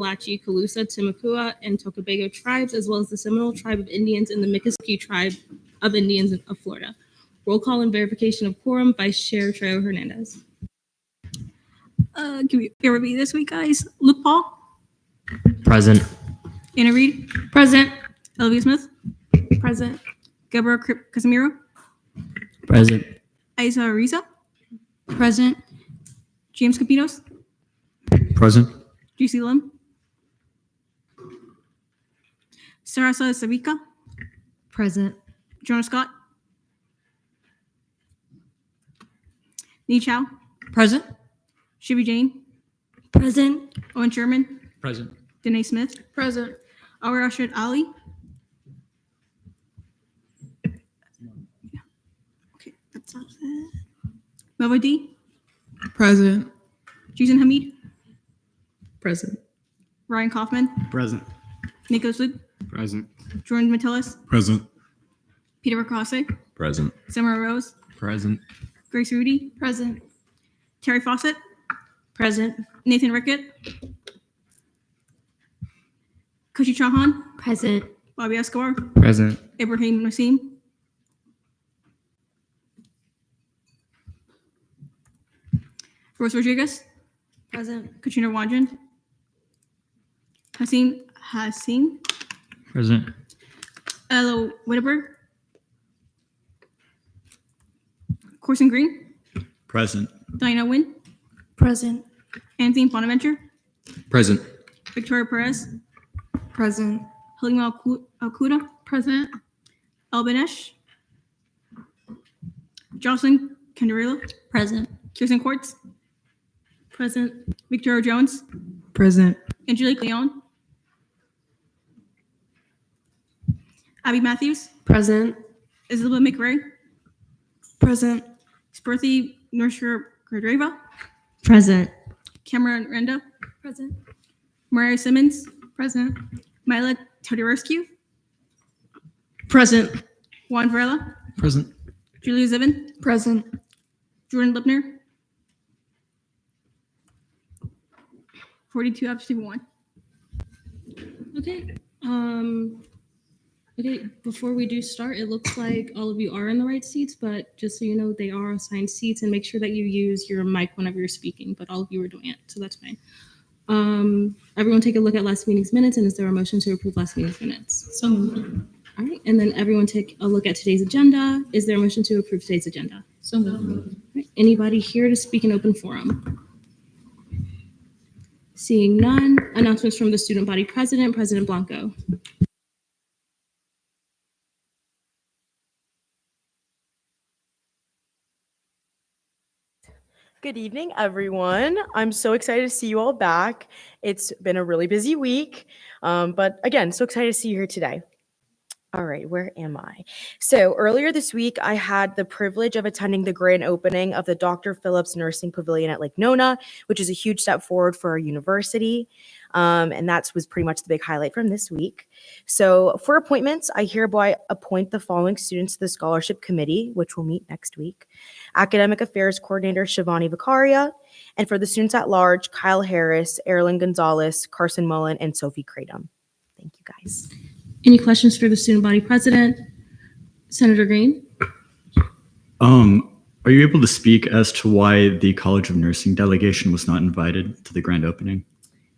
Appalachian, Calusa, Timucua, and Tocobago tribes, as well as the Seminole tribe of Indians and the Miccosukee tribe of Indians of Florida. Roll call and verification of quorum. Vice Chair Trejo Hernandez. Can we bear with me this week, guys? Luke Paul. Present. Anna Reed. Present. Olivia Smith. Present. Gabriel Casimiro. Present. Isa Riza. Present. James Capinos. Present. GC Lim. Sarasa Savica. Present. Jonah Scott. Ni Chow. Present. Shivi Jane. Present. Owen Sherman. Present. Danae Smith. Present. Awar Rashid Ali. Okay, that's all set. Melva D. Present. Jason Hamid. Present. Ryan Kaufman. Present. Nicholas Luke. Present. Jordan Metellus. Present. Peter Ricase. Present. Samara Rose. Present. Grace Rudy. Present. Terry Fawcett. Present. Nathan Rickett. Kushi Chauhan. Present. Bobby Escobar. Present. Ibrahim Nasim. Rose Rodriguez. Present. Katrina Wandren. Hassim. Present. Ella Whitteberg. Corson Green. Present. Diana Wynn. Present. Anthony Bonaventure. Present. Victoria Perez. Present. Halima Alcuda. Present. Albanesh. Jocelyn Candarilla. Present. Kirsten Quartz. Present. Victoria Jones. Present. Angelique Leon. Abby Matthews. Present. Isabella McRae. Present. Spurthy Nurshira Gardreva. Present. Cameron Renda. Present. Mariah Simmons. Present. Mila Todorovsky. Present. Juan Varela. Present. Julia Zivin. Present. Jordan Lipner. 42 absent 1. Okay. Okay, before we do start, it looks like all of you are in the right seats, but just so you know, they are assigned seats, and make sure that you use your mic whenever you're speaking, but all of you are doing it, so that's fine. Everyone take a look at last meeting's minutes, and is there a motion to approve last meeting's minutes? So moved. All right, and then everyone take a look at today's agenda. Is there a motion to approve today's agenda? So moved. All right, anybody here to speak in open forum? Seeing none, announcements from the student body president, President Blanco. Good evening, everyone. I'm so excited to see you all back. It's been a really busy week, but again, so excited to see you here today. All right, where am I? So earlier this week, I had the privilege of attending the grand opening of the Dr. Phillips Nursing Pavilion at Lake Nona, which is a huge step forward for our university. And that was pretty much the big highlight from this week. So for appointments, I hereby appoint the following students to the scholarship committee, which will meet next week. Academic Affairs Coordinator Shivani Vicaria, and for the students at large, Kyle Harris, Erilyn Gonzalez, Carson Mullen, and Sophie Kratom. Thank you, guys. Any questions for the student body president? Senator Green? Are you able to speak as to why the College of Nursing delegation was not invited to the grand opening?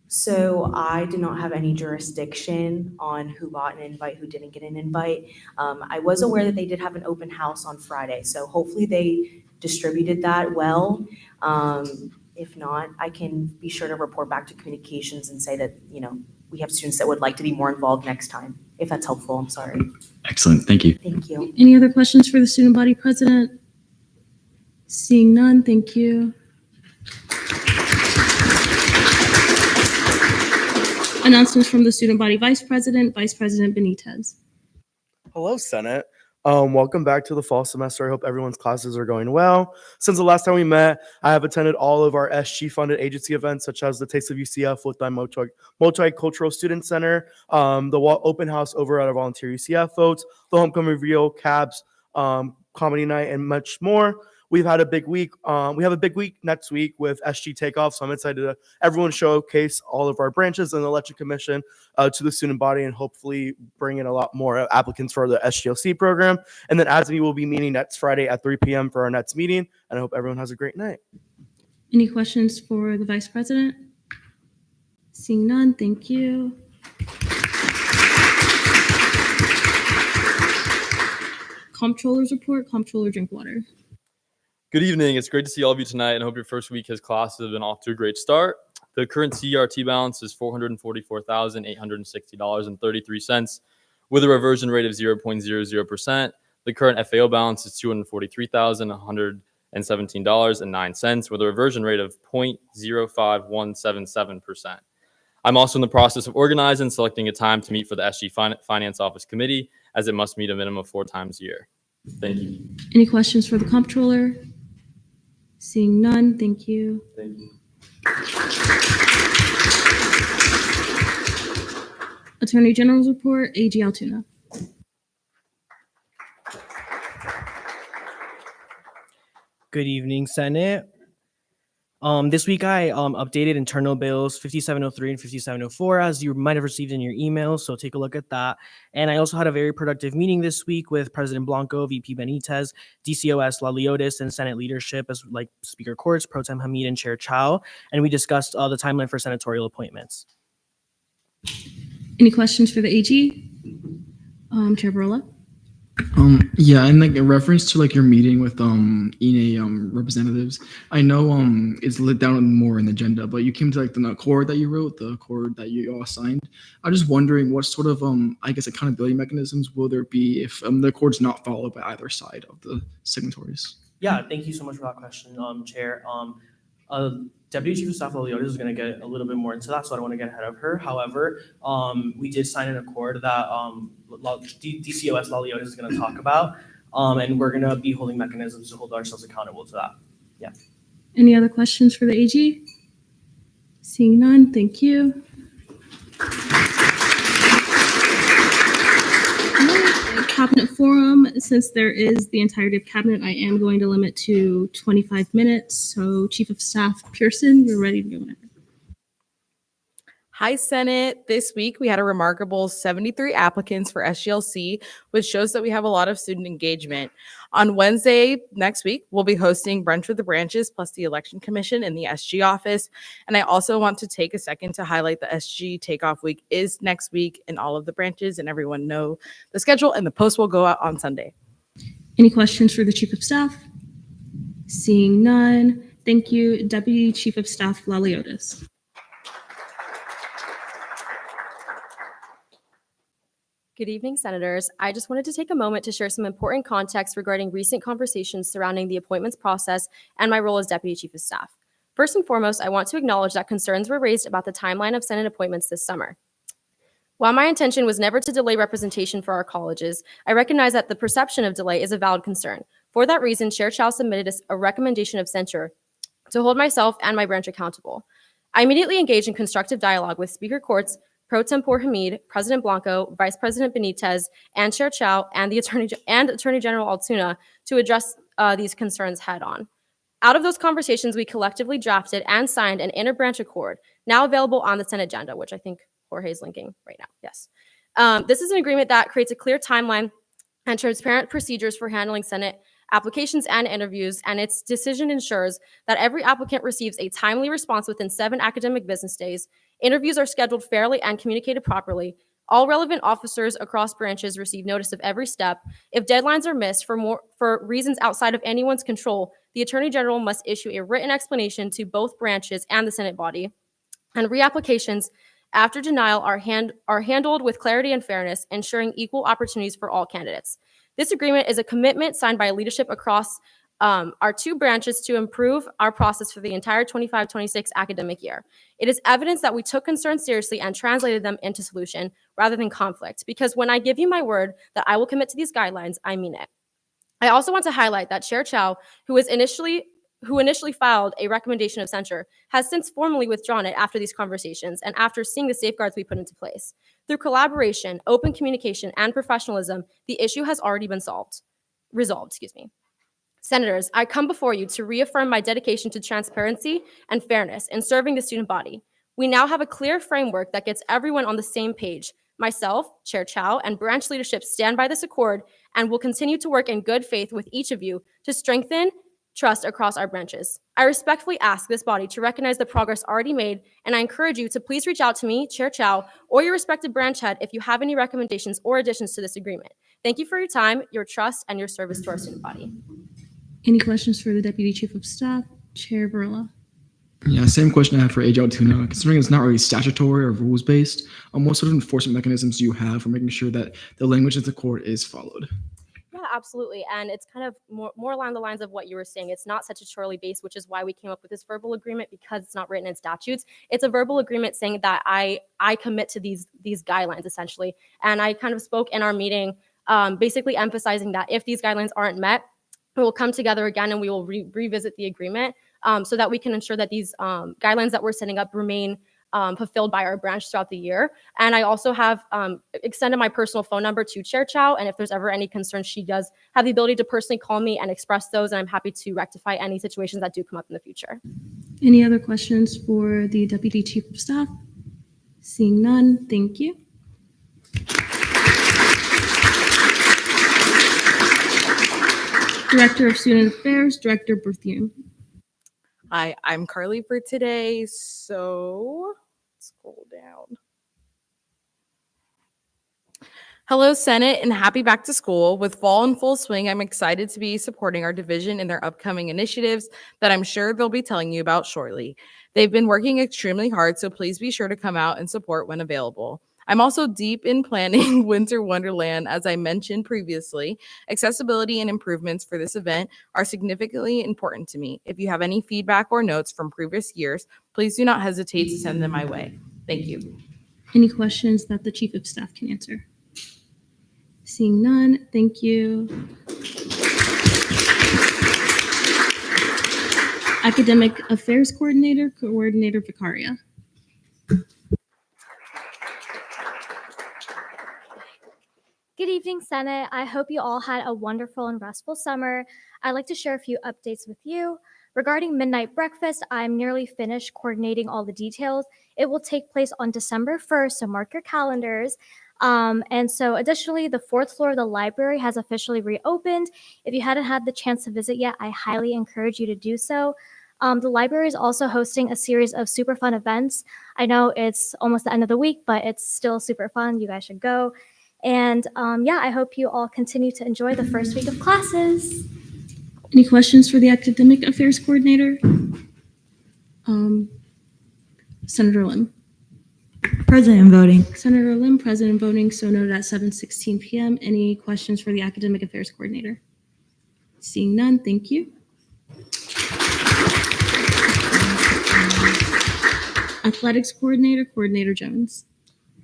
So I did not have any jurisdiction on who got an invite, who didn't get an invite. I was aware that they did have an open house on Friday, so hopefully they distributed that well. If not, I can be sure to report back to communications and say that, we have students that would like to be more involved next time, if that's helpful. I'm sorry. Excellent, thank you. Thank you. Any other questions for the student body president? Seeing none, thank you. Announcements from the student body vice president, Vice President Benitez. Hello, Senate. Welcome back to the fall semester. I hope everyone's classes are going well. Since the last time we met, I have attended all of our SG-funded agency events, such as the Taste of UCF Full-Time Multicultural Student Center, the open house over at our volunteer UCF votes, the homecoming reveal, CABS, comedy night, and much more. we've had a big week. We have a big week next week with SG Takeoff. So I'm excited to everyone showcase all of our branches and the election commission to the student body and hopefully bring in a lot more applicants for the SGLC program. And then ASME will be meeting next Friday at 3 p.m. for our next meeting. And I hope everyone has a great night. Any questions for the vice president? Seeing none, thank you. Comptroller's report, Comptroller Drinkwater. Good evening. It's great to see all of you tonight and hope your first week as classes have been off to a great start. The current CRT balance is $444,860.33 with a reversion rate of 0.00%. The current FAO balance is $243,117.09 with a reversion rate of 0.05177%. I'm also in the process of organizing and selecting a time to meet for the SG Finance Office Committee, as it must meet a minimum of 4 times a year. Thank you. Any questions for the comptroller? Seeing none, thank you. Thank you. Attorney General's report, AG Altoona. Good evening, Senate. This week I updated internal bills 5703 and 5704, as you might have received in your email, so take a look at that. And I also had a very productive meeting this week with President Blanco, VP Benitez, DCOS Laliotis, and Senate leadership, as like Speaker Courts, Pro Tem Hamid, and Chair Chow, and we discussed the timeline for senatorial appointments. Any questions for the AG? Chair Barola. Yeah, and like in reference to like your meeting with ENA representatives, I know it's lit down more in the agenda, but you came to like the accord that you wrote, the accord that you all signed. I'm just wondering what sort of I guess accountability mechanisms will there be if the accord's not followed by either side of the signatories? Yeah, thank you so much for that question, Chair. Deputy Chief of Staff Laliotis is going to get a little bit more into that, so I don't want to get ahead of her. However, we did sign an accord that DCOS Laliotis is going to talk about, and we're going to be holding mechanisms to hold ourselves accountable to that. Yeah. Any other questions for the AG? Seeing none, thank you. Cabinet forum, since there is the entirety of cabinet, I am going to limit to 25 minutes. So Chief of Staff Pearson, you're ready to go whenever. Hi, Senate. This week, we had a remarkable 73 applicants for SGLC, which shows that we have a lot of student engagement. On Wednesday next week, we'll be hosting Brunch with the Branches plus the Election Commission in the SG office. And I also want to take a second to highlight the SG Takeoff Week is next week in all of the branches, and everyone know the schedule, and the post will go out on Sunday. Any questions for the Chief of Staff? Seeing none, thank you. Deputy Chief of Staff Laliotis. Good evening, Senators. I just wanted to take a moment to share some important context regarding recent conversations surrounding the appointments process and my role as Deputy Chief of Staff. First and foremost, I want to acknowledge that concerns were raised about the timeline of Senate appointments this summer. While my intention was never to delay representation for our colleges, I recognize that the perception of delay is a valid concern. For that reason, Chair Chow submitted a recommendation of censure to hold myself and my branch accountable. I immediately engaged in constructive dialogue with Speaker Courts, Pro Tempore Hamid, President Blanco, Vice President Benitez, and Chair Chow, and Attorney General Altoona to address these concerns head on. Out of those conversations, we collectively drafted and signed an interbranch accord, now available on the Senate agenda, which I think Jorge is linking right now. Yes. This is an agreement that creates a clear timeline and transparent procedures for handling Senate applications and interviews, and its decision ensures that every applicant receives a timely response within 7 academic business days. Interviews are scheduled fairly and communicated properly. All relevant officers across branches receive notice of every step. If deadlines are missed for reasons outside of anyone's control, the Attorney General must issue a written explanation to both branches and the Senate body. And reapplications after denial are handled with clarity and fairness, ensuring equal opportunities for all candidates. This agreement is a commitment signed by leadership across our 2 branches to improve our process for the entire 25-26 academic year. It is evidence that we took concerns seriously and translated them into solution rather than conflict, because when I give you my word that I will commit to these guidelines, I mean it. I also want to highlight that Chair Chow, who initially filed a recommendation of censure, has since formally withdrawn it after these conversations and after seeing the safeguards we put into place. Through collaboration, open communication, and professionalism, the issue has already been resolved. Senators, I come before you to reaffirm my dedication to transparency and fairness in serving the student body. We now have a clear framework that gets everyone on the same page. Myself, Chair Chow, and branch leadership stand by this accord and will continue to work in good faith with each of you to strengthen trust across our branches. I respectfully ask this body to recognize the progress already made, and I encourage you to please reach out to me, Chair Chow, or your respective branch head if you have any recommendations or additions to this agreement. Thank you for your time, your trust, and your service to our student body. Any questions for the Deputy Chief of Staff, Chair Varela? Yeah, same question I have for AJ Tuna. Considering it's not really statutory or rules based, what sort of enforcement mechanisms do you have for making sure that the language of the court is followed? Yeah, absolutely. And it's kind of more along the lines of what you were saying. It's not statutorily based, which is why we came up with this verbal agreement, because it's not written in statutes. It's a verbal agreement saying that I commit to these guidelines, essentially. And I kind of spoke in our meeting, basically emphasizing that if these guidelines aren't met, we will come together again and we will revisit the agreement so that we can ensure that these guidelines that we're setting up remain fulfilled by our branch throughout the year. And I also have extended my personal phone number to Chair Chow, and if there's ever any concerns, she does have the ability to personally call me and express those, and I'm happy to rectify any situations that do come up in the future. Any other questions for the Deputy Chief of Staff? Seeing none, thank you. Director of Student Affairs, Director Berthium. Hi, I'm Carly for today. So scroll down. Hello, Senate, and happy back to school. With fall in full swing, I'm excited to be supporting our division in their upcoming initiatives that I'm sure they'll be telling you about shortly. They've been working extremely hard, so please be sure to come out and support when available. I'm also deep in planning Winter Wonderland. As I mentioned previously, accessibility and improvements for this event are significantly important to me. If you have any feedback or notes from previous years, please do not hesitate to send them my way. Thank you. Any questions that the Chief of Staff can answer? Seeing none, thank you. Academic Affairs Coordinator, Coordinator Vicaria. Good evening, Senate. I hope you all had a wonderful and restful summer. I'd like to share a few updates with you. Regarding Midnight Breakfast, I'm nearly finished coordinating all the details. It will take place on December 1st, so mark your calendars. And so additionally, the 4th floor of the library has officially reopened. If you hadn't had the chance to visit yet, I highly encourage you to do so. The library is also hosting a series of super fun events. I know it's almost the end of the week, but it's still super fun. You guys should go. And yeah, I hope you all continue to enjoy the first week of classes. Any questions for the Academic Affairs Coordinator? Senator Lim. Present and voting. Senator Lim, present and voting, so noted at 7:16 p.m. Any questions for the Academic Affairs Coordinator? Seeing none, thank you. Athletics Coordinator, Coordinator Jones.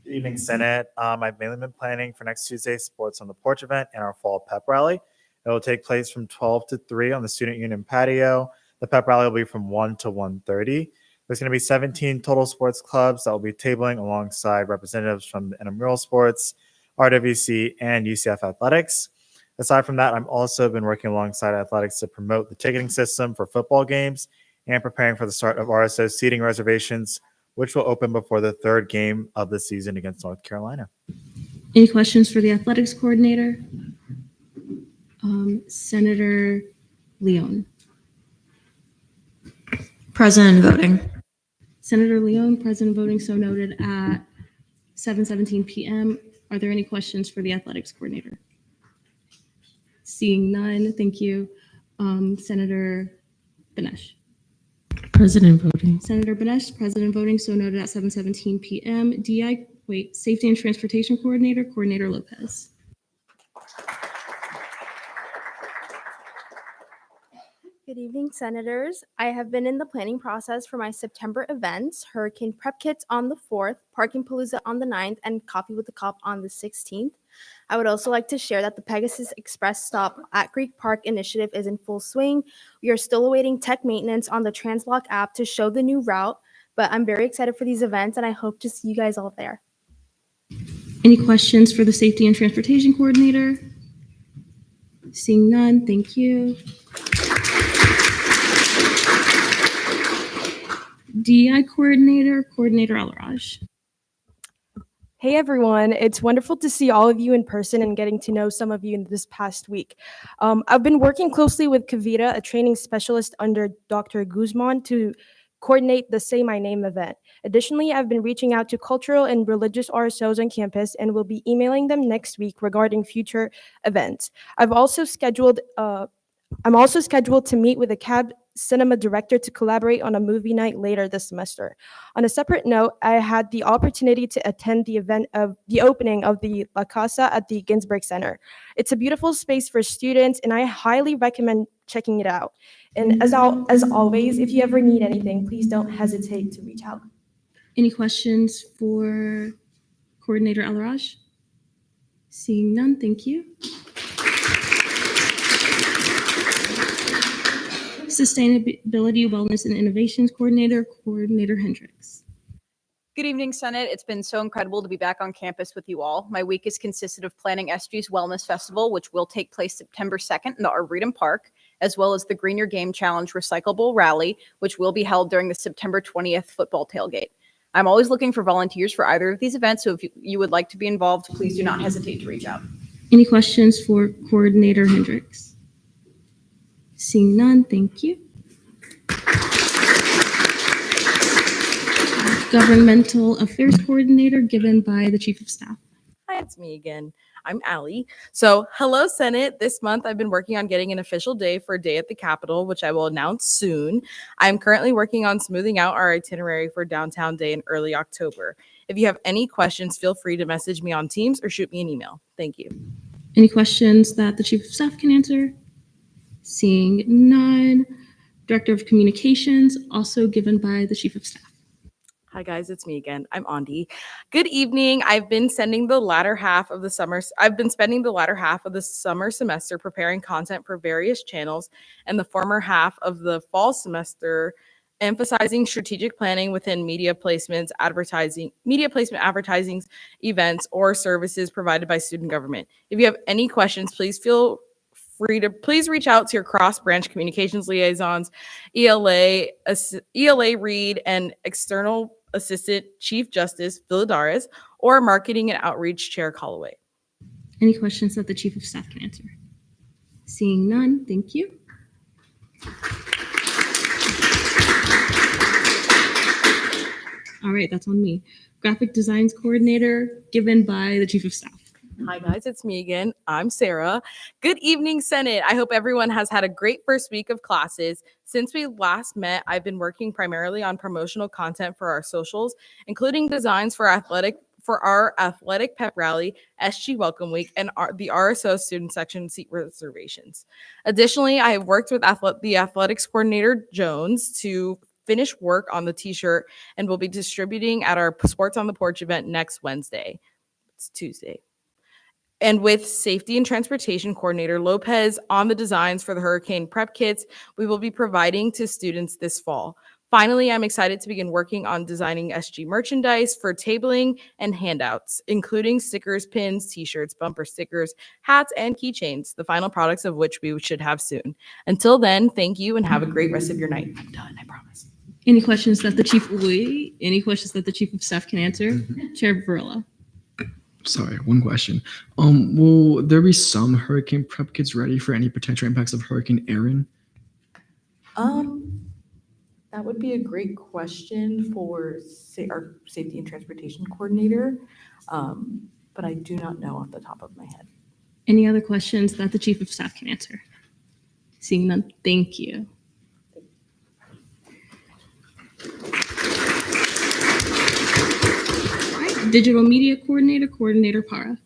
Good evening, Senate. I've mainly been planning for next Tuesday's Sports on the Porch event and our fall pep rally. It will take place from 12 to 3 on the Student Union patio. The pep rally will be from 1 to 1:30. There's going to be 17 total sports clubs that will be tabling alongside representatives from the intramural sports, RWC, and UCF Athletics. Aside from that, I've also been working alongside athletics to promote the ticketing system for football games and preparing for the start of RSO seating reservations, which will open before the 3rd game of the season against North Carolina. Any questions for the Athletics Coordinator? Senator Leon. Present and voting. Senator Leon, present and voting, so noted at 7:17 p.m. Are there any questions for the Athletics Coordinator? Seeing none, thank you. Senator Benesh. Present and voting. Senator Benesh, present and voting, so noted at 7:17 p.m. Safety and Transportation Coordinator, Coordinator Lopez. Good evening, Senators. I have been in the planning process for my September events, Hurricane Prep Kits on the 4th, Parking Palooza on the 9th, and Coffee with the Cop on the 16th. I would also like to share that the Pegasus Express Stop at Greek Park initiative is in full swing. We are still awaiting tech maintenance on the Translock app to show the new route, but I'm very excited for these events, and I hope to see you guys all there. Any questions for the Safety and Transportation Coordinator? Seeing none, thank you. DEI coordinator, Coordinator Alaraj. Hey everyone, it's wonderful to see all of you in person and getting to know some of you in this past week. I've been working closely with Kavita, a training specialist under Dr. Guzman, to coordinate the Say My Name event. Additionally, I've been reaching out to cultural and religious RSOs on campus and will be emailing them next week regarding future events. I'm also scheduled to meet with a CAB cinema director to collaborate on a movie night later this semester. On a separate note, I had the opportunity to attend the event of the opening of the La Casa at the Ginsberg Center. It's a beautiful space for students, and I highly recommend checking it out. And as always, if you ever need anything, please don't hesitate to reach out. Any questions for Coordinator Alaraj? Seeing none, thank you. Sustainability, Wellness, and Innovations Coordinator, Coordinator Hendricks. Good evening, Senate. It's been so incredible to be back on campus with you all. My week has consisted of planning SG's Wellness Festival, which will take place September 2nd in the Arboretum Park, as well as the Green Your Game Challenge Recyclable Rally, which will be held during the September 20th football tailgate. I'm always looking for volunteers for either of these events, so if you would like to be involved, please do not hesitate to reach out. Any questions for Coordinator Hendricks? Seeing none, thank you. Governmental Affairs Coordinator, given by the Chief of Staff. Hi, it's me again. I'm Allie. So, hello, Senate. This month, I've been working on getting an official day for a day at the Capitol, which I will announce soon. I'm currently working on smoothing out our itinerary for Downtown Day in early October. If you have any questions, feel free to message me on Teams or shoot me an email. Thank you. Any questions that the Chief of Staff can answer? Seeing none. Director of Communications, also given by the Chief of Staff. Hi guys, it's me again. I'm Andi. Good evening. I've been spending the latter half of the summer semester preparing content for various channels, and the former half of the fall semester emphasizing strategic planning within media placement, advertising, events, or services provided by student government. If you have any questions, please feel free to reach out to your cross-branch communications liaisons, ELA Reed, and External Assistant Chief Justice Villadares, or Marketing and Outreach Chair Callaway. Any questions that the Chief of Staff can answer? Seeing none, thank you. All right, that's on me. Graphic Designs Coordinator, given by the Chief of Staff. Hi guys, it's me again. I'm Sarah. Good evening, Senate. I hope everyone has had a great first week of classes. Since we last met, I've been working primarily on promotional content for our socials, including designs for our athletic pep rally, SG Welcome Week, and the RSO student section seat reservations. Additionally, I have worked with the athletics coordinator Jones to finish work on the t-shirt and will be distributing at our Sports on the Porch event next Wednesday. It's Tuesday. And with Safety and Transportation Coordinator Lopez on the designs for the hurricane prep kits we will be providing to students this fall. Finally, I'm excited to begin working on designing SG merchandise for tabling and handouts, including stickers, pins, t-shirts, bumper stickers, hats, and keychains, the final products of which we should have soon. Until then, thank you and have a great rest of your night. I'm done, I promise. Any questions that the Chief of Staff can answer? Chair Varela. Sorry, one question. Will there be some hurricane prep kits ready for any potential impacts of Hurricane Erin? That would be a great question for our Safety and Transportation Coordinator, but I do not know off the top of my head. Any other questions that the Chief of Staff can answer? Seeing none, thank you. All right, Digital Media Coordinator, Coordinator Para.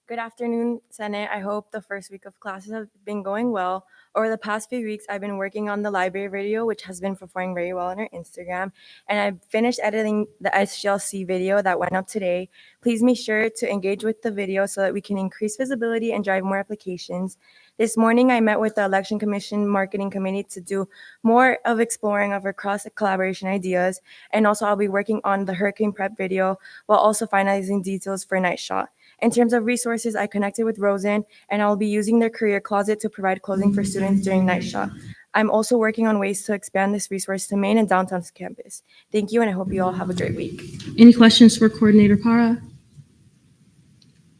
Good afternoon, Senate. I hope the first week of classes have been going well. Over the past few weeks, I've been working on the library video, which has been performing very well on our Instagram. And I finished editing the SGLC video that went up today. Please make sure to engage with the video so that we can increase visibility and drive more applications. This morning, I met with the Election Commission Marketing Committee to do more of exploring of our cross-collaboration ideas. And also, I'll be working on the hurricane prep video while also finalizing details for Night Shot. In terms of resources, I connected with Rosen, and I'll be using their career closet to provide clothing for students during Night Shot. I'm also working on ways to expand this resource to main and downtown campus. Thank you, and I hope you all have a great week. Any questions for Coordinator Para?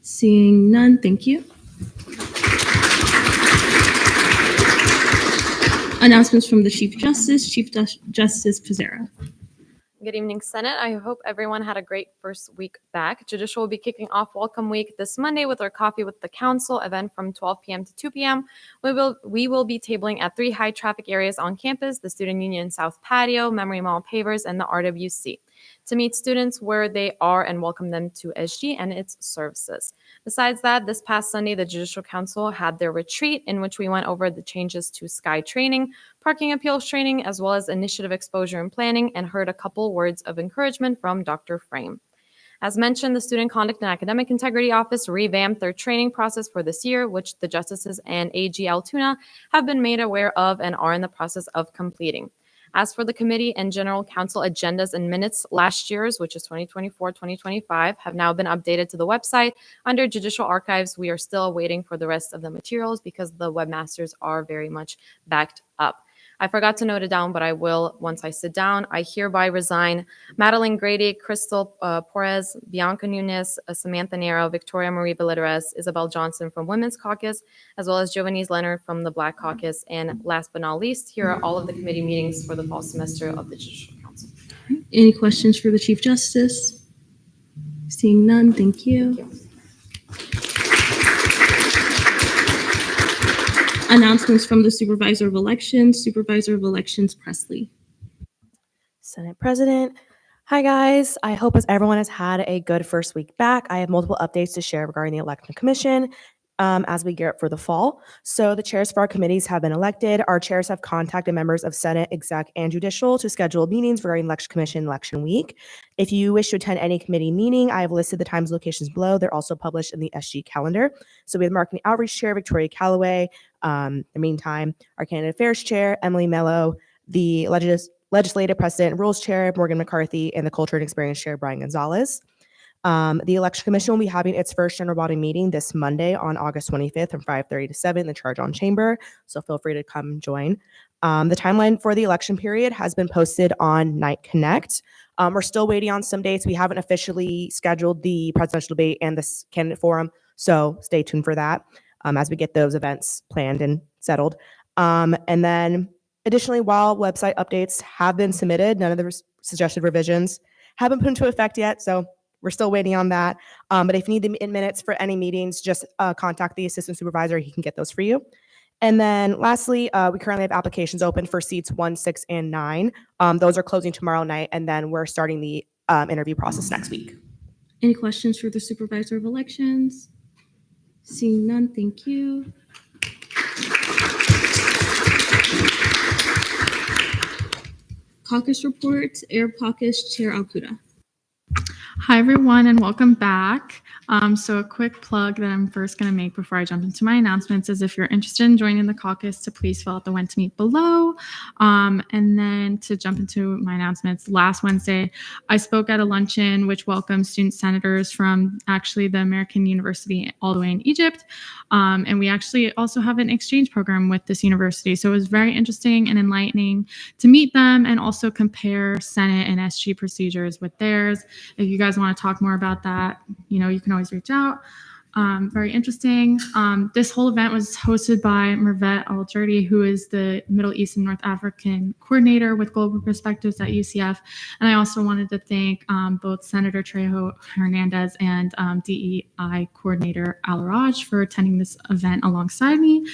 Seeing none, thank you. Announcements from the Chief Justice, Justice Pizzera. Good evening, Senate. I hope everyone had a great first week back. Judicial will be kicking off Welcome Week this Monday with our Coffee with the Council event from 12 p.m. to 2 p.m. We will be tabling at 3 high traffic areas on campus: the Student Union South Patio, Memory Mall Pavers, and the RWC, to meet students where they are and welcome them to SG and its services. Besides that, this past Sunday, the Judicial Council had their retreat in which we went over the changes to Sky training, parking appeals training, as well as initiative exposure and planning, and heard a couple words of encouragement from Dr. Frame. As mentioned, the Student Conduct and Academic Integrity Office revamped their training process for this year, which the Justices and AG Altoona have been made aware of and are in the process of completing. As for the committee and general council agendas and minutes, last year's, which is 2024-2025, have now been updated to the website under Judicial Archives. We are still waiting for the rest of the materials because the webmasters are very much backed up. I forgot to note it down, but I will once I sit down. I hereby resign Madeline Grady, Crystal Porez, Bianca Nunes, Samantha Nero, Victoria Marie Belitreres, Isabel Johnson from Women's Caucus, as well as Giovanni's Leonard from the Black Caucus. And last but not least, here are all of the committee meetings for the fall semester of the Judicial Council. Any questions for the Chief Justice? Seeing none, thank you. Announcements from the Supervisor of Elections, Presley. Senate President. Hi, guys. I hope as everyone has had a good first week back. I have multiple updates to share regarding the Election Commission as we gear up for the fall. So the chairs for our committees have been elected. Our chairs have contacted members of Senate, Exec, and Judicial to schedule meetings regarding Election Commission election week. If you wish to attend any committee meeting, I have listed the times and locations below. They're also published in the SG calendar. So we have Marketing Outreach Chair, Victoria Callaway. In the meantime, our Candidate Affairs Chair, Emily Mello, the Legislative Precedent and Rules Chair, Morgan McCarthy, and the Culture and Experience Chair, Brian Gonzalez. The Election Commission will be having its first general body meeting this Monday on August 25th from 5:30 to 7 in the Charge on Chamber, so feel free to come join. The timeline for the election period has been posted on Night Connect. We're still waiting on some dates. We haven't officially scheduled the presidential debate and the candidate forum, so stay tuned for that as we get those events planned and settled. And then additionally, while website updates have been submitted, none of the suggested revisions have been put into effect yet, so we're still waiting on that. But if you need the minutes for any meetings, just contact the assistant supervisor. He can get those for you. And then lastly, we currently have applications open for seats 1, 6, and 9. Those are closing tomorrow night, and then we're starting the interview process next week. Any questions for the Supervisor of Elections? Seeing none, thank you. Caucus reports, Air Caucus Chair Alcuda. Hi, everyone, and welcome back. So a quick plug that I'm first going to make before I jump into my announcements is if you're interested in joining the caucus, to please fill out the when to meet below. And then to jump into my announcements, last Wednesday, I spoke at a luncheon which welcomed student senators from actually the American University all the way in Egypt. And we actually also have an exchange program with this university. So it was very interesting and enlightening to meet them and also compare Senate and SG procedures with theirs. If you guys want to talk more about that, you can always reach out. Very interesting. This whole event was hosted by Mervet Al-Jurdi, who is the Middle East and North African coordinator with Global Perspectives at UCF. And I also wanted to thank both Senator Trejo Hernandez and DEI coordinator Al-Raj for attending this event alongside me.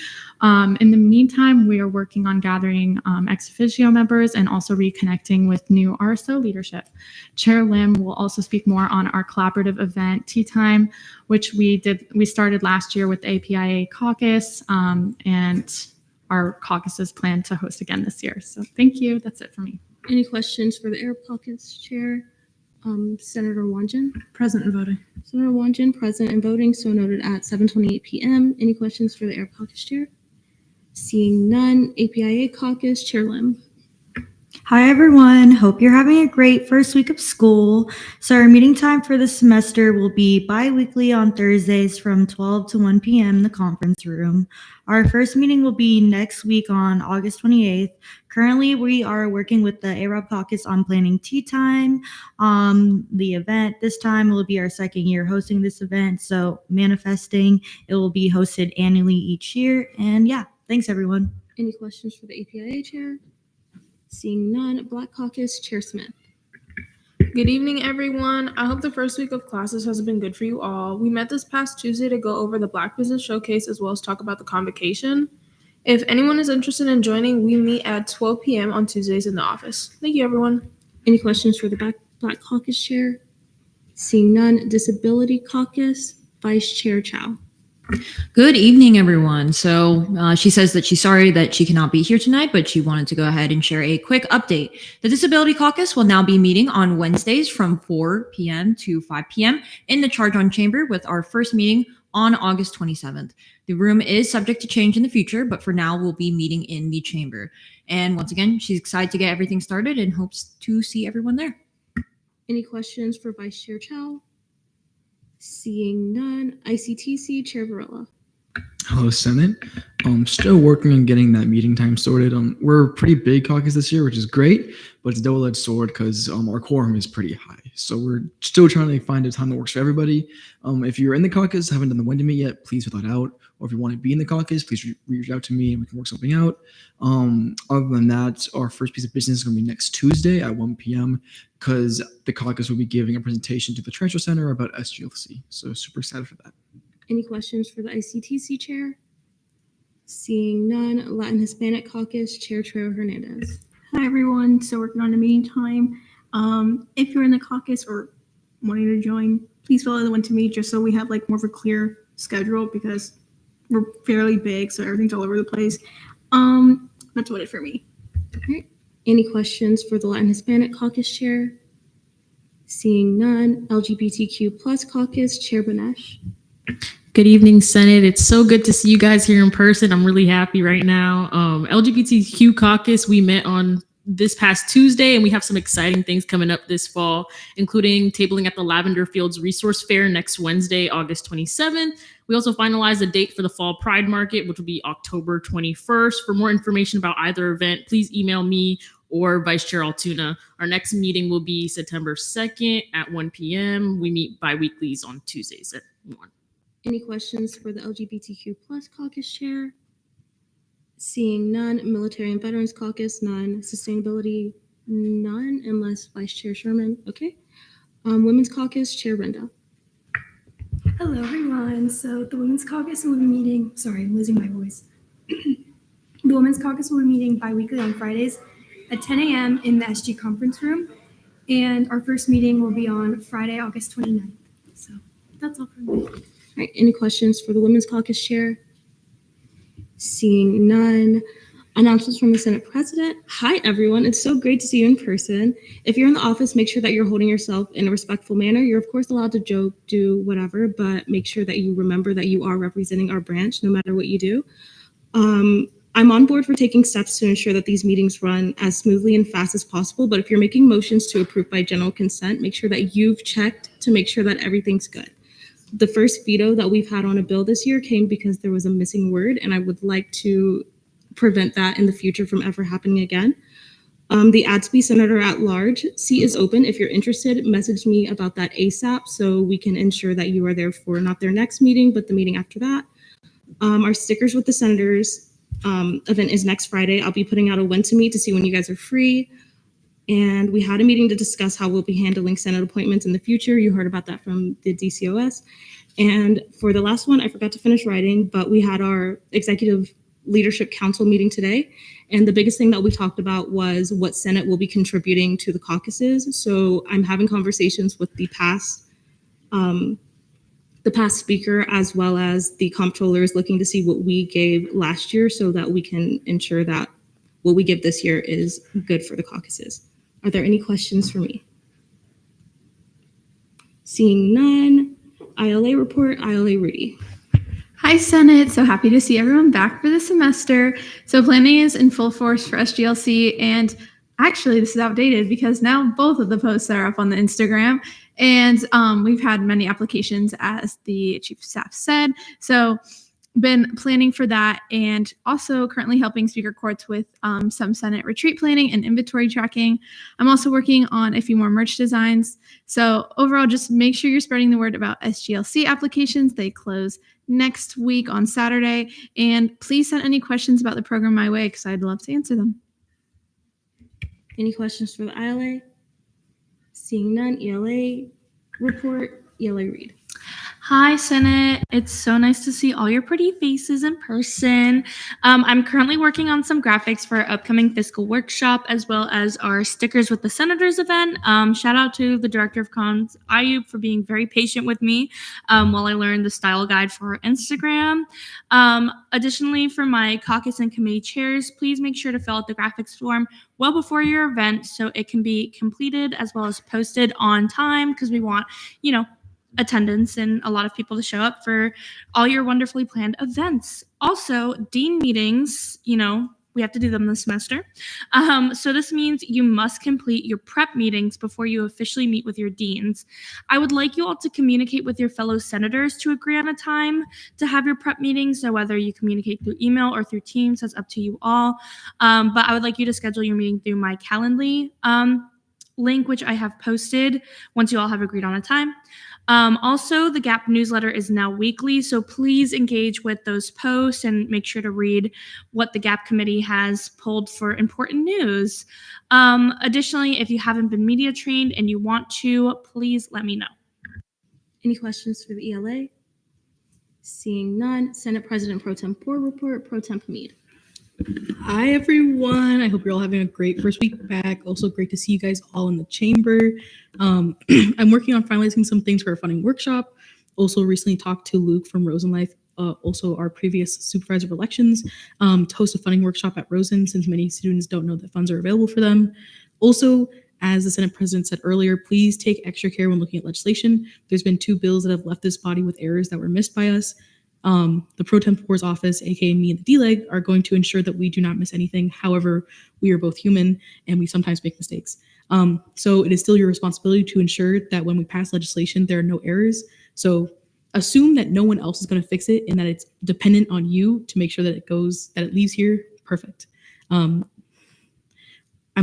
In the meantime, we are working on gathering ex officio members and also reconnecting with new RSO leadership. Chair Lim will also speak more on our collaborative event, Tea Time, which we started last year with the APIA caucus, and our caucus is planned to host again this year. So thank you. That's it for me. Any questions for the Air Caucus Chair? Senator Wanjin. Present and voting. Senator Wanjin, present and voting, so noted at 7:28 p.m. Any questions for the Air Caucus Chair? Seeing none, APIA Caucus, Chair Lim. Hi, everyone. Hope you're having a great first week of school. So our meeting time for this semester will be bi-weekly on Thursdays from 12 to 1 p.m. in the conference room. Our first meeting will be next week on August 28th. Currently, we are working with the AROB caucus on planning tea time. The event this time will be our second year hosting this event. So manifesting, it will be hosted annually each year. And yeah, thanks everyone. Any questions for the APIA chair? Seeing none, Black Caucus, Chair Smith. Good evening, everyone. I hope the first week of classes has been good for you all. We met this past Tuesday to go over the Black Business Showcase as well as talk about the convocation. If anyone is interested in joining, we meet at 12 p.m. on Tuesdays in the office. Thank you, everyone. Any questions for the Black Caucus chair? Seeing none, Disability Caucus, Vice Chair Chow. Good evening, everyone. So she says that she's sorry that she cannot be here tonight, but she wanted to go ahead and share a quick update. The Disability Caucus will now be meeting on Wednesdays from 4 p.m. to 5 p.m. in the Charge On Chamber, with our first meeting on August 27th. The room is subject to change in the future, but for now we'll be meeting in the chamber. And once again, she's excited to get everything started and hopes to see everyone there. Any questions for Vice Chair Chow? Seeing none, ICTC, Chair Varela. Hello, Senate. Still working on getting that meeting time sorted. We're a pretty big caucus this year, which is great, but it's a double-edged sword because our quorum is pretty high. So we're still trying to find a time that works for everybody. If you're in the caucus, haven't done the when to meet yet, please fill that out. Or if you want to be in the caucus, please reach out to me and we can work something out. Other than that, our first piece of business is going to be next Tuesday at 1 p.m. because the caucus will be giving a presentation to the Transfer Center about SGLC. So super excited for that. Any questions for the ICTC chair? Seeing none, Latin Hispanic Caucus, Chair Trejo Hernandez. Hi, everyone. So working on a meeting time. If you're in the caucus or wanting to join, please fill out the one to meet just so we have like more of a clear schedule because we're fairly big, so everything's all over the place. That's what it for me. All right. Any questions for the Latin Hispanic Caucus chair? Seeing none, LGBTQ plus caucus, Chair Banesh. Good evening, Senate. It's so good to see you guys here in person. I'm really happy right now. LGBTQ caucus, we met on this past Tuesday, and we have some exciting things coming up this fall, including tabling at the Lavender Fields Resource Fair next Wednesday, August 27th. We also finalized a date for the Fall Pride Market, which will be October 21st. For more information about either event, please email me or Vice Chair Altuna. Our next meeting will be September 2nd at 1 p.m. We meet bi-weeklies on Tuesdays at 1. Any questions for the LGBTQ plus caucus chair? Seeing none, Military and Veterans Caucus, none. Sustainability, none, unless Vice Chair Sherman. Okay. Women's Caucus, Chair Renda. Hello, everyone. So the Women's Caucus will be meeting, sorry, I'm losing my voice. The Women's Caucus will be meeting bi-weekly on Fridays at 10 a.m. in the SG conference room. And our first meeting will be on Friday, August 29th. So that's all from me. All right. Any questions for the Women's Caucus chair? Seeing none. Announcements from the Senate President. Hi, everyone. It's so great to see you in person. If you're in the office, make sure that you're holding yourself in a respectful manner. You're, of course, allowed to joke, do whatever, but make sure that you remember that you are representing our branch no matter what you do. I'm on board for taking steps to ensure that these meetings run as smoothly and fast as possible, but if you're making motions to approve by general consent, make sure that you've checked to make sure that everything's good. The first veto that we've had on a bill this year came because there was a missing word, and I would like to prevent that in the future from ever happening again. The ADSB Senator at Large seat is open. If you're interested, message me about that ASAP so we can ensure that you are there for not their next meeting, but the meeting after that. Our Stickers with the Senators event is next Friday. I'll be putting out a when to meet to see when you guys are free. And we had a meeting to discuss how we'll be handling Senate appointments in the future. You heard about that from the DCOS. And for the last one, I forgot to finish writing, but we had our Executive Leadership Council meeting today. And the biggest thing that we talked about was what Senate will be contributing to the caucuses. So I'm having conversations with the past speaker, as well as the comptroller is looking to see what we gave last year so that we can ensure that what we give this year is good for the caucuses. Are there any questions for me? Seeing none, ILA report, ILA Rudy. Hi, Senate. So happy to see everyone back for the semester. So planning is in full force for SGLC, and Actually, this is outdated because now both of the posts are up on the Instagram, and we've had many applications, as the chief of staff said. So, been planning for that, and also currently helping Speaker Courts with some Senate retreat planning and inventory tracking. I'm also working on a few more merch designs. So overall, just make sure you're spreading the word about SGLC applications. They close next week on Saturday, and please send any questions about the program my way because I'd love to answer them. Any questions for the ILA? Seeing none, ELA report, ELA read. Hi, Senate. It's so nice to see all your pretty faces in person. I'm currently working on some graphics for our upcoming fiscal workshop, as well as our stickers with the Senators event. Shout out to the Director of Comms, Ayub, for being very patient with me while I learned the style guide for Instagram. Additionally, for my caucus and committee chairs, please make sure to fill out the graphics form well before your event so it can be completed as well as posted on time, because we want, attendance and a lot of people to show up for all your wonderfully planned events. Also, dean meetings, we have to do them this semester. So this means you must complete your prep meetings before you officially meet with your deans. I would like you all to communicate with your fellow senators to agree on a time to have your prep meetings. So whether you communicate through email or through Teams, that's up to you all. But I would like you to schedule your meeting through my Calendly link, which I have posted once you all have agreed on a time. Also, the GAP newsletter is now weekly, so please engage with those posts and make sure to read what the GAP committee has pulled for important news. Additionally, if you haven't been media trained and you want to, please let me know. Any questions for the ELA? Seeing none, Senate President Pro Tempore report, Pro Temp Meade. Hi, everyone. I hope you're all having a great first week back. Also great to see you guys all in the chamber. I'm working on finalizing some things for our funding workshop. Also recently talked to Luke from Rosen Life, also our previous supervisor of elections, to host a funding workshop at Rosen, since many students don't know that funds are available for them. Also, as the Senate President said earlier, please take extra care when looking at legislation. There's been 2 bills that have left this body with errors that were missed by us. The Pro Tempore's office, aka me and the D-Leg, are going to ensure that we do not miss anything. However, we are both human and we sometimes make mistakes. So it is still your responsibility to ensure that when we pass legislation, there are no errors. So assume that no one else is going to fix it and that it's dependent on you to make sure that it leaves here perfect. I'm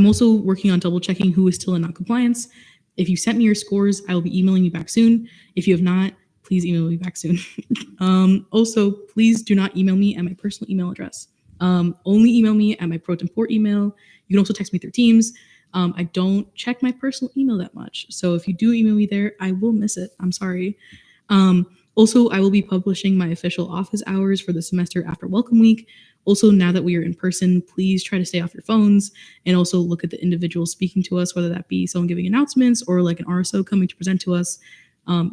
also working on double checking who is still in non-compliance. If you sent me your scores, I will be emailing you back soon. If you have not, please email me back soon. Also, please do not email me at my personal email address. Only email me at my Pro Tempore email. You can also text me through Teams. I don't check my personal email that much. So if you do email me there, I will miss it. I'm sorry. Also, I will be publishing my official office hours for the semester after Welcome Week. Also, now that we are in person, please try to stay off your phones and also look at the individuals speaking to us, whether that be someone giving announcements or like an RSO coming to present to us.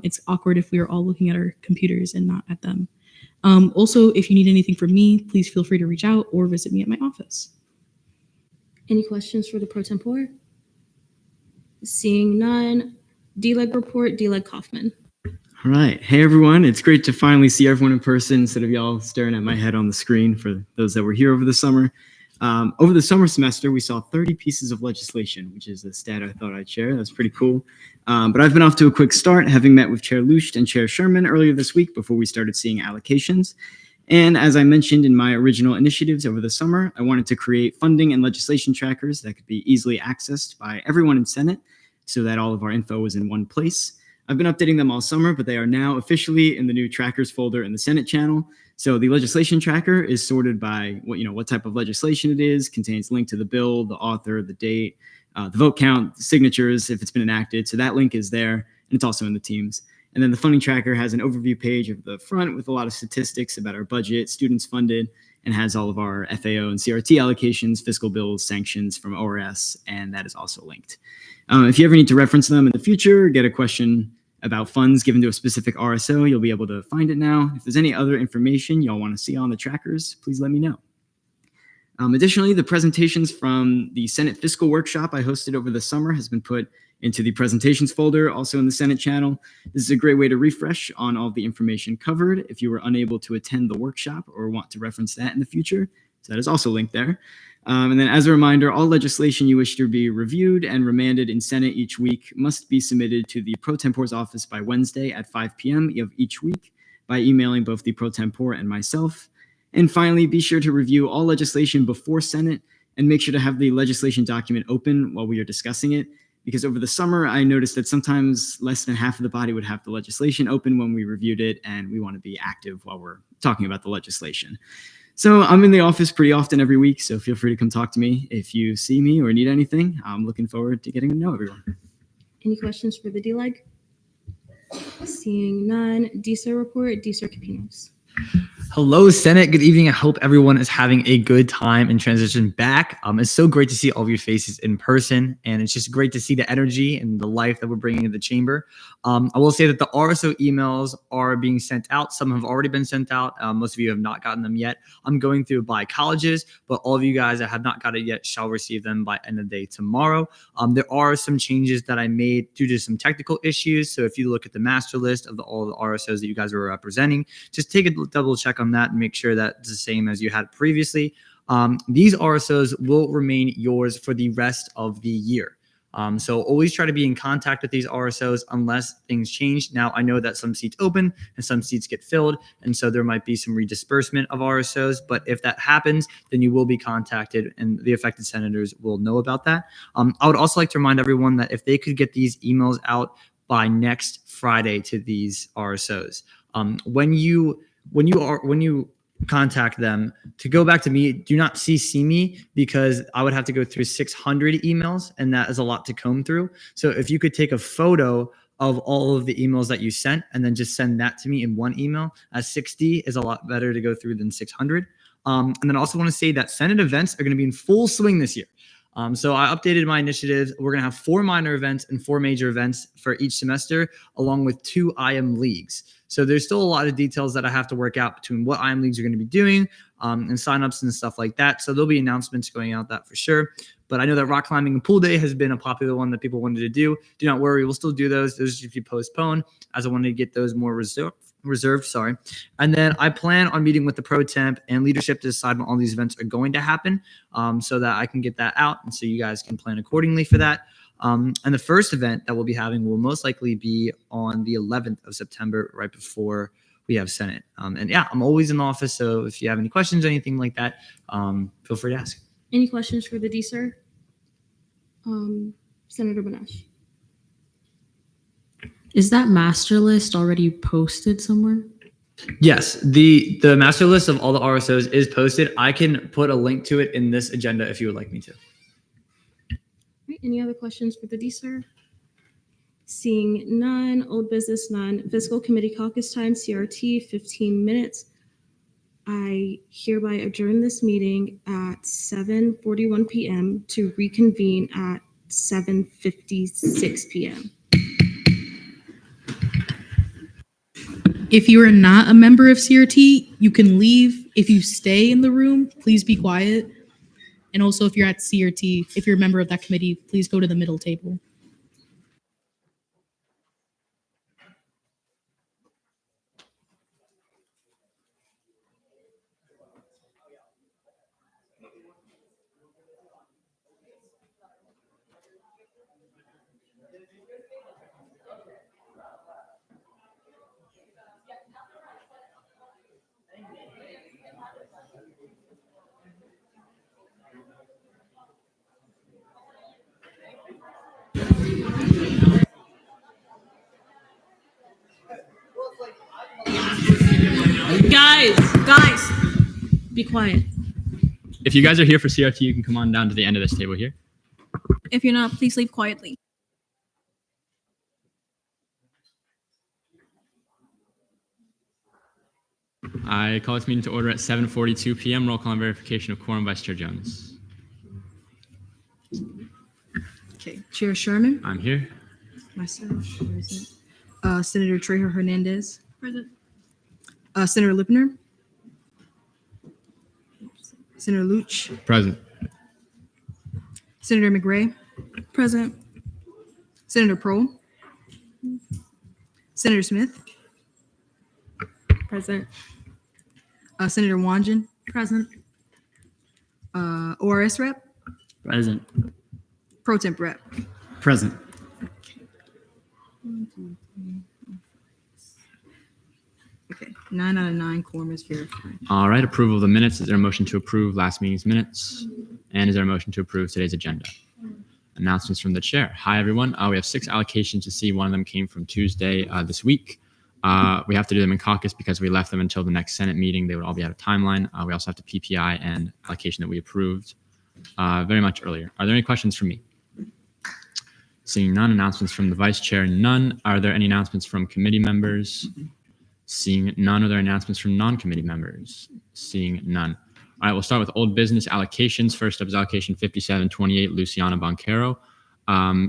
It's awkward if we are all looking at our computers and not at them. Also, if you need anything from me, please feel free to reach out or visit me at my office. Any questions for the Pro Tempore? Seeing none, D-Leg report, D-Leg Kaufman. All right. Hey, everyone. It's great to finally see everyone in person instead of y'all staring at my head on the screen for those that were here over the summer. Over the summer semester, we saw 30 pieces of legislation, which is a stat I thought I'd share. That's pretty cool. But I've been off to a quick start, having met with Chair Lucht and Chair Sherman earlier this week before we started seeing allocations. And as I mentioned in my original initiatives over the summer, I wanted to create funding and legislation trackers that could be easily accessed by everyone in Senate so that all of our info was in one place. I've been updating them all summer, but they are now officially in the new trackers folder in the Senate channel. So the legislation tracker is sorted by what type of legislation it is, contains link to the bill, the author, the date, the vote count, signatures if it's been enacted. So that link is there, and it's also in the Teams. And then the funding tracker has an overview page of the front with a lot of statistics about our budget, students funded, and has all of our FAO and CRT allocations, fiscal bills, sanctions from ORS, and that is also linked. If you ever need to reference them in the future, get a question about funds given to a specific RSO, you'll be able to find it now. If there's any other information y'all want to see on the trackers, please let me know. Additionally, the presentations from the Senate Fiscal Workshop I hosted over the summer has been put into the presentations folder, also in the Senate channel. This is a great way to refresh on all the information covered. If you were unable to attend the workshop or want to reference that in the future, So that is also linked there. And then as a reminder, all legislation you wish to be reviewed and remanded in Senate each week must be submitted to the Pro Tempor's office by Wednesday at 5 p.m. of each week by emailing both the Pro Tempore and myself. And finally, be sure to review all legislation before Senate and make sure to have the legislation document open while we are discussing it. Because over the summer, I noticed that sometimes less than half of the body would have the legislation open when we reviewed it, and we want to be active while we're talking about the legislation. So I'm in the office pretty often every week, so feel free to come talk to me if you see me or need anything. I'm looking forward to getting to know everyone. Any questions for the D-Leg? Seeing none. DSER report, DSER Capinos. Hello, Senate. Good evening. I hope everyone is having a good time and transition back. It's so great to see all of your faces in person, and it's just great to see the energy and the life that we're bringing to the chamber. I will say that the RSO emails are being sent out. Some have already been sent out. Most of you have not gotten them yet. I'm going through by colleges, but all of you guys that have not got it yet shall receive them by end of day tomorrow. There are some changes that I made due to some technical issues. So if you look at the master list of all the RSOs that you guys were representing, just take a double check on that and make sure that it's the same as you had previously. These RSOs will remain yours for the rest of the year. So always try to be in contact with these RSOs unless things change. Now, I know that some seats open and some seats get filled, and so there might be some redisbursement of RSOs, but if that happens, then you will be contacted and the affected senators will know about that. I would also like to remind everyone that if they could get these emails out by next Friday to these RSOs, when you contact them, to go back to me, do not CC me, because I would have to go through 600 emails, and that is a lot to comb through. So if you could take a photo of all of the emails that you sent and then just send that to me in one email, as 60 is a lot better to go through than 600. And then I also want to say that Senate events are going to be in full swing this year. So I updated my initiatives. We're going to have 4 minor events and 4 major events for each semester, along with 2 IM leagues. So there's still a lot of details that I have to work out between what IM leagues are going to be doing and signups and stuff like that. So there'll be announcements going out that for sure. But I know that rock climbing and pool day has been a popular one that people wanted to do. Do not worry, we'll still do those. Those should be postponed, as I wanted to get those more reserved. And then I plan on meeting with the pro temp and leadership to decide when all these events are going to happen, so that I can get that out and so you guys can plan accordingly for that. And the first event that we'll be having will most likely be on the 11th of September, right before we have Senate. And yeah, I'm always in the office, so if you have any questions or anything like that, feel free to ask. Any questions for the DSER? Senator Banash. Is that master list already posted somewhere? Yes, the master list of all the RSOs is posted. I can put a link to it in this agenda if you would like me to. Right, any other questions for the DSER? Seeing none, old business none, fiscal committee caucus time, CRT, 15 minutes. I hereby adjourn this meeting at 7:41 p.m. to reconvene at 7:56 p.m. If you are not a member of CRT, you can leave. If you stay in the room, please be quiet. And also, if you're at CRT, if you're a member of that committee, please go to the middle table. Guys, be quiet. If you guys are here for CRT, you can come on down to the end of this table here. If you're not, please leave quietly. I call this meeting to order at 7:42 p.m. Roll call and verification of quorum, Vice Chair Jones. Okay, Chair Sherman, I'm here. myself, where is it? Senator Trejo Hernandez, Present. Senator Lipner, Senator Luch, Present. Senator McRae, Present. Senator Prohl, Senator Smith, Present. Senator Wanjin, Present. ORS rep, Present. pro temp rep. Present. Okay, 9 out of 9 quorum is verified. All right, approval of the minutes. Is there a motion to approve last meeting's minutes? And is there a motion to approve today's agenda? Announcements from the chair. Hi, everyone. We have 6 allocations to see. One of them came from Tuesday this week. We have to do them in caucus because we left them until the next Senate meeting. They would all be out of timeline. We also have to PPI and allocation that we approved very much earlier. Are there any questions for me? Seeing none. Announcements from the vice chair, none. Are there any announcements from committee members? Seeing none. Are there announcements from non-committee members? Seeing none. All right, we'll start with old business allocations. First up is allocation 5728, Luciana Boncaro.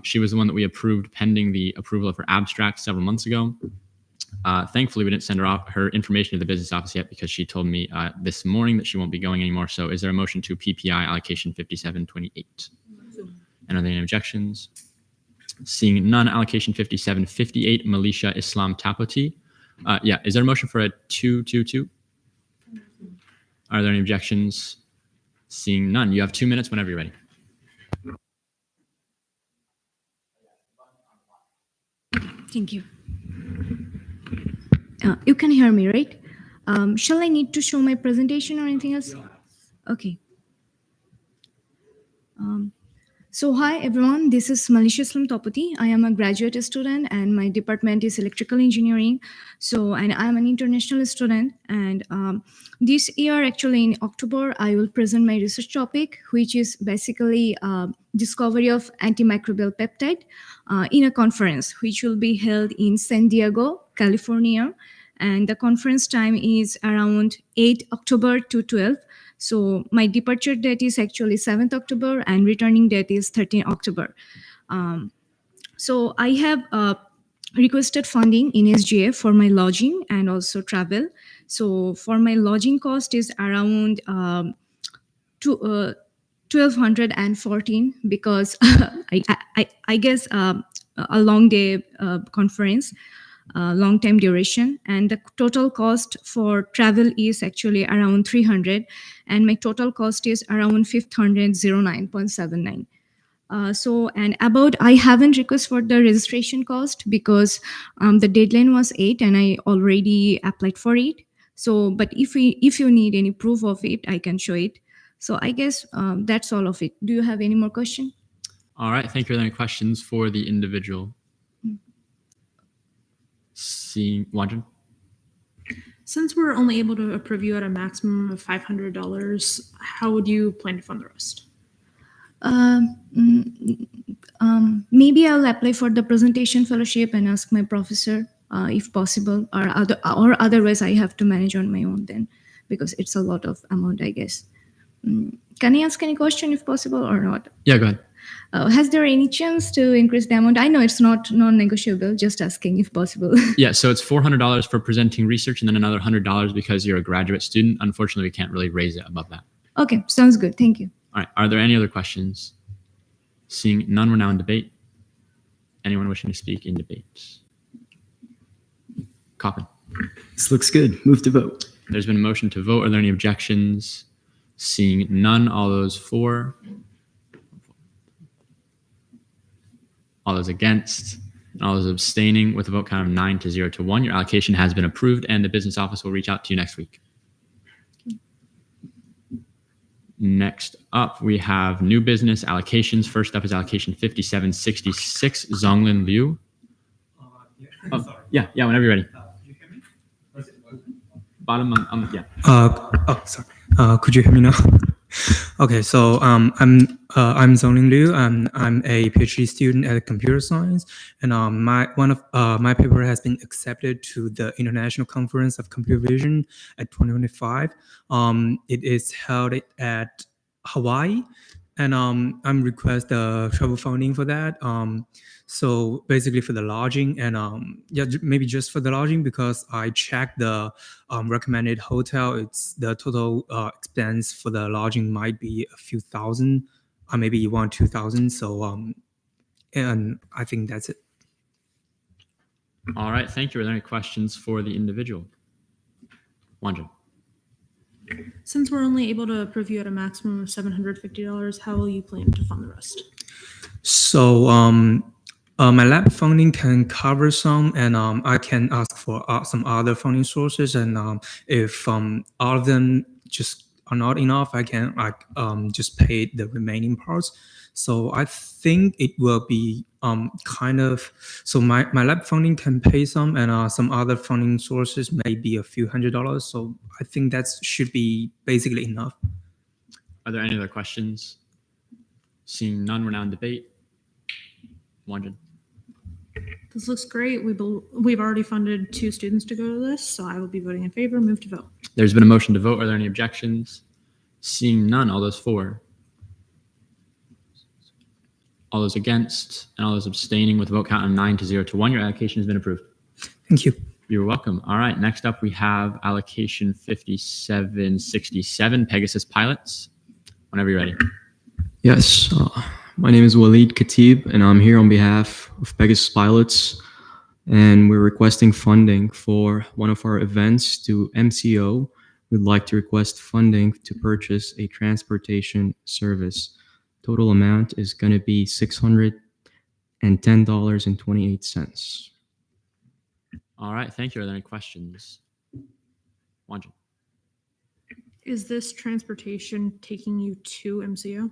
She was the one that we approved pending the approval of her abstract several months ago. Thankfully, we didn't send her information to the business office yet because she told me this morning that she won't be going anymore. So is there a motion to PPI allocation 5728? And are there any objections? Seeing none, allocation 5758, Melisha Islam Tapoti. Yeah, is there a motion for a 222? Are there any objections? Seeing none, you have 2 minutes whenever you're ready. Thank you. You can hear me, right? Shall I need to show my presentation or anything else? Okay. So hi everyone, this is Melisha Islam Tapoti. I am a graduate student and my department is electrical engineering. And I am an international student, and this year actually in October I will present my research topic, which is basically discovery of antimicrobial peptide in a conference which will be held in San Diego, California, and the conference time is around 8 October to 12. So my departure date is actually 7th October and returning date is 13 October. So I have requested funding in SGF for my lodging and also travel. So for my lodging cost is around 1,214 because I guess a long day conference. Long time duration, and the total cost for travel is actually around 300, and my total cost is around 509.79. And about I haven't requested for the registration cost because the deadline was 8 and I already applied for it. So but if you need any proof of it, I can show it. So I guess that's all of it. Do you have any more question? All right, thank you. Are there any questions for the individual? Seeing Wanjan? Since we're only able to approve you at a maximum of $500, how would you plan to fund the rest? Maybe I'll apply for the presentation fellowship and ask my professor if possible, or otherwise I have to manage on my own then, because it's a lot of amount, I guess. Can I ask any question if possible or not? Yeah, go ahead. Has there any chance to increase the amount? I know it's not non-negotiable, just asking if possible. Yeah, so it's $400 for presenting research and then another $100 because you're a graduate student. Unfortunately, we can't really raise it above that. Okay, sounds good. Thank you. All right, are there any other questions? Seeing none, we're now in debate. Anyone wishing to speak in debate? Coppin. This looks good. Move to vote. There's been a motion to vote. Are there any objections? Seeing none, all those for? All those against, and all those abstaining with a vote count of 9 to 0 to 1. Your allocation has been approved and the business office will reach out to you next week. Next up, we have new business allocations. First up is allocation 5766, Zonglin Liu. Oh, yeah, whenever you're ready. Bottom, yeah. Sorry. Could you hear me now? Okay, so I'm Zonglin Liu. I'm a PhD student at computer science, and my paper has been accepted to the International Conference of Computer Vision at 2025. It is held at Hawaii, and I'm request travel funding for that. So basically for the lodging and maybe just for the lodging, because I checked the recommended hotel. It's the total expense for the lodging might be a few thousand, maybe 1,000-2,000. So and I think that's it. All right, thank you. Are there any questions for the individual? Wanjan. Since we're only able to approve you at a maximum of $750, how will you plan to fund the rest? So my lab funding can cover some, and I can ask for some other funding sources. And if all of them just are not enough, I can just pay the remaining parts. So I think it will be kind of, so my lab funding can pay some, and some other funding sources may be a few $100s. So I think that should be basically enough. Are there any other questions? Seeing none, we're now in debate. Wanjin. This looks great. We've already funded 2 students to go to this, so I will be voting in favor. Move to vote. There's been a motion to vote. Are there any objections? Seeing none, all those for? All those against? And all those abstaining with a vote count of 9-0 to 1, your allocation has been approved. Thank you. You're welcome. All right, next up we have allocation 5767, Pegasus Pilots. Whenever you're ready. Yes, my name is Waleed Khatib, and I'm here on behalf of Pegasus Pilots, and we're requesting funding for one of our events to MCO. We'd like to request funding to purchase a transportation service. Total amount is going to be $610.28. All right, thank you. Are there any questions? Wanjin. Is this transportation taking you to MCO?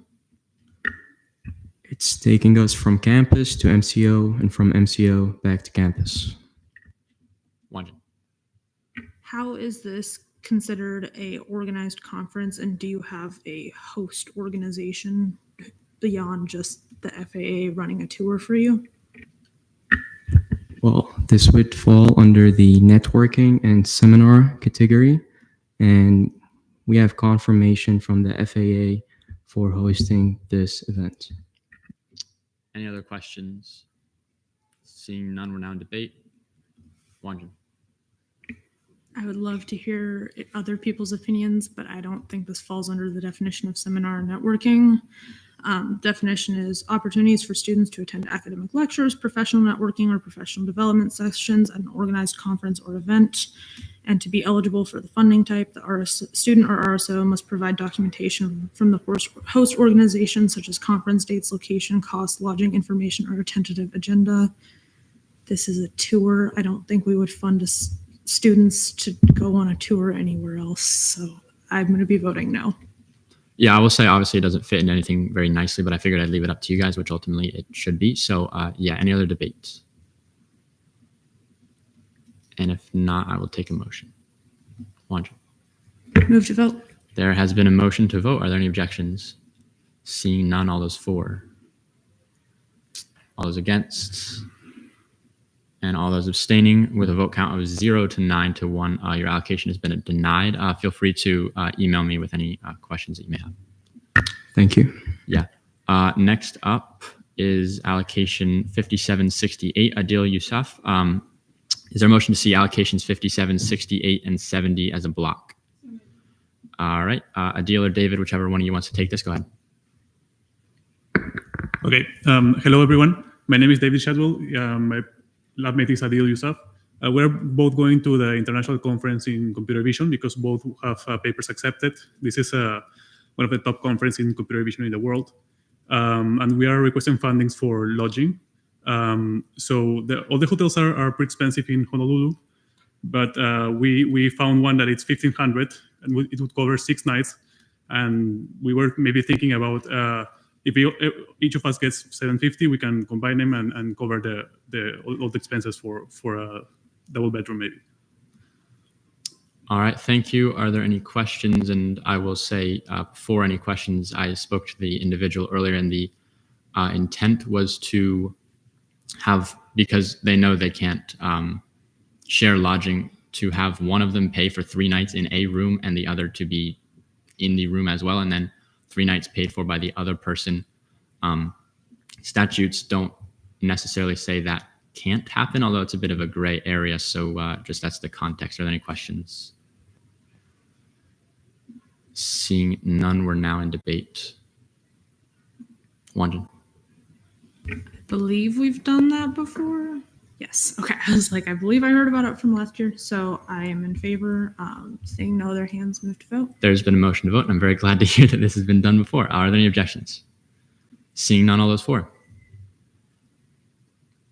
It's taking us from campus to MCO and from MCO back to campus. Wanjin. How is this considered a organized conference, and do you have a host organization beyond just the FAA running a tour for you? Well, this would fall under the networking and seminar category, and we have confirmation from the FAA for hosting this event. Any other questions? Seeing none, we're now in debate. Wanjin. I would love to hear other people's opinions, but I don't think this falls under the definition of seminar and networking. Definition is opportunities for students to attend academic lectures, professional networking, or professional development sessions at an organized conference or event. And to be eligible for the funding type, the student or RSO must provide documentation from the host organization, such as conference dates, location, cost, lodging information, or a tentative agenda. This is a tour. I don't think we would fund students to go on a tour anywhere else. So I'm going to be voting no. Yeah, I will say obviously it doesn't fit into anything very nicely, but I figured I'd leave it up to you guys, which ultimately it should be. So yeah, any other debates? And if not, I will take a motion. Wanjin. Move to vote. There has been a motion to vote. Are there any objections? Seeing none, all those for? All those against? And all those abstaining with a vote count of 0 to 9 to 1, your allocation has been denied. Feel free to email me with any questions that you may have. Thank you. Yeah. Next up is allocation 5768, Adil Yousaf. Is there a motion to see allocations 57, 68, and 70 as a block? All right. Adil or David, whichever one of you wants to take this, go ahead. Okay. Hello, everyone. My name is David Shadwell. My lab mate is Adil Yousaf. We're both going to the International Conference in Computer Vision because both have papers accepted. This is one of the top conferences in computer vision in the world. And we are requesting fundings for lodging. So all the hotels are pretty expensive in Honolulu, but we found one that it's $1,500 and it would cover 6 nights. And we were maybe thinking about if each of us gets $750, we can combine them and cover all the expenses for a double bedroom maybe. All right, thank you. Are there any questions? And I will say before any questions, I spoke to the individual earlier, and the intent was to have, because they know they can't share lodging, to have one of them pay for 3 nights in a room and the other to be in the room as well, and then 3 nights paid for by the other person. Statutes don't necessarily say that can't happen, although it's a bit of a gray area. So just that's the context. Are there any questions? Seeing none, we're now in debate. Wanjin. I believe we've done that before. Yes. Okay. I was like, I believe I heard about it from last year, so I am in favor. Seeing no other hands, move to vote. There's been a motion to vote, and I'm very glad to hear that this has been done before. Are there any objections? Seeing none, all those for.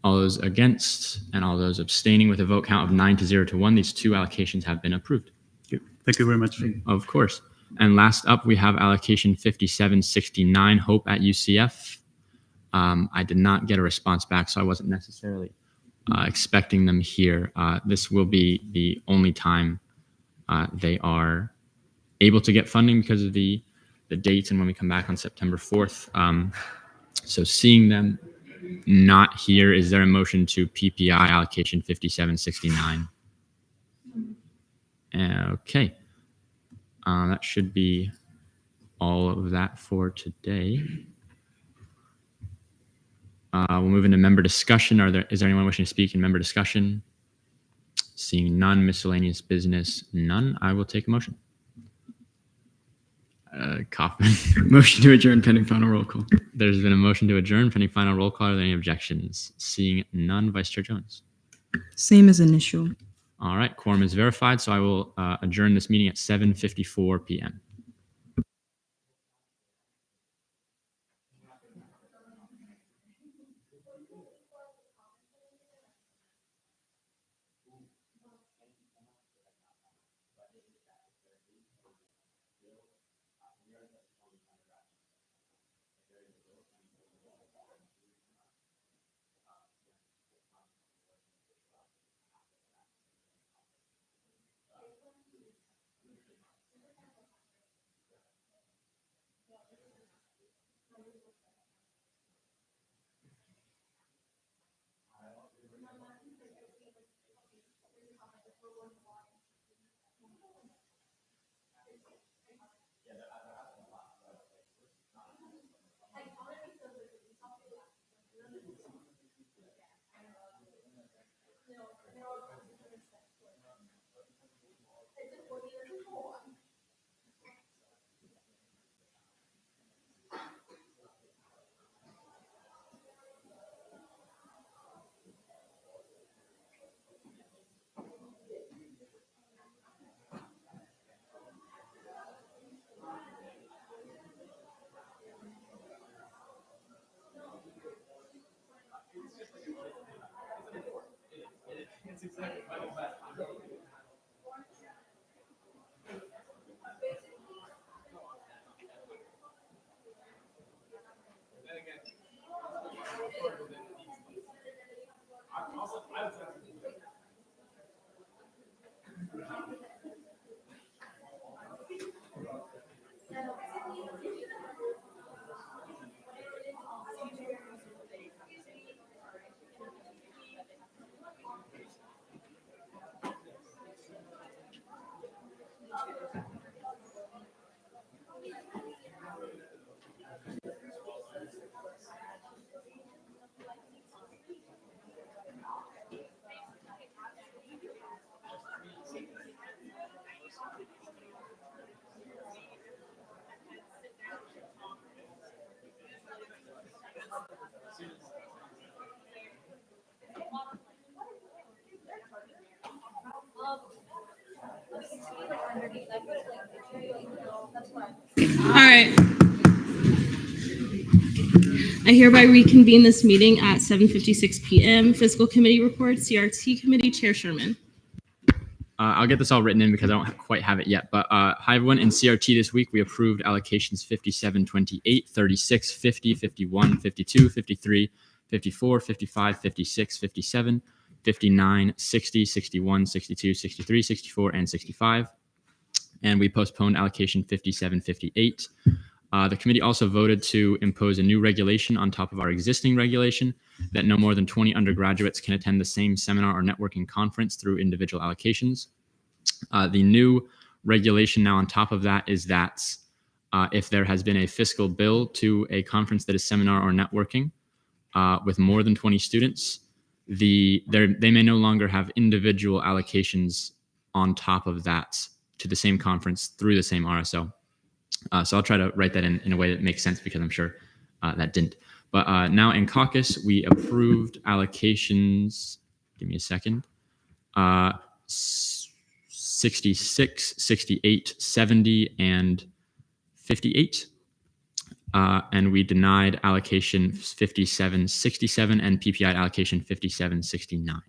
All those against, and all those abstaining with a vote count of 9-0 to 1, these 2 allocations have been approved. Thank you very much. Of course. And last up, we have allocation 5769, Hope at UCF. I did not get a response back, so I wasn't necessarily expecting them here. This will be the only time they are able to get funding because of the dates and when we come back on September 4th. So seeing them not here, is there a motion to PPI allocation 5769? Okay. That should be all of that for today. We'll move into member discussion. Is there anyone wishing to speak in member discussion? Seeing none, miscellaneous business, none. I will take a motion. Kaufman. Motion to adjourn pending final roll call. There's been a motion to adjourn pending final roll call. Are there any objections? Seeing none, Vice Chair Jones. Same as initial. All right, quorum is verified, so I will adjourn this meeting at 7:54 p.m. All right. I hereby reconvene this meeting at 7:56 p.m. Fiscal Committee report, CRT Committee, Chair Sherman. I'll get this all written in because I don't quite have it yet. But hi, everyone. In CRT this week, we approved allocations 57, 28, 36, 50, 51, 52, 53, 54, 55, 56, 57, 59, 60, 61, 62, 63, 64, and 65. And we postponed allocation 57, 58. The committee also voted to impose a new regulation on top of our existing regulation that no more than 20 undergraduates can attend the same seminar or networking conference through individual allocations. The new regulation now on top of that is that if there has been a fiscal bill to a conference that is seminar or networking with more than 20 students, they may no longer have individual allocations on top of that to the same conference through the same RSO. So I'll try to write that in a way that makes sense because I'm sure that didn't. But now in caucus, we approved allocations Give me a second. 66, 68, 70, and 58. And we denied allocation 5767 and PPI allocation 5769.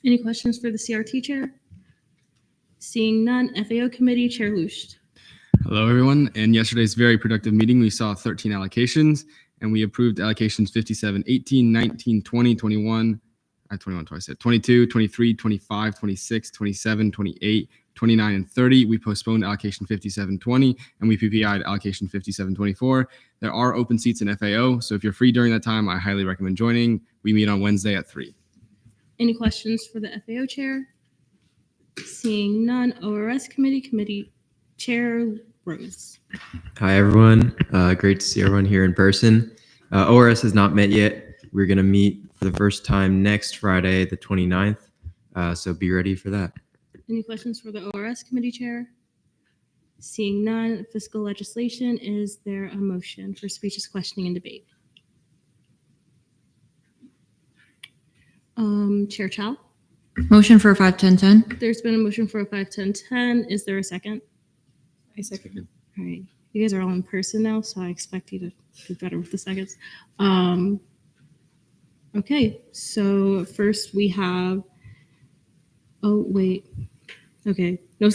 Any questions for the CRT chair? Seeing none, FAO committee, Chair Lush. Hello, everyone. In yesterday's very productive meeting, we saw 13 allocations, and we approved allocations 57, 18, 19, 20, 21, 21 twice, 22, 23, 25, 26, 27, 28, 29, and 30. We postponed allocation 5720, and we PPI'd allocation 5724. There are open seats in FAO, so if you're free during that time, I highly recommend joining. We meet on Wednesday at 3. Any questions for the FAO chair? Seeing none, ORS committee, Chair Rose. Hi, everyone. Great to see everyone here in person. ORS has not met yet. We're going to meet for the first time next Friday, the 29th. So be ready for that. Any questions for the ORS committee chair? Seeing none, fiscal legislation, is there a motion for speeches, questioning, and debate? Chair Chow? Motion for 5-10-10. There's been a motion for a 5-10-10. Is there a second? I second. All right. You guys are all in person now, so I expect you to do better with the seconds. Okay, so first we have, notice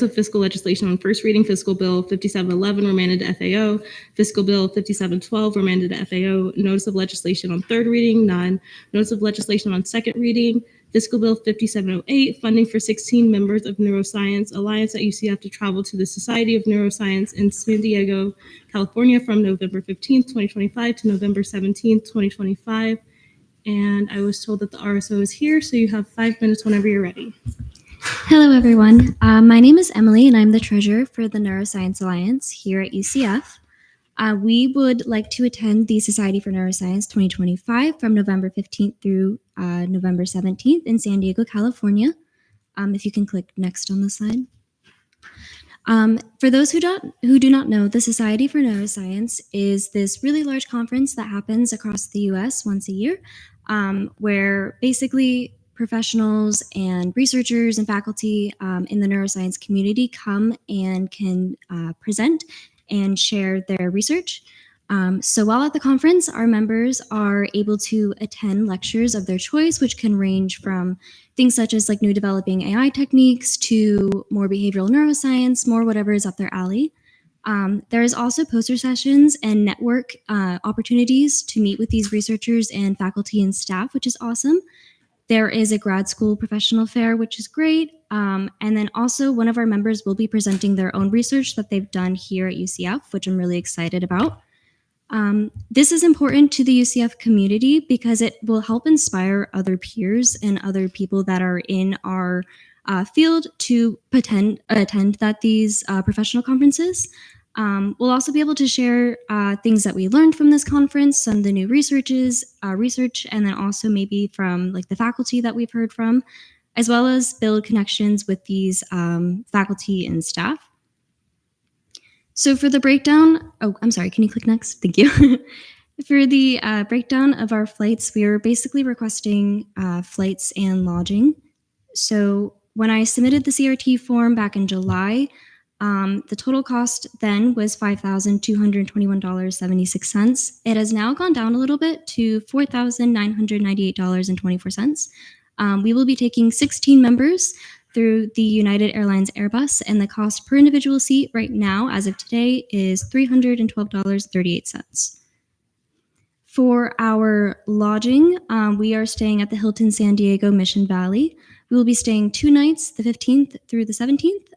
of fiscal legislation on first reading, fiscal bill 5711 remanded to FAO, fiscal bill 5712 remanded to FAO, notice of legislation on third reading, none, notice of legislation on second reading, fiscal bill 5708, funding for 16 members of Neuroscience Alliance at UCF to travel to the Society of Neuroscience in San Diego, California from November 15th, 2025 to November 17th, 2025. And I was told that the RSO is here, so you have 5 minutes whenever you're ready. Hello, everyone. My name is Emily, and I'm the treasurer for the Neuroscience Alliance here at UCF. We would like to attend the Society for Neuroscience 2025 from November 15th through November 17th in San Diego, California. If you can click next on the slide. For those who do not know, the Society for Neuroscience is this really large conference that happens across the US once a year, where basically professionals and researchers and faculty in the neuroscience community come and can present and share their research. So while at the conference, our members are able to attend lectures of their choice, which can range from things such as like new developing AI techniques to more behavioral neuroscience, more whatever is up their alley. There is also poster sessions and network opportunities to meet with these researchers and faculty and staff, which is awesome. There is a grad school professional fair, which is great. And then also one of our members will be presenting their own research that they've done here at UCF, which I'm really excited about. This is important to the UCF community because it will help inspire other peers and other people that are in our field to attend these professional conferences. We'll also be able to share things that we learned from this conference, some of the new research, and then also maybe from like the faculty that we've heard from, as well as build connections with these faculty and staff. So for the breakdown, I'm sorry, can you click next? Thank you. For the breakdown of our flights, we are basically requesting flights and lodging. So when I submitted the CRT form back in July, the total cost then was $5,221.76. It has now gone down a little bit to $4,998.24. We will be taking 16 members through the United Airlines Airbus, and the cost per individual seat right now, as of today, is $312.38. For our lodging, we are staying at the Hilton San Diego Mission Valley. We will be staying 2 nights, the 15th through the 17th.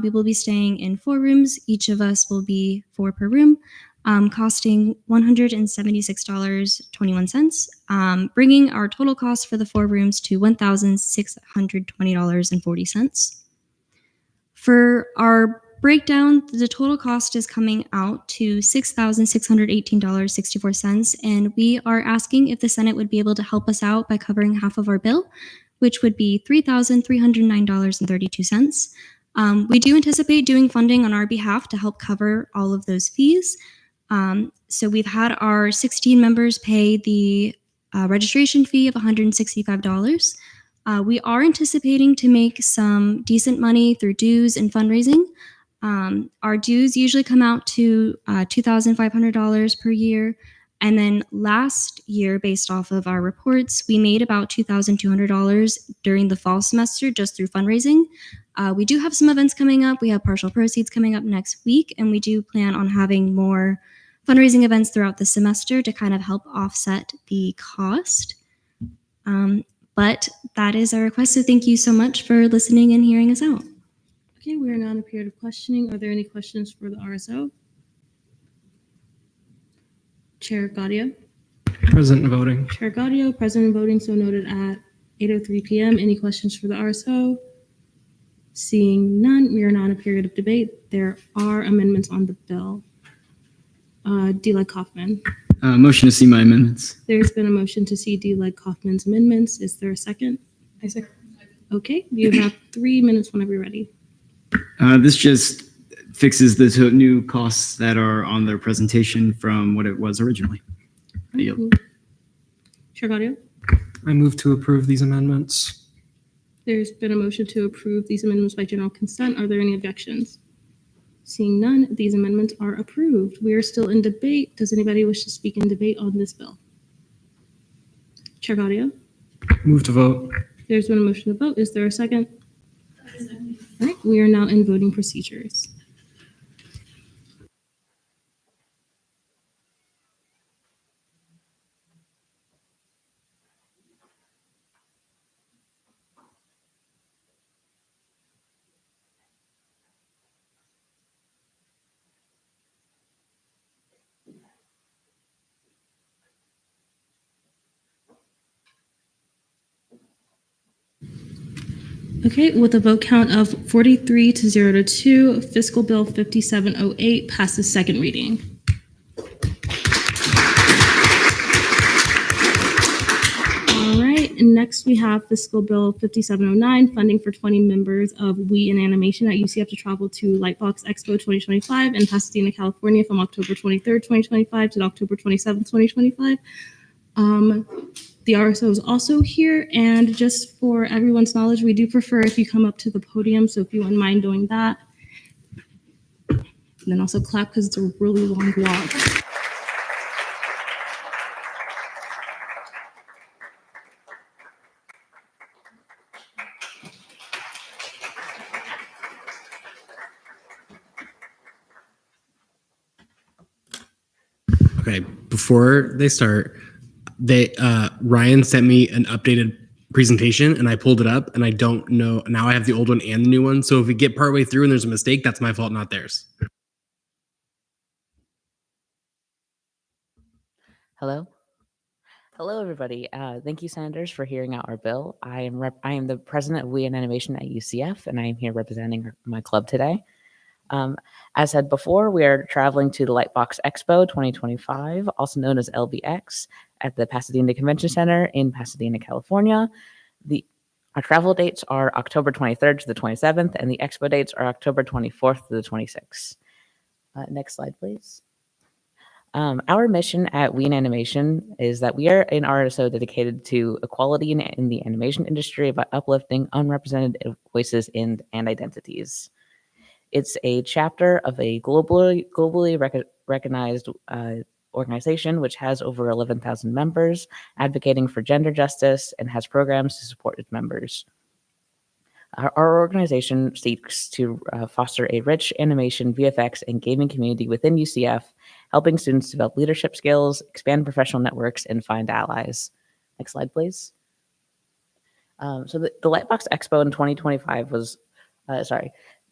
We will be staying in 4 rooms. Each of us will be 4 per room, costing $176.21, bringing our total cost for the 4 rooms to $1,620.40. For our breakdown, the total cost is coming out to $6,618.64, and we are asking if the Senate would be able to help us out by covering half of our bill, which would be $3,309.32. We do anticipate doing funding on our behalf to help cover all of those fees. So we've had our 16 members pay the registration fee of $165. We are anticipating to make some decent money through dues and fundraising. Our dues usually come out to $2,500 per year. And then last year, based off of our reports, we made about $2,200 during the fall semester just through fundraising. We do have some events coming up. We have partial proceeds coming up next week, and we do plan on having more fundraising events throughout the semester to kind of help offset the cost. But that is our request. So thank you so much for listening and hearing us out. Okay, we are now in a period of questioning. Are there any questions for the RSO? Chair Gaudio. Present and voting. Chair Gaudio, present and voting, so noted at 8:03 p.m. Any questions for the RSO? Seeing none, we are now in a period of debate. There are amendments on the bill. D-Leg Kaufman. Motion to see my amendments. There's been a motion to see D-Leg Kaufman's amendments. Is there a second? I second. Okay, you have 3 minutes whenever you're ready. This just fixes the new costs that are on their presentation from what it was originally. I yield. Chair Gaudio. I move to approve these amendments. There's been a motion to approve these amendments by general consent. Are there any objections? Seeing none, these amendments are approved. We are still in debate. Does anybody wish to speak in debate on this bill? Chair Gaudio. Move to vote. There's been a motion to vote. Is there a second? All right, we are now in voting procedures. Okay, with a vote count of 43 to 0 to 2, Fiscal Bill 5708 passes second reading. All right, and next we have Fiscal Bill 5709, funding for 20 members of We in Animation at UCF to travel to Lightbox Expo 2025 in Pasadena, California from October 23rd, 2025 to October 27th, 2025. The RSO is also here, and just for everyone's knowledge, we do prefer if you come up to the podium, so if you wouldn't mind doing that. And then also clap because it's a really long walk. Okay, before they start, Ryan sent me an updated presentation and I pulled it up and I don't know. Now I have the old one and the new one. So if we get partway through and there's a mistake, that's my fault, not theirs. Hello. Hello, everybody. Thank you, Senators, for hearing out our bill. I am the president of We in Animation at UCF, and I am here representing my club today. As said before, we are traveling to the Lightbox Expo 2025, also known as LBX, at the Pasadena Convention Center in Pasadena, California. Our travel dates are October 23rd to the 27th, and the expo dates are October 24th to the 26th. Next slide, please. Our mission at We in Animation is that we are an RSO dedicated to equality in the animation industry by uplifting unrepresented voices and identities. It's a chapter of a globally recognized organization which has over 11,000 members advocating for gender justice and has programs to support its members. Our organization seeks to foster a rich animation, VFX, and gaming community within UCF, helping students develop leadership skills, expand professional networks, and find allies. Next slide, please. So the Lightbox Expo in 2025 was,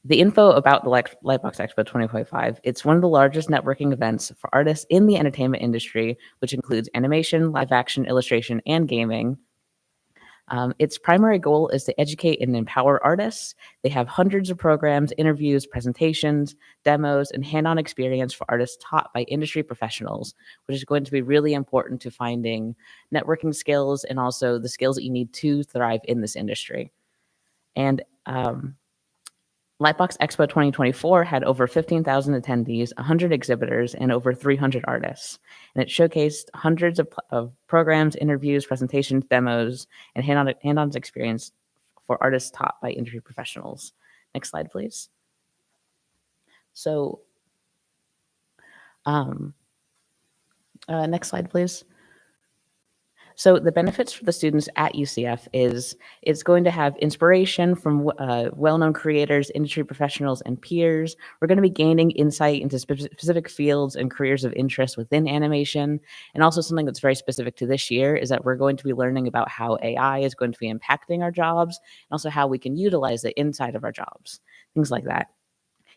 the info about the Lightbox Expo 2025, it's one of the largest networking events for artists in the entertainment industry, which includes animation, live action, illustration, and gaming. Its primary goal is to educate and empower artists. They have hundreds of programs, interviews, presentations, demos, and hand-on experience for artists taught by industry professionals, which is going to be really important to finding networking skills and also the skills that you need to thrive in this industry. And Lightbox Expo 2024 had over 15,000 attendees, 100 exhibitors, and over 300 artists. And it showcased hundreds of programs, interviews, presentations, demos, and hand-on experience for artists taught by industry professionals. Next slide, please. So, next slide, please. So the benefits for the students at UCF is it's going to have inspiration from well-known creators, industry professionals, and peers. We're going to be gaining insight into specific fields and careers of interest within animation. And also something that's very specific to this year is that we're going to be learning about how AI is going to be impacting our jobs, and also how we can utilize it inside of our jobs, things like that.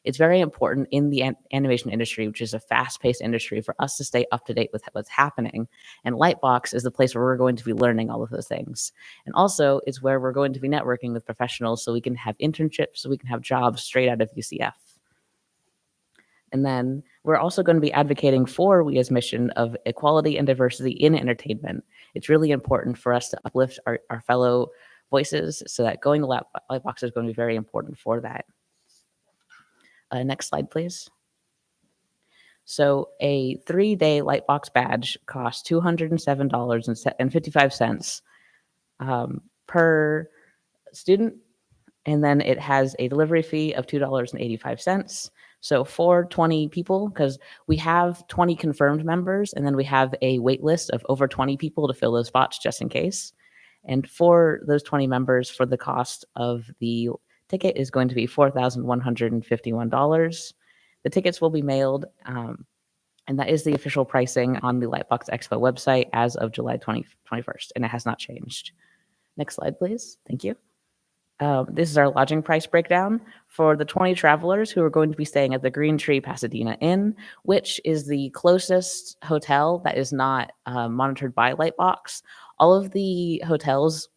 It's very important in the animation industry, which is a fast-paced industry, for us to stay up to date with what's happening. And Lightbox is the place where we're going to be learning all of those things. And also, it's where we're going to be networking with professionals so we can have internships, so we can have jobs straight out of UCF. And then we're also going to be advocating for WIA's mission of equality and diversity in entertainment. It's really important for us to uplift our fellow voices, so that going to Lightbox is going to be very important for that. Next slide, please. So a 3-day Lightbox badge costs $207.55 per student, and then it has a delivery fee of $2.85. So for 20 people, because we have 20 confirmed members, and then we have a wait list of over 20 people to fill those spots just in case. And for those 20 members, for the cost of the ticket is going to be $4,151. The tickets will be mailed, and that is the official pricing on the Lightbox Expo website as of July 21st, and it has not changed. Next slide, please. Thank you. This is our lodging price breakdown for the 20 travelers who are going to be staying at the Green Tree Pasadena Inn, which is the closest hotel that is not monitored by Lightbox. All of the hotels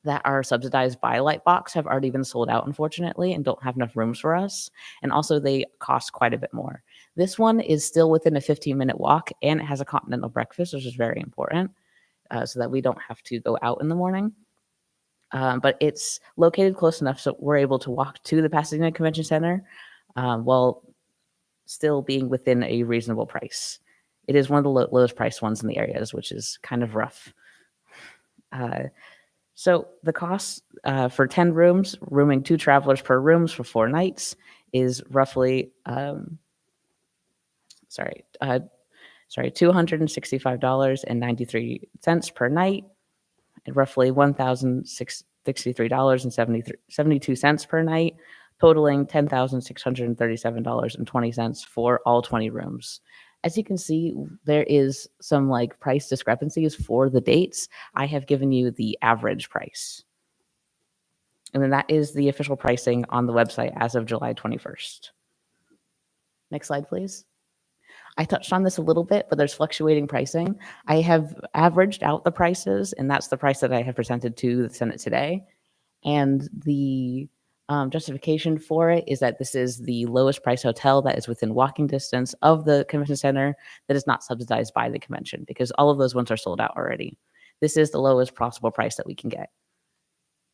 that are subsidized by Lightbox have already been sold out, unfortunately, and don't have enough rooms for us. And also they cost quite a bit more. This one is still within a 15-minute walk, and it has a continental breakfast, which is very important, so that we don't have to go out in the morning. But it's located close enough so we're able to walk to the Pasadena Convention Center while still being within a reasonable price. It is one of the lowest priced ones in the areas, which is kind of rough. So the cost for 10 rooms, rooming 2 travelers per rooms for 4 nights, is roughly $265.93 per night, and roughly $1,063.72 per night, totaling $10,637.20 for all 20 rooms. As you can see, there is some price discrepancies for the dates. I have given you the average price. And then that is the official pricing on the website as of July 21st. Next slide, please. I touched on this a little bit, but there's fluctuating pricing. I have averaged out the prices, and that's the price that I have presented to the Senate today. And the justification for it is that this is the lowest price hotel that is within walking distance of the convention center that is not subsidized by the convention, because all of those ones are sold out already. This is the lowest possible price that we can get.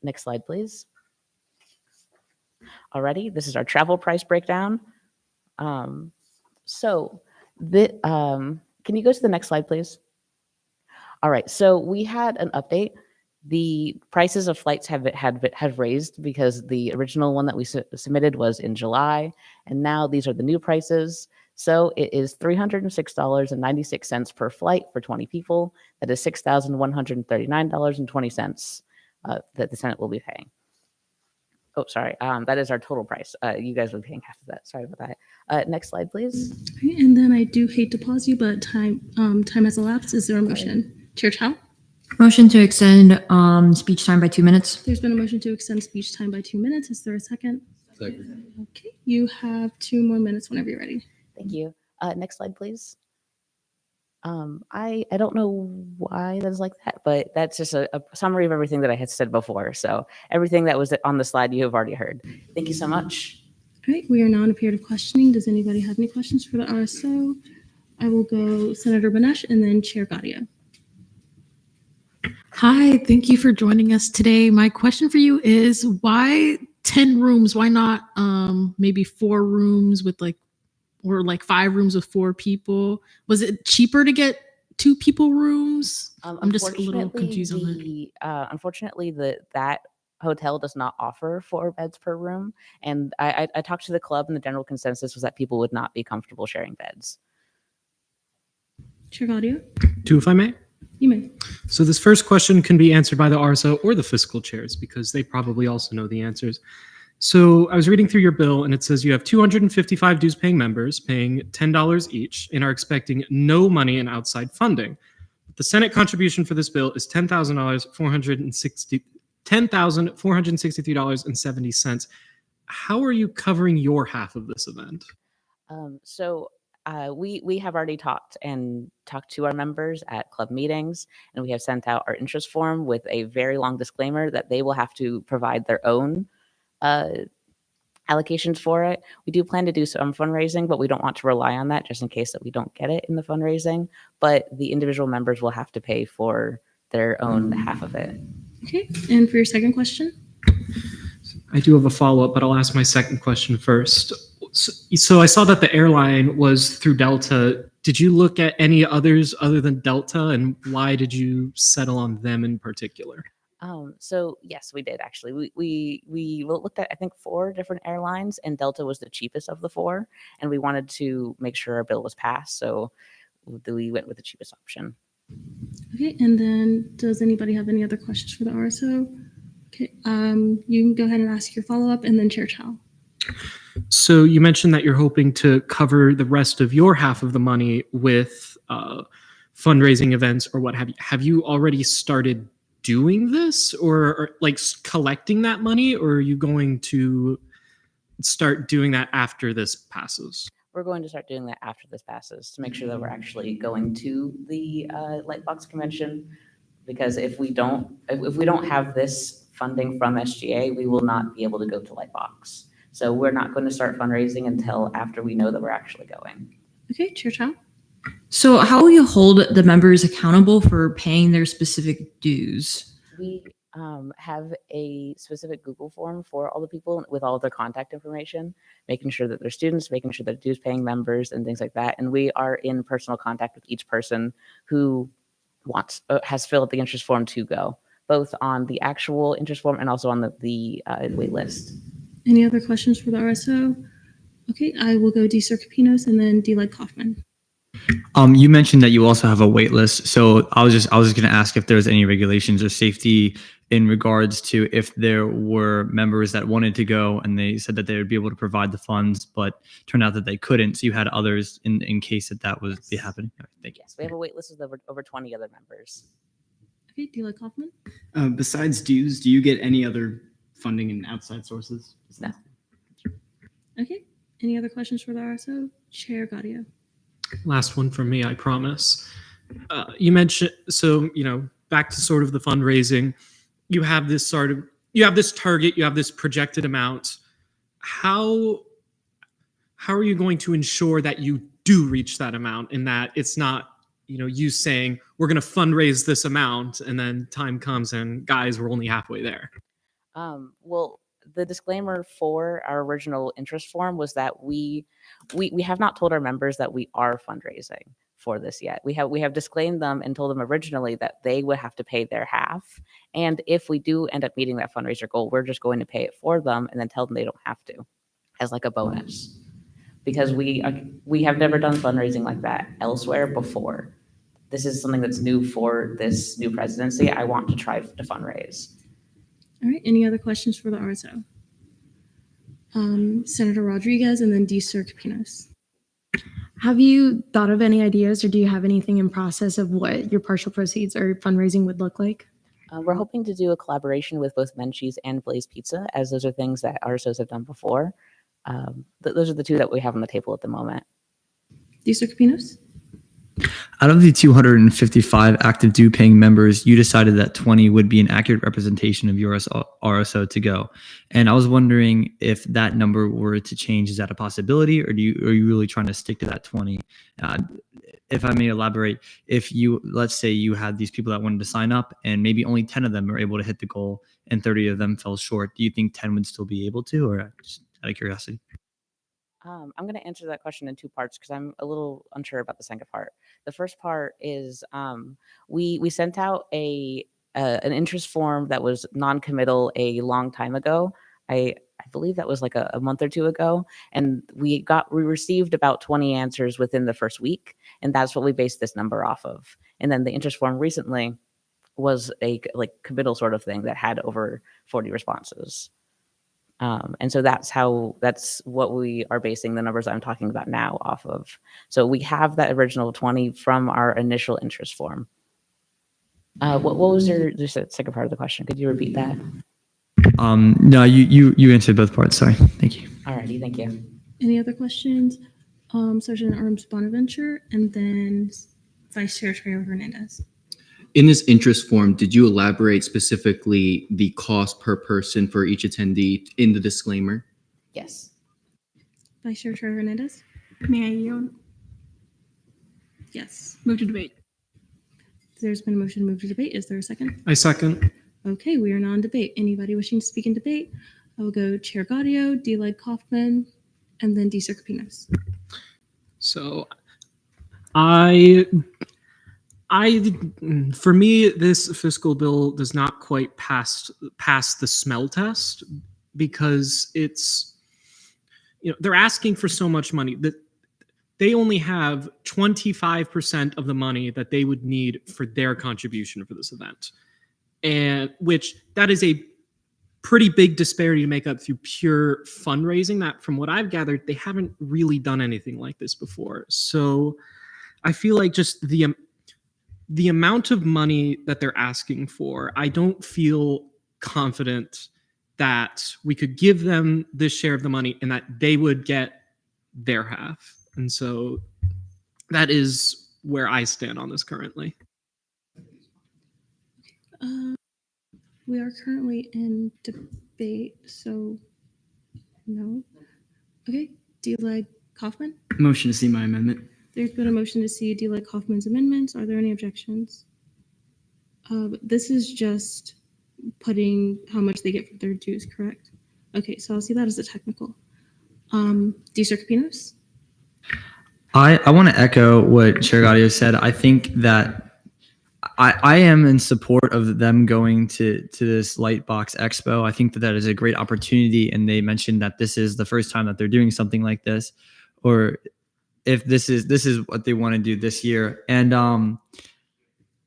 Next slide, please. Alrighty, this is our travel price breakdown. Can you go to the next slide, please? All right, so we had an update. The prices of flights have raised because the original one that we submitted was in July, and now these are the new prices. So it is $306.96 per flight for 20 people. That is $6,139.20 that the Senate will be paying. Oh, sorry. That is our total price. You guys will be paying half of that. Sorry about that. Next slide, please. Okay, and then I do hate to pause you, but time has elapsed. Is there a motion? Chair Chow? Motion to extend speech time by 2 minutes. There's been a motion to extend speech time by 2 minutes. Is there a second? Second. Okay, you have 2 more minutes whenever you're ready. Thank you. Next slide, please. I don't know why that's like that, but that's just a summary of everything that I had said before. So everything that was on the slide you have already heard. Thank you so much. All right, we are now in a period of questioning. Does anybody have any questions for the RSO? I will go Senator Banesh and then Chair Gaudio. Hi, thank you for joining us today. My question for you is, why 10 rooms. Why not maybe 4 rooms with like, or like 5 rooms with 4 people? Was it cheaper to get 2 people rooms? I'm just a little confused on that. Unfortunately, that hotel does not offer 4 beds per room, and I talked to the club, and the general consensus was that people would not be comfortable sharing beds. Chair Gaudio? 2, if I may. You may. So this first question can be answered by the RSO or the fiscal chairs because they probably also know the answers. So I was reading through your bill and it says you have 255 dues paying members paying $10 each and are expecting no money in outside funding. The Senate contribution for this bill is $10,463.70. How are you covering your half of this event? We have already talked to our members at club meetings, and we have sent out our interest form with a very long disclaimer that they will have to provide their own allocations for it. We do plan to do some fundraising, but we don't want to rely on that just in case that we don't get it in the fundraising. But the individual members will have to pay for their own half of it. Okay, and for your second question? I do have a follow-up, but I'll ask my second question first. So I saw that the airline was through Delta. Did you look at any others other than Delta, and why did you settle on them in particular? So yes, we did actually. We looked at, I think, 4 different airlines, and Delta was the cheapest of the 4, and we wanted to make sure our bill was passed, so we went with the cheapest option. Okay, and then does anybody have any other questions for the RSO? Okay, you can go ahead and ask your follow-up, and then Chair Chow. So you mentioned that you're hoping to cover the rest of your half of the money with fundraising events or what have you. Have you already started doing this or like collecting that money, or are you going to start doing that after this passes? We're going to start doing that after this passes to make sure that we're actually going to the Lightbox convention, because if we don't have this funding from SGA, we will not be able to go to Lightbox. So we're not going to start fundraising until after we know that we're actually going. Okay, Chair Chow. So how will you hold the members accountable for paying their specific dues? We have a specific Google form for all the people with all of their contact information, making sure that they're students, making sure they're dues paying members and things like that. And we are in personal contact with each person who has filled the interest form to go, both on the actual interest form and also on the wait list. Any other questions for the RSO? Okay, I will go D. Sir Capinos and then D. Like Kaufman. You mentioned that you also have a wait list. So I was just going to ask if there's any regulations or safety in regards to if there were members that wanted to go and they said that they would be able to provide the funds, but turned out that they couldn't. So you had others in case that was be happening. All right, thank you. Yes, we have a wait list of over 20 other members. Okay, D. Like Kaufman. Besides dues, do you get any other funding in outside sources? No. Okay, any other questions for the RSO? Chair Gaudio. Last one from me, I promise. You mentioned, so, back to sort of the fundraising, you have this target, you have this projected amount. How are you going to ensure that you do reach that amount and that it's not, you saying, we're going to fundraise this amount and then time comes and guys, we're only halfway there? Well, the disclaimer for our original interest form was that we have not told our members that we are fundraising for this yet. We have disclaimed them and told them originally that they would have to pay their half. And if we do end up meeting that fundraiser goal, we're just going to pay it for them and then tell them they don't have to, as like a bonus. Because we have never done fundraising like that elsewhere before. This is something that's new for this new presidency. I want to try to fundraise. All right, any other questions for the RSO? Senator Rodriguez and then D. Sir Capinos. Have you thought of any ideas, or do you have anything in process of what your partial proceeds or fundraising would look like? We're hoping to do a collaboration with both Menchie's and Blaze Pizza, as those are things that RSOs have done before. Those are the 2 that we have on the table at the moment. D. Sir Capinos. Out of the 255 active due paying members, you decided that 20 would be an accurate representation of your RSO to go. And I was wondering if that number were to change, is that a possibility, or are you really trying to stick to that 20? If I may elaborate, if let's say you had these people that wanted to sign up and maybe only 10 of them are able to hit the goal and 30 of them fell short, do you think 10 would still be able to, or just out of curiosity? I'm going to answer that question in two parts because I'm a little unsure about the second part. The first part is we sent out an interest form that was non-committal a long time ago. I believe that was like a month or two ago, and we received about 20 answers within the first week, and that's what we based this number off of. And then the interest form recently was a committal sort of thing that had over 40 responses. And so that's what we are basing the numbers I'm talking about now off of. So we have that original 20 from our initial interest form. What was your second part of the question? Could you repeat that? No, you answered both parts. Sorry. Thank you. Alrighty, thank you. Any other questions? Sergeant Arms Bonaventure, and then Vice Chair Trevor Hernandez. In this interest form, did you elaborate specifically the cost per person for each attendee in the disclaimer? Yes. Vice Chair Trevor Hernandez. May I yield? Yes. Move to debate. There's been a motion to move to debate. Is there a second? I second. Okay, we are now in debate. Anybody wishing to speak in debate? I will go Chair Gaudio, D. Kaufman, and then D. Serpinos. So for me, this fiscal bill does not quite pass the smell test because it's, they're asking for so much money that they only have 25% of the money that they would need for their contribution for this event. And which that is a pretty big disparity to make up through pure fundraising that, from what I've gathered, they haven't really done anything like this before. So I feel like just the amount of money that they're asking for, I don't feel confident that we could give them this share of the money and that they would get their half. And so that is where I stand on this currently. We are currently in debate, so no. Okay, D. Kaufman. Motion to see my amendment. There's been a motion to see D. Kaufman's amendments. Are there any objections? This is just putting how much they get for their dues, correct? Okay, so I'll see that as a technical. D. Serpinos. I want to echo what Chair Gaudio said. I think that I am in support of them going to this Lightbox Expo. I think that is a great opportunity, and they mentioned that this is the first time that they're doing something like this, or if this is what they want to do this year, and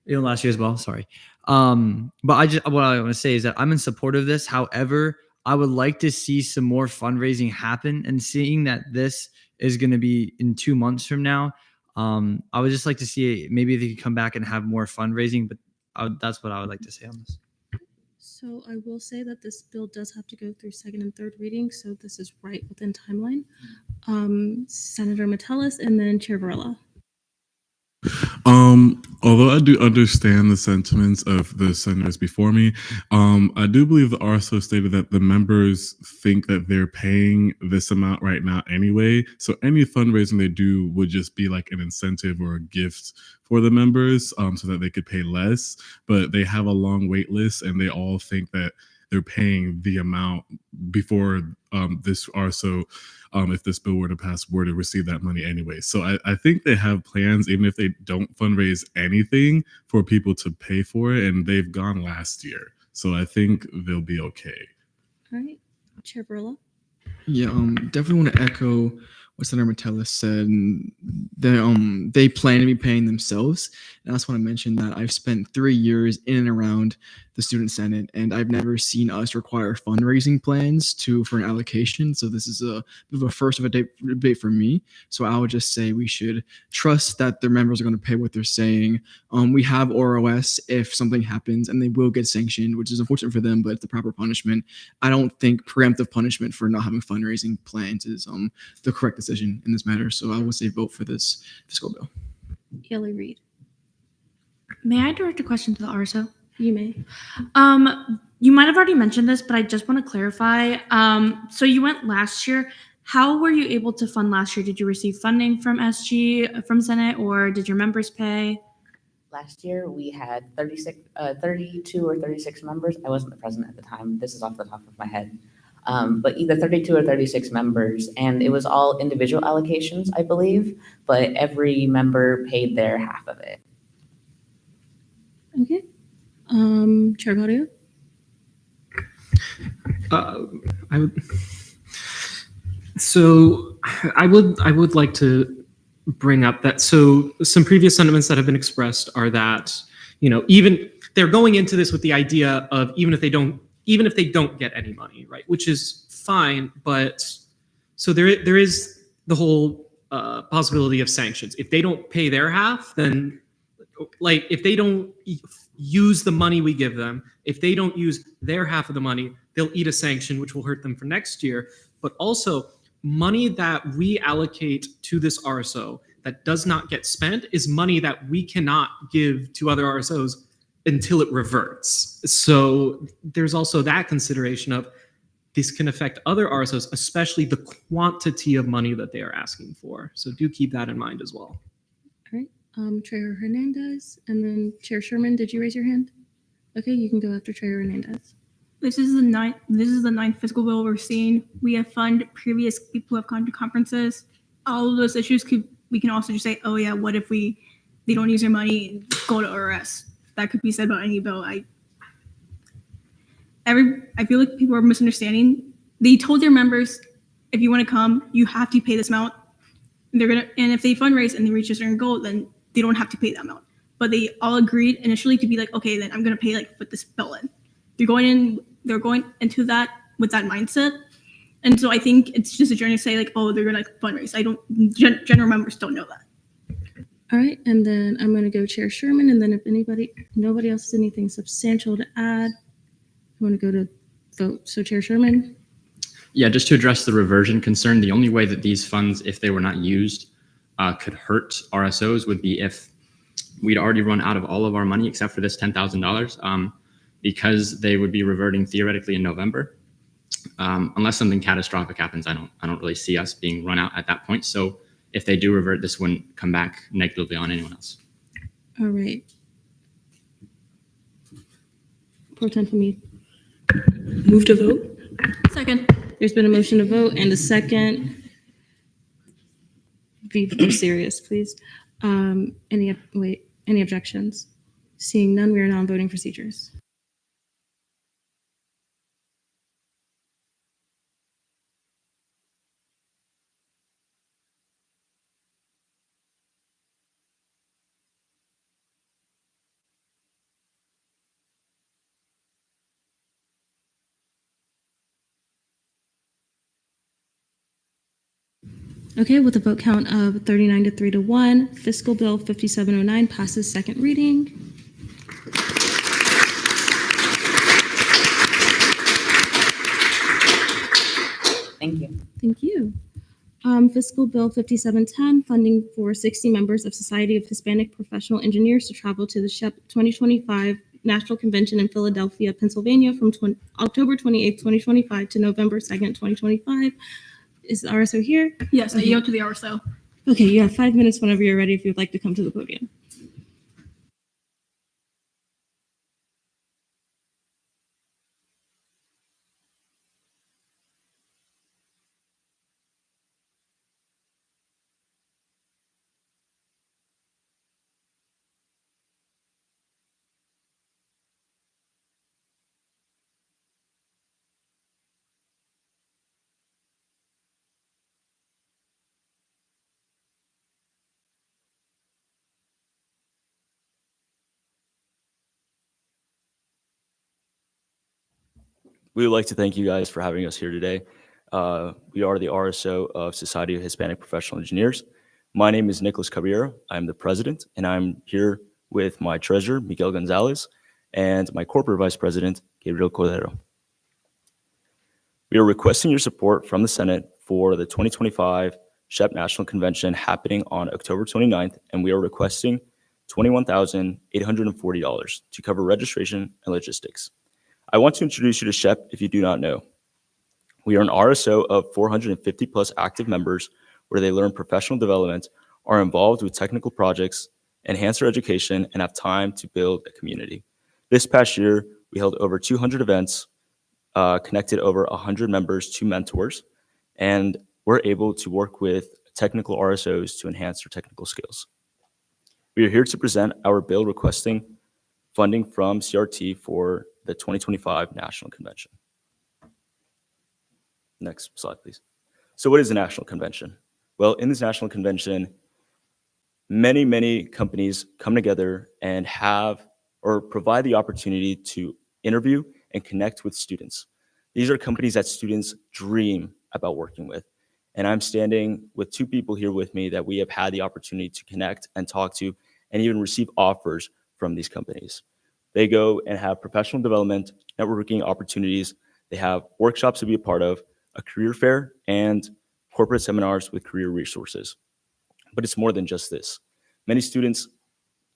last year as well. Sorry, but what I want to say is that I'm in support of this. However, I would like to see some more fundraising happen, and seeing that this is going to be in 2 months from now. I would just like to see maybe they could come back and have more fundraising, but that's what I would like to say on this. So I will say that this bill does have to go through second and third reading, so this is right within timeline. Senator Metellus and then Chair Varela. Although I do understand the sentiments of the senators before me, I do believe the RSO stated that the members think that they're paying this amount right now anyway. So any fundraising they do would just be like an incentive or a gift for the members, so that they could pay less. But they have a long wait list, and they all think that they're paying the amount before this RSO, if this bill were to pass, were to receive that money anyway. So I think they have plans, even if they don't fundraise anything, for people to pay for it, and they've gone last year. So I think they'll be okay. All right, Chair Varela. Yeah, definitely want to echo what Senator Metellus said. They plan to be paying themselves. And I just want to mention that I've spent 3 years in and around the Student Senate, and I've never seen us require fundraising plans for an allocation. So this is a bit of a first of a debate for me. So I would just say we should trust that their members are going to pay what they're saying. We have ROS if something happens, and they will get sanctioned, which is unfortunate for them, but it's the proper punishment. I don't think preemptive punishment for not having fundraising plans is the correct decision in this matter. So I would say vote for this fiscal bill. Haley Reed. May I direct a question to the RSO? You may. You might have already mentioned this, but I just want to clarify. So you went last year. How were you able to fund last year? Did you receive funding from SG, from Senate, or did your members pay? Last year, we had 32 or 36 members. I wasn't the president at the time. This is off the top of my head. But either 32 or 36 members, and it was all individual allocations, I believe, but every member paid their half of it. Okay. Chair Gaudio? I would like to bring up that some previous sentiments that have been expressed are that, even they're going into this with the idea of even if they don't get any money, right, which is fine, but so there is the whole possibility of sanctions. If they don't pay their half, then like if they don't use the money we give them, if they don't use their half of the money, they'll eat a sanction, which will hurt them for next year. But also, money that we allocate to this RSO that does not get spent is money that we cannot give to other RSOs until it reverts. So there's also that consideration of this can affect other RSOs, especially the quantity of money that they are asking for. So do keep that in mind as well. All right. Chair Hernandez, and then Chair Sherman, did you raise your hand? Okay, you can go after Chair Hernandez. This is the ninth fiscal bill we're seeing. We have funded previous people who have gone to conferences. All of those issues we can also just say, oh yeah, what if they don't use their money, go to ORS? That could be said about any bill. I feel like people are misunderstanding. They told their members, if you want to come, you have to pay this amount. And if they fundraise and they reach a certain goal, then they don't have to pay that amount. But they all agreed initially to be like, okay, then I'm gonna pay put this bill in. They're going into that with that mindset. And so I think it's just a journey to say oh, they're gonna fundraise. General members don't know that. All right, and then I'm gonna go Chair Sherman, and then if nobody else has anything substantial to add, I wanna go to vote. So Chair Sherman? Yeah, just to address the reversion concern, the only way that these funds, if they were not used, could hurt RSOs would be if we'd already run out of all of our money except for this $10,000, because they would be reverting theoretically in November. Unless something catastrophic happens, I don't really see us being run out at that point. So if they do revert, this wouldn't come back negatively on anyone else. All right. Pro Tem Hamid. Move to vote. Second. There's been a motion to vote and a second. Be more serious, please. Any objections? Seeing none, we are now on voting procedures. Okay, with a vote count of 39 to 3 to 1, Fiscal Bill 5709 passes second reading. Thank you. Thank you. Fiscal Bill 5710, funding for 60 members of Society of Hispanic Professional Engineers to travel to the SHEP 2025 National Convention in Philadelphia, Pennsylvania from October 28th, 2025 to November 2nd, 2025. Is the RSO here? Yes, I yield to the RSO. Okay, you have 5 minutes whenever you're ready if you'd like to come to the podium. We would like to thank you guys for having us here today. We are the RSO of Society of Hispanic Professional Engineers. My name is Nicholas Caballero. I'm the president, and I'm here with my treasurer, Miguel Gonzalez, and my corporate vice president, Gabriel Cordero. We are requesting your support from the Senate for the 2025 SHEP National Convention happening on October 29th, and we are requesting $21,840 to cover registration and logistics. I want to introduce you to SHEP if you do not know. We are an RSO of 450 plus active members where they learn professional development, are involved with technical projects, enhance their education, and have time to build a community. This past year, we held over 200 events, connected over 100 members to mentors, and we're able to work with technical RSOs to enhance their technical skills. We are here to present our bill requesting funding from CRT for the 2025 National Convention. Next slide, please. So what is a national convention? Well, in this national convention, many companies come together and have or provide the opportunity to interview and connect with students. These are companies that students dream about working with. And I'm standing with two people here with me that we have had the opportunity to connect and talk to and even receive offers from these companies. They go and have professional development, networking opportunities. They have workshops to be a part of, a career fair, and corporate seminars with career resources. But it's more than just this. Many students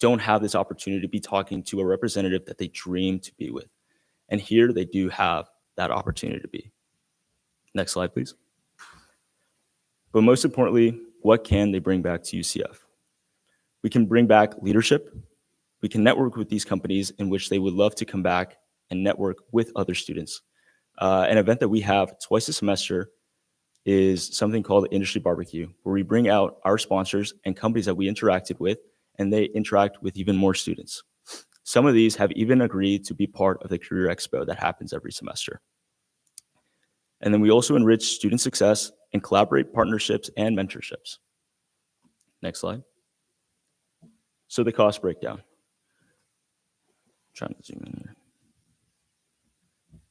don't have this opportunity to be talking to a representative that they dream to be with. And here they do have that opportunity to be. Next slide, please. But most importantly, what can they bring back to UCF? We can bring back leadership. We can network with these companies in which they would love to come back and network with other students. An event that we have twice a semester is something called Industry Barbecue, where we bring out our sponsors and companies that we interacted with, and they interact with even more students. Some of these have even agreed to be part of the Career Expo that happens every semester. And then we also enrich student success and collaborate partnerships and mentorships. Next slide. So the cost breakdown. Trying to zoom in here.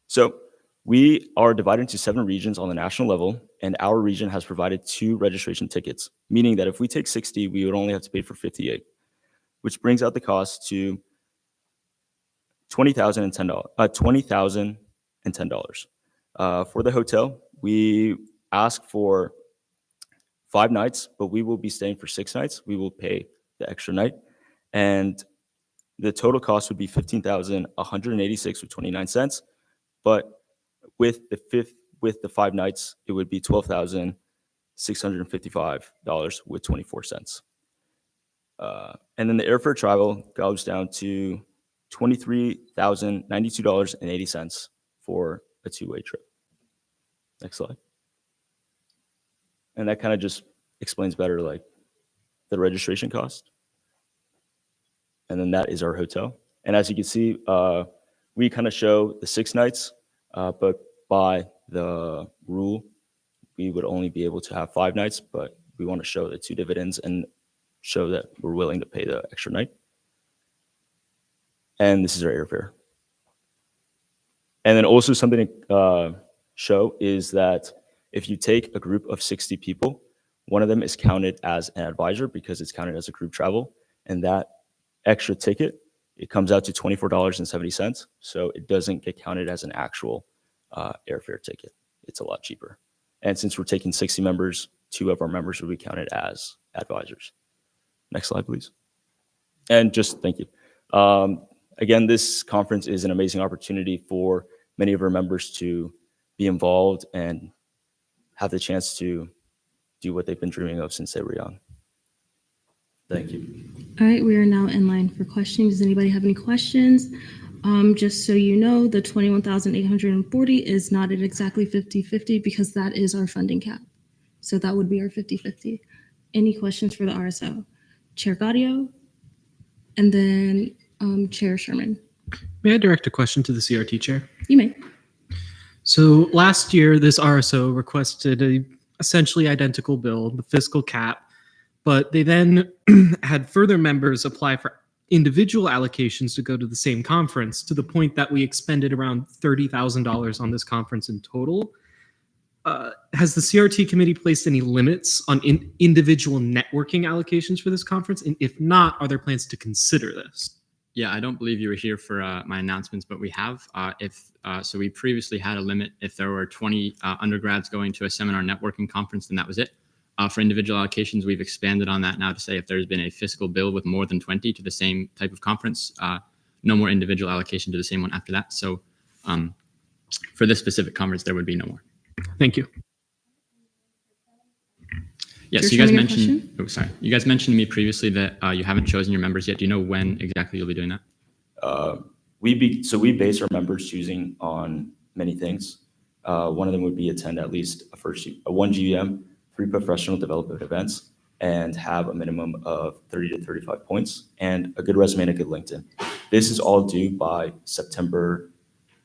So we are divided into 7 regions on the national level, and our region has provided 2 registration tickets, meaning that if we take 60, we would only have to pay for 58, which brings out the cost to $20,010. For the hotel, we ask for 5 nights, but we will be staying for 6 nights. We will pay the extra night, and the total cost would be $15,186.29. But with the 5 nights, it would be $12,655.24. And then the airfare travel goes down to $23,092.80 for a 2-way trip. Next slide. And that kind of just explains better like the registration cost. And then that is our hotel. And as you can see, we kind of show the 6 nights, but by the rule, we would only be able to have 5 nights, but we want to show the 2 dividends and show that we're willing to pay the extra night. And this is our airfare. And then also something to show is that if you take a group of 60 people, one of them is counted as an advisor because it's counted as a group travel. And that extra ticket, it comes out to $24.70. So it doesn't get counted as an actual airfare ticket. It's a lot cheaper. And since we're taking 60 members, 2 of our members will be counted as advisors. Next slide, please. And just thank you. Again, this conference is an amazing opportunity for many of our members to be involved and have the chance to do what they've been dreaming of since they were young. Thank you. All right, we are now in line for questions. Does anybody have any questions? Just so you know, the $21,840 is not at exactly 50-50 because that is our funding cap. So that would be our 50-50. Any questions for the RSO? Chair Gaudio, and then Chair Sherman. May I direct a question to the CRT chair? You may. So last year, this RSO requested a essentially identical bill, the fiscal cap, but they then had further members apply for individual allocations to go to the same conference, to the point that we expended around $30,000 on this conference in total. Has the CRT committee placed any limits on individual networking allocations for this conference? And if not, are there plans to consider this? Yeah, I don't believe you were here for my announcements, but we have. So we previously had a limit. If there were 20 undergrads going to a seminar networking conference, then that was it. For individual allocations, we've expanded on that now to say if there's been a fiscal bill with more than 20 to the same type of conference, no more individual allocation to the same one after that. So for this specific conference, there would be no more. Thank you. Yes, Chair you guys Sherman, your mentioned. Oh, sorry. You guys mentioned to me previously that you haven't chosen your members yet. Do you know when exactly you'll be doing that? So we base our members choosing on many things. One of them would be attend at least one GVM, 3 professional development events, and have a minimum of 30 to 35 points, and a good resume and a good LinkedIn. This is all due by September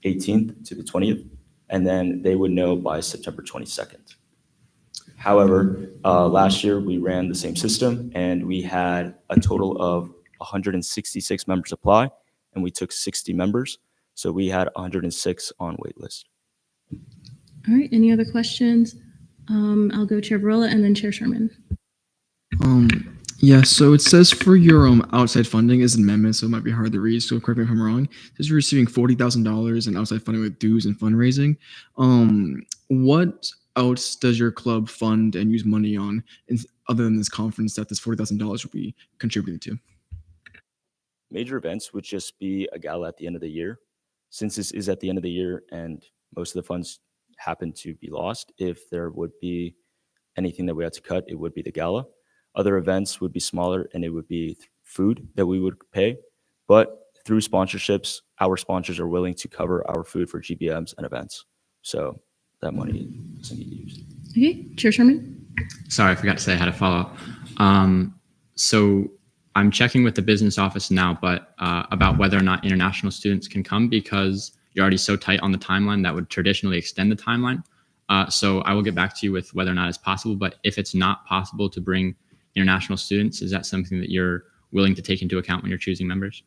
18th to the 20th, and then they would know by September 22nd. However, last year we ran the same system, and we had a total of 166 members apply, and we took 60 members. So we had 106 on waitlist. All right, any other questions? I'll go Chair Varela and then Chair Sherman. Yeah, so it says for your outside funding is an amendment, so it might be hard to read, so correct me if I'm wrong. It says you're receiving $40,000 in outside funding with dues and fundraising. What else does your club fund and use money on other than this conference that this $40,000 will be contributing to? Major events would just be a gala at the end of the year. Since this is at the end of the year and most of the funds happen to be lost, if there would be anything that we had to cut, it would be the gala. Other events would be smaller, and it would be food that we would pay. But through sponsorships, our sponsors are willing to cover our food for GBMs and events. So that money doesn't get used. Okay, Chair Sherman. Sorry, I forgot to say I had a follow-up. So I'm checking with the business office now, but about whether or not international students can come, because you're already so tight on the timeline that would traditionally extend the timeline. So I will get back to you with whether or not it's possible. But if it's not possible to bring international students, is that something that you're willing to take into account when you're choosing members?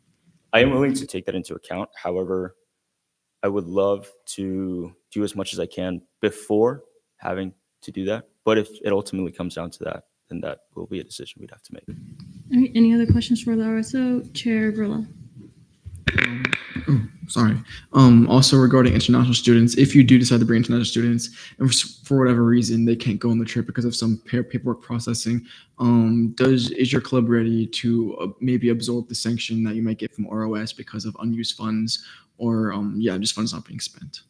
I am willing to take that into account. However, I would love to do as much as I can before having to do that. But if it ultimately comes down to that, then that will be a decision we'd have to make. All right, any other questions for the RSO? Chair Varela. Sorry. Also regarding international students, if you do decide to bring international students and for whatever reason they can't go on the trip because of some paperwork processing, is your club ready to maybe absorb the sanction that you might get from ROS because of unused funds or just funds not being spent?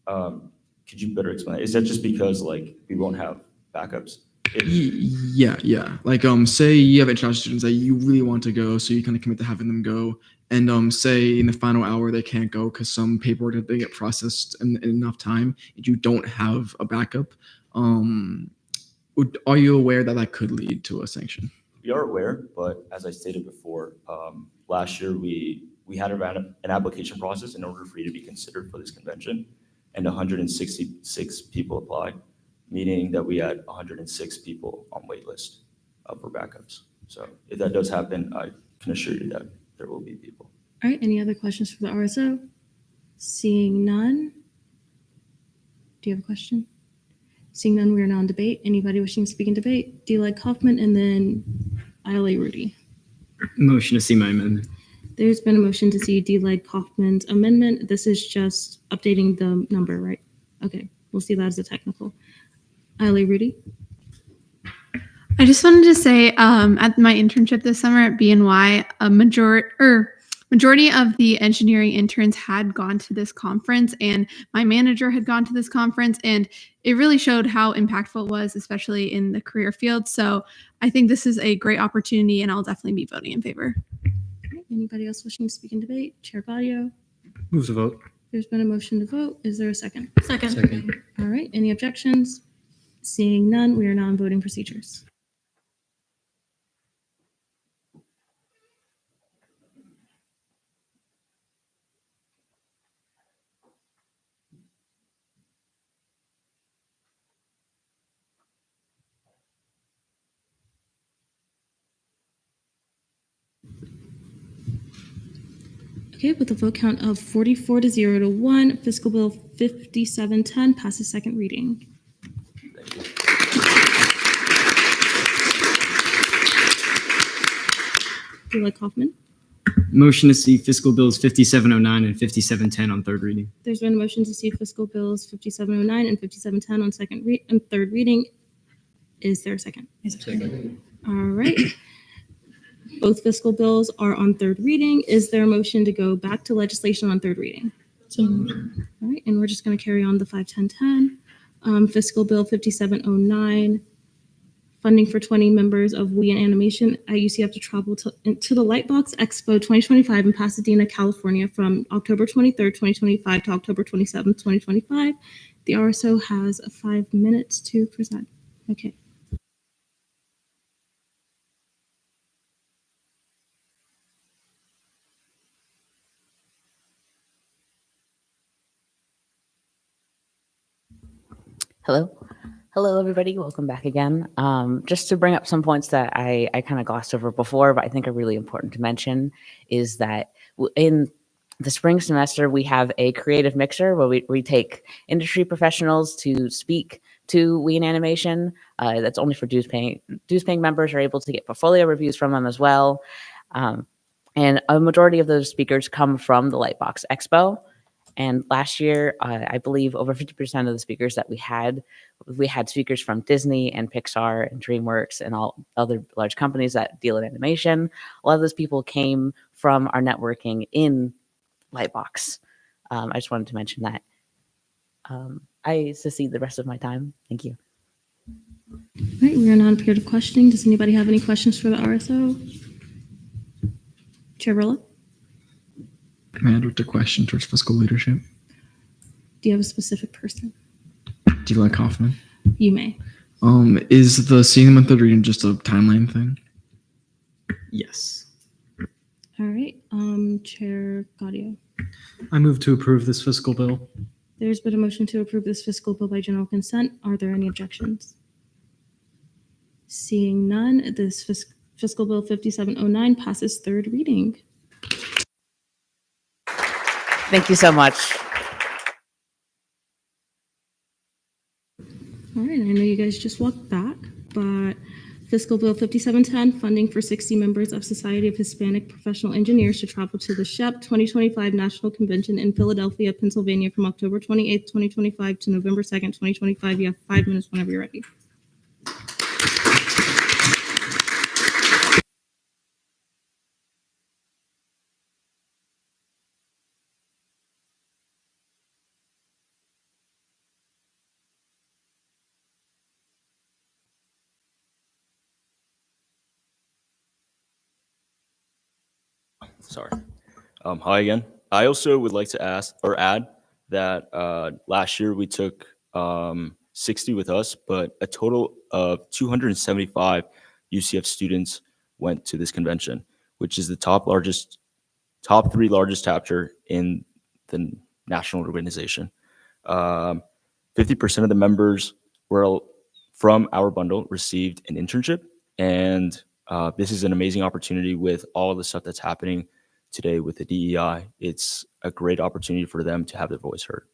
Could you better explain? Is that just because we won't have backups? Yeah. Like say you have international students that you really want to go, so you kind of commit to having them go. And say in the final hour they can't go because some paperwork that they get processed in enough time, and you don't have a backup. Are you aware that that could lead to a sanction? We are aware, but as I stated before, last year we had an application process in order for you to be considered for this convention, and 166 people applied, meaning that we had 106 people on waitlist for backups. So if that does happen, I can assure you that there will be people. All right, any other questions for the RSO? Seeing none. Do you have a question? Seeing none, we are now in debate. Anybody wishing to speak in debate? D-Leg Kaufman and then ILA Rudy. Motion to see my amendment. There's been a motion to see D-Leg Kaufman's amendment. This is just updating the number, right? Okay, we'll see that as a technical. ILA Rudy. I just wanted to say at my internship this summer at BNY, a majority of the engineering interns had gone to this conference, and my manager had gone to this conference, and it really showed how impactful it was, especially in the career field. So I think this is a great opportunity, and I'll definitely be voting in favor. Okay, anybody else wishing to speak in debate? Chair Badio. Move to vote. There's been a motion to vote. Is there a second? Second. All right, any objections? Seeing none, we are now in voting procedures. Okay, with a vote count of 44-0 Fiscal Bill 5710 passes second reading. D-Leg Kaufman. Motion to see fiscal bills 5709 and 5710 on third reading. There's been a motion to see fiscal bills 5709 and 5710 on third reading. Is there a second? Second. All right. Both fiscal bills are on third reading. Is there a motion to go back to legislation on third reading? So All right, and we're just going to carry on the 51010. Fiscal Bill 5709, funding for 20 members of We in Animation at UCF to travel to the Lightbox Expo 2025 in Pasadena, California from October 23rd, 2025 to October 27th, 2025. The RSO has 5 minutes to present. Okay. Hello. Hello, everybody. Welcome back again. Just to bring up some points that I kind of glossed over before, but I think are really important to mention, is that in the spring semester, we have a creative mixer where we take industry professionals to speak to We in Animation. That's only for dues-paying members are able to get portfolio reviews from them as well. And a majority of those speakers come from the Lightbox Expo. And last year, I believe over 50% of the speakers that we had speakers from Disney and Pixar and DreamWorks and all other large companies that deal in animation. A lot of those people came from our networking in Lightbox. I just wanted to mention that. I secede the rest of my time. Thank you. All right, we are now in a period of questioning. Does anybody have any questions for the RSO? Chair Rilla? May I direct a question towards fiscal leadership? Do you have a specific person? Do you like Kaufman? You may. Is the seeing them at the reading just a timeline thing? Yes. All right, Chair Gaudio. I move to approve this fiscal bill. There's been a motion to approve this fiscal bill by general consent. Are there any objections? Seeing none, this fiscal bill 5709 passes third reading. Thank you so much. All right, I know you guys just walked back, but fiscal bill 5710, funding for 60 members of Society of Hispanic Professional Engineers to travel to the SHEP 2025 National Convention in Philadelphia, Pennsylvania from October 28th, 2025 to November 2nd, 2025. You have 5 minutes whenever you're ready. Sorry. Hi again. I also would like to ask or add that last year we took 60 with us, but a total of 275 UCF students went to this convention, which is the top 3 largest chapter in the national organization. 50% of the members were from our bundle received an internship, and this is an amazing opportunity with all the stuff that's happening today with the DEI. It's a great opportunity for them to have their voice heard.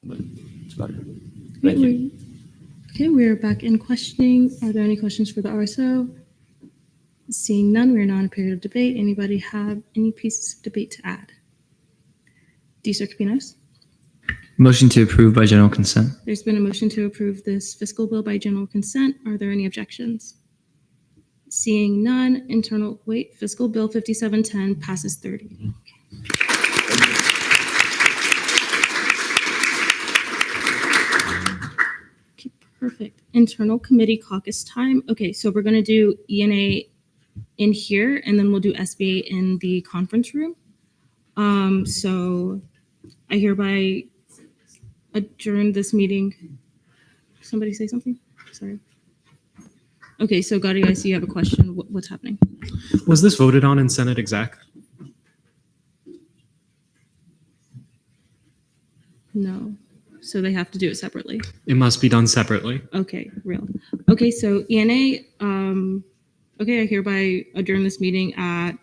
But that's about it. Thank you. Okay, we're back in questioning. Are there any questions for the RSO? Seeing none, we're now in a period of debate. Anybody have any pieces of debate to add? D. Capinos? Motion to approve by general consent. There's been a motion to approve this fiscal bill by general consent. Are there any objections? Seeing none, fiscal bill 5710 passes third reading. Okay, perfect. Internal committee caucus time. Okay, so we're going to do ENA in here, and then we'll do SBA in the conference room. So I hereby adjourn this meeting. Somebody say something? Sorry. Okay, so Gaudio, I see you have a question. What's happening? Was this voted on in Senate exec? No. So they have to do it separately. It must be done separately. Okay, real. Okay, so ENA, okay, I hereby adjourn this meeting at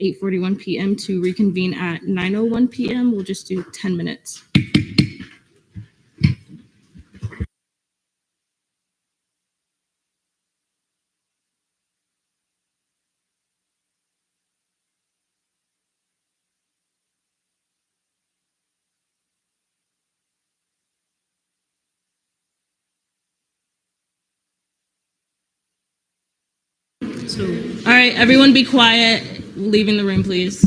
8:41 p.m. to reconvene at 9:01 p.m. We'll just do 10 minutes. All right, everyone be quiet. Leaving the room, please.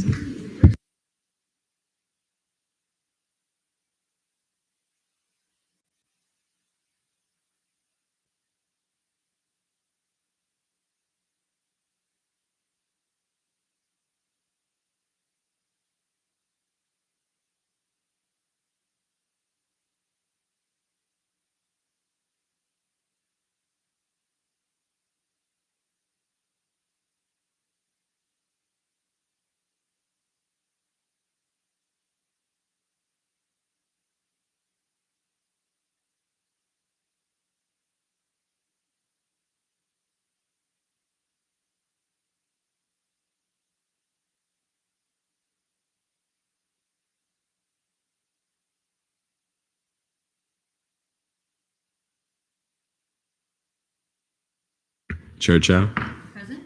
Chair Chow. Present.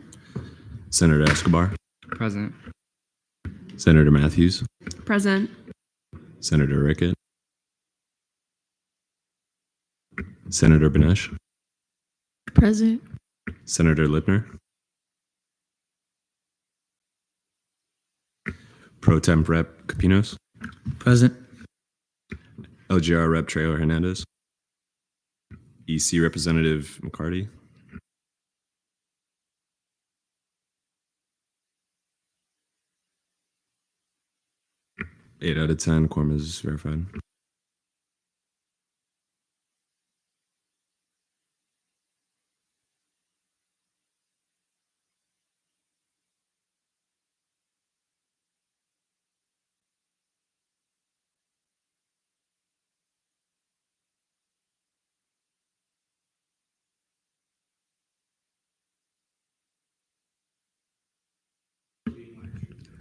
Senator Escobar. Present. Senator Matthews. Present. Senator Rickett. Senator Benesh. Present. Senator Lipner. Pro Temp Rep Capinos. Present. LGR Rep Trailer Hernandez. EC Representative McCarty. Eight out of 10, quorum is verified.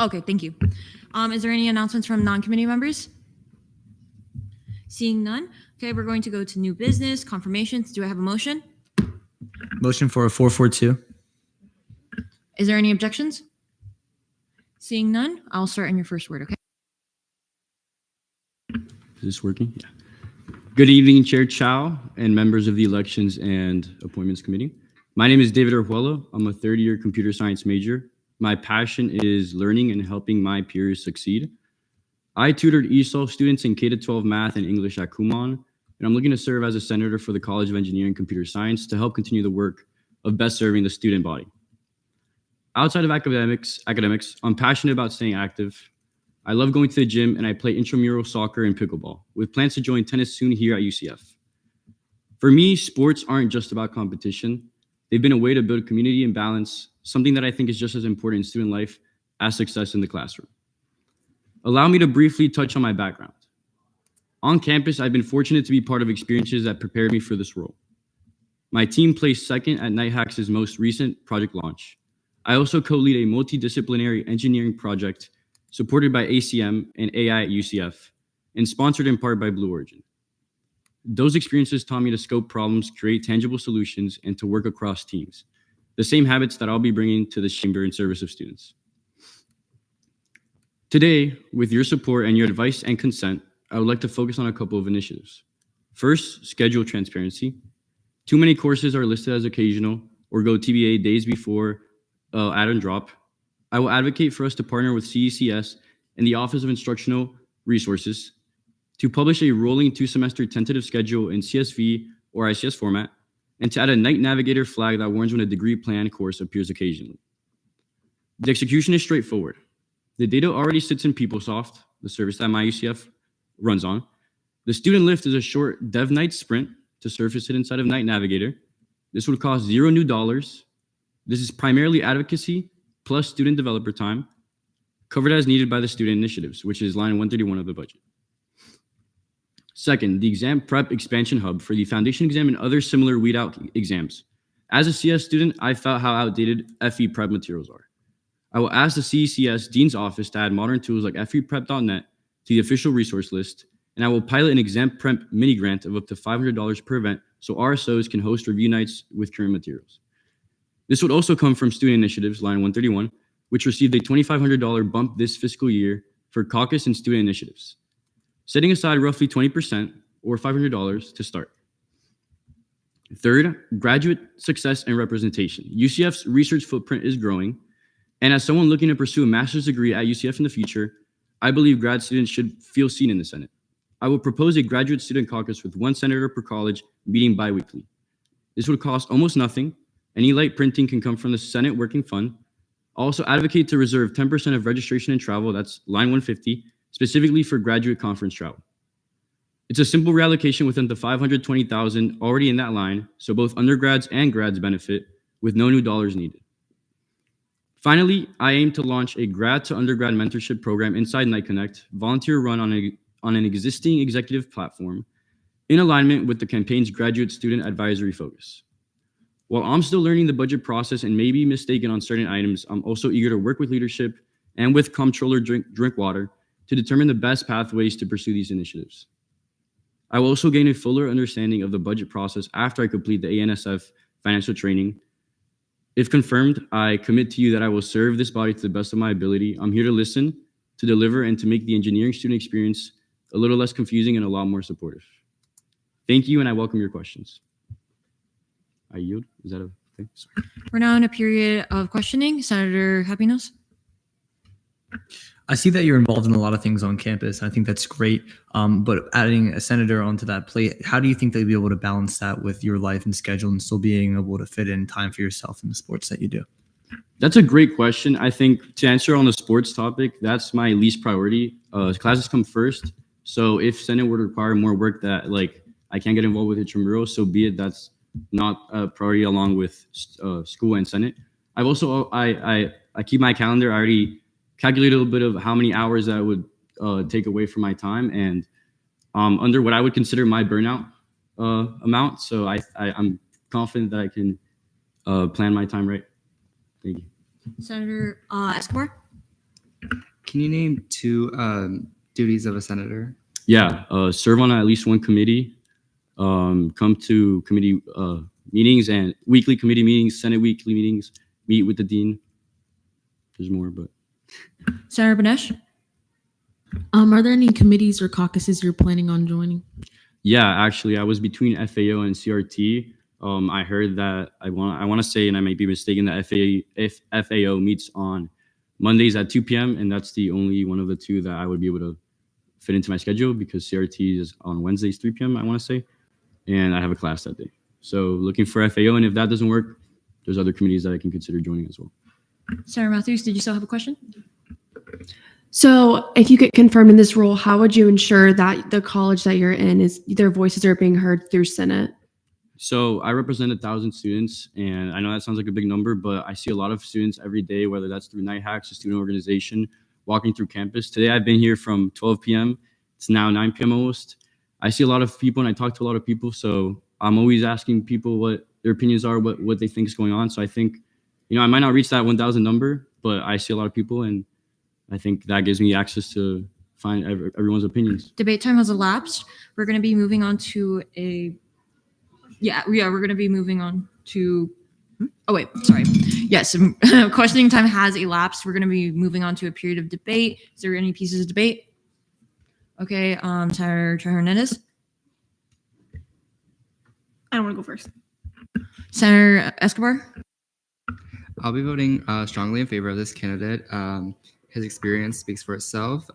Okay, thank you. Is there any announcements from non-committee members? Seeing none. Okay, we're going to go to new business, confirmations. Do I have a motion? Motion for a 442. Is there any objections? Seeing none, I'll start on your first word, okay? Is this working? Yeah. Good evening, Chair Chow and members of the Elections and Appointments Committee. My name is David Orjuelo. I'm a third-year computer science major. My passion is learning and helping my peers succeed. I tutored ESOL students in K-12 math and English at Kumon, and I'm looking to serve as a senator for the College of Engineering and Computer Science to help continue the work of best serving the student body. Outside of academics, I'm passionate about staying active. I love going to the gym, and I play intramural soccer and pickleball, with plans to join tennis soon here at UCF. For me, sports aren't just about competition. They've been a way to build community and balance, something that I think is just as important in student life as success in the classroom. Allow me to briefly touch on my background. On campus, I've been fortunate to be part of experiences that prepared me for this role. My team placed second at NIHAC's most recent project launch. I also co-lead a multidisciplinary engineering project supported by ACM and AI at UCF, and sponsored in part by Blue Origin. Those experiences taught me to scope problems, create tangible solutions, and to work across teams. The same habits that I'll be bringing to this chamber in service of students. Today, with your support and your advice and consent, I would like to focus on a couple of initiatives. First, schedule transparency. Too many courses are listed as occasional or go TBA days before add and drop. I will advocate for us to partner with CECS and the Office of Instructional Resources to publish a rolling 2-semester tentative schedule in CSV or ICS format, and to add a Night Navigator flag that warns when a degree plan course appears occasionally. The execution is straightforward. The data already sits in PeopleSoft, the service that my UCF runs on. The student lift is a short dev night sprint to surface it inside of Night Navigator. This would cost $0 new. This is primarily advocacy plus student developer time, covered as needed by the student initiatives, which is line 131 of the budget. Second, the exam prep expansion hub for the foundation exam and other similar weed out exams. As a CS student, I felt how outdated FE prep materials are. I will ask the CECS Dean's Office to add modern tools like feprep.net to the official resource list, and I will pilot an exam prep mini grant of up to $500 per event so RSOs can host review nights with current materials. This would also come from student initiatives, line 131, which received a $2,500 bump this fiscal year for caucus and student initiatives, setting aside roughly 20% or $500 to start. Third, graduate success and representation. UCF's research footprint is growing, and as someone looking to pursue a master's degree at UCF in the future, I believe grad students should feel seen in the Senate. I will propose a graduate student caucus with one senator per college meeting bi-weekly. This would cost almost nothing. Any light printing can come from the Senate Working Fund. I'll also advocate to reserve 10% of registration and travel, that's line 150, specifically for graduate conference travel. It's a simple reallocation within the $520,000 already in that line, so both undergrads and grads benefit with no new dollars needed. Finally, I aim to launch a grad to undergrad mentorship program inside Knight Connect, volunteer run on an existing executive platform in alignment with the campaign's graduate student advisory focus. While I'm still learning the budget process and may be mistaken on certain items, I'm also eager to work with leadership and with Comptroller Drinkwater to determine the best pathways to pursue these initiatives. I will also gain a fuller understanding of the budget process after I complete the ANSF financial training. If confirmed, I commit to you that I will serve this body to the best of my ability. I'm here to listen, to deliver, and to make the engineering student experience a little less confusing and a lot more supportive. Thank you, and I welcome your questions. I yield. Is that a thing? Sorry. We're now in a period of questioning. Senator Happiness. I see that you're involved in a lot of things on campus. I think that's great. But adding a senator onto that plate, how do you think they'll be able to balance that with your life and schedule and still being able to fit in time for yourself in the sports that you do? That's a great question. I think to answer on the sports topic, that's my least priority. Classes come first. So if Senate were to require more work that like I can't get involved with intramural, so be it. That's not a priority along with school and Senate. I've also, I keep my calendar. I already calculated a little bit of how many hours that would take away from my time and under what I would consider my burnout amount. So I'm confident that I can plan my time right. Thank you. Senator Escobar. Can you name two duties of a senator? Yeah, serve on at least one committee, come to committee meetings and weekly committee meetings, Senate weekly meetings, meet with the dean. There's more, but. Senator Banesh. Are there any committees or caucuses you're planning on joining? Yeah, actually, I was between FAO and CRT. I heard that I want to say, and I might be mistaken, that FAO meets on Mondays at 2 p.m. and that's the only one of the two that I would be able to fit into my schedule because CRT is on Wednesdays 3 p.m. I want to say, and I have a class that day. So looking for FAO, and if that doesn't work, there's other committees that I can consider joining as well. Senator Matthews, did you still have a question? So if you get confirmed in this role, how would you ensure that the college that you're in is their voices are being heard through Senate? So I represent 1,000 students, and I know that sounds like a big number, but I see a lot of students every day, whether that's through Night Hacks, a student organization, walking through campus. Today I've been here from 12 p.m. It's now 9 p.m. almost. I see a lot of people and I talk to a lot of people, so I'm always asking people what their opinions are, what they think is going on. So I think, I might not reach that 1,000 number, but I see a lot of people, and I think that gives me access to find everyone's opinions. Debate time has elapsed. We're going to be moving on to we're going to be moving on to, oh wait, sorry. Yes, questioning time has elapsed. We're going to be moving on to a period of debate. Is there any pieces of debate? Okay, Senator Hernandez. I don't want to go first. Senator Escobar. I'll be voting strongly in favor of this candidate. His experience speaks for itself.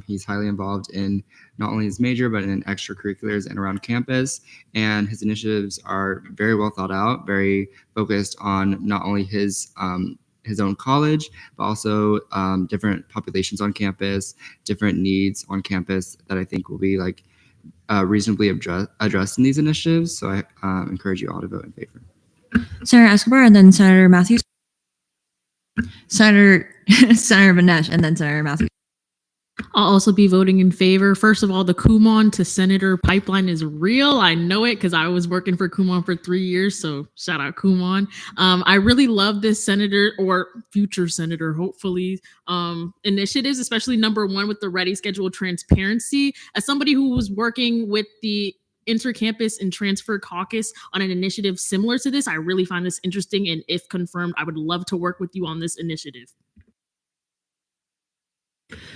He's highly involved in not only his major, but in extracurriculars and around campus. And his initiatives are very well thought out, very focused on not only his own college, but also different populations on campus, different needs on campus that I think will be reasonably addressed in these initiatives. So I encourage you all to vote in favor. Senator Escobar, and then Senator Matthews. Senator Banesh, and then Senator Matthews. I'll also be voting in favor. First of all, the Kumon to Senator pipeline is real. I know it because I was working for Kumon for 3 years. So shout out Kumon. I really love this senator or future senator, hopefully, initiatives, especially number one with the Ready Schedule transparency. As somebody who was working with the Intercampus and Transfer Caucus on an initiative similar to this, I really find this interesting. And if confirmed, I would love to work with you on this initiative.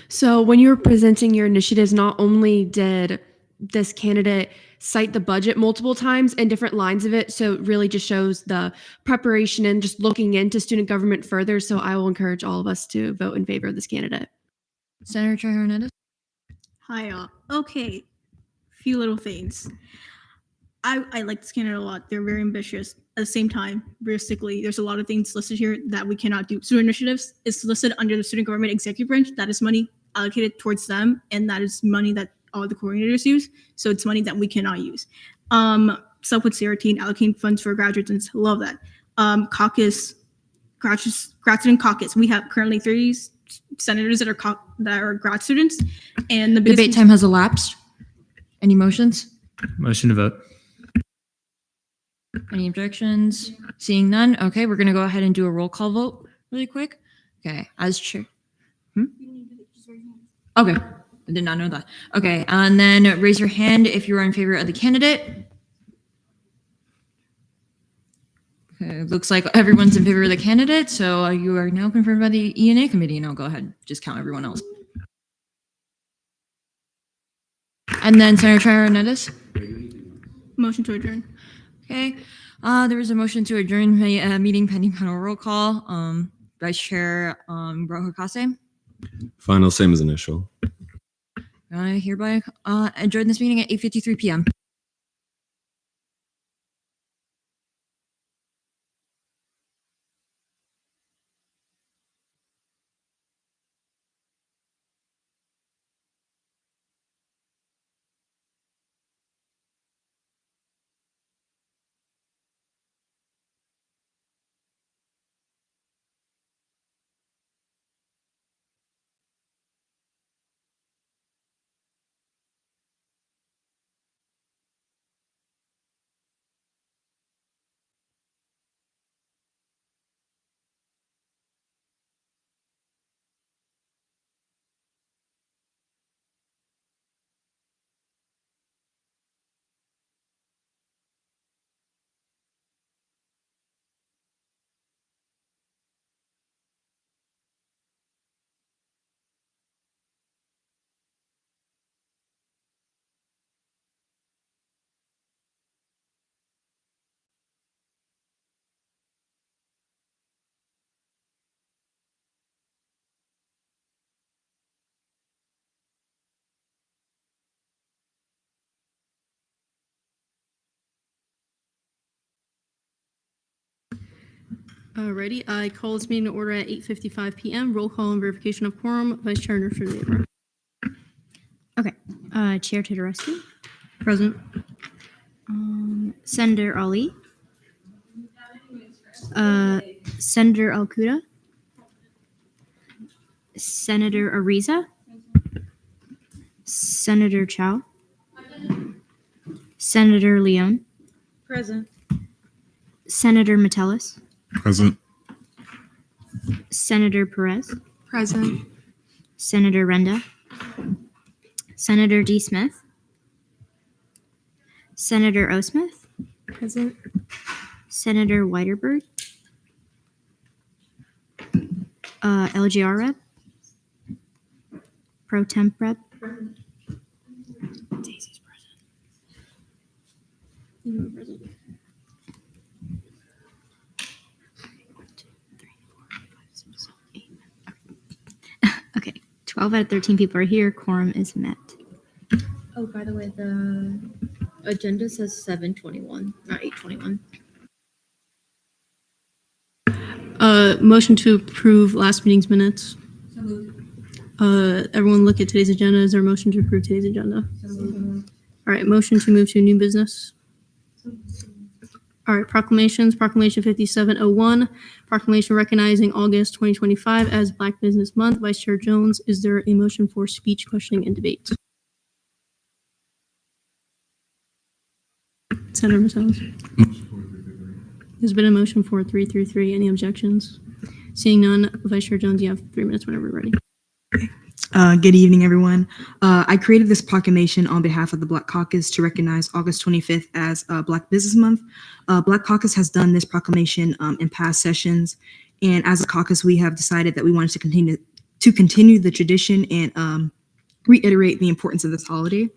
So when you were presenting your initiatives, not only did this candidate cite the budget multiple times and different lines of it, so it really just shows the preparation and just looking into student government further. So I will encourage all of us to vote in favor of this candidate. Senator Hernandez. Hi, okay. Few little things. I like this candidate a lot. They're very ambitious. At the same time, realistically, there's a lot of things listed here that we cannot do. Student initiatives is listed under the student government executive branch. That is money allocated towards them, and that is money that all the coordinators use. So it's money that we cannot use. Stuff with CRT and allocating funds for graduates, and love that. Caucus, grad student caucus. We have currently 30 senators that are grad students, and the Debate time has elapsed. Any motions? Motion to vote. Any objections? Seeing none. Okay, we're going to go ahead and do a roll call vote really quick. Okay, as chair. Okay, I did not know that. Okay, and then raise your hand if you are in favor of the candidate. Okay, looks like everyone's in favor of the candidate, so you are now confirmed by the ENA committee. Now go ahead, just count everyone else. And then Senator Hernandez. Motion to adjourn. Okay, there is a motion to adjourn the meeting pending panel roll call. Vice Chair Rojo Case. Final, same as initial. I hereby adjourn this meeting at 8:53 p.m. Alrighty, I call this meeting to order at 8:55 p.m. Roll call and verification of quorum. Vice Chair Nurse. Okay. Chair Todorowski. Present. Senator Ali. Senator Alcuda. Senator Ariza. Senator Chow. Senator Leone. Present. Senator Metellus. Present. Senator Perez. Present. Senator Renda. Senator D. Smith. Senator O. Smith. Present. Senator Weiderbird. LGR Rep. Pro Temp Rep. Daisy's present. Okay, 12 out of 13 people are here. Quorum is met. Oh, by the way, the agenda says 7:21, not 8:21. Motion to approve last meeting's minutes. Everyone look at today's agenda. Is there a motion to approve today's agenda? All right, motion to move to new business. All right, proclamations. Proclamation 5701, proclamation recognizing August 2025 as Black Business Month. Vice Chair Jones, is there a motion for speech, questioning, and debate? Senator Macelas. There's been a motion for 333. Any objections? Seeing none, Vice Chair Jones, you have 3 minutes whenever you're ready. Good evening, everyone. I created this proclamation on behalf of the Black Caucus to recognize August 25th as Black Business Month. Black Caucus has done this proclamation in past sessions, and as a caucus, we have decided that we wanted to continue the tradition and reiterate the importance of this holiday.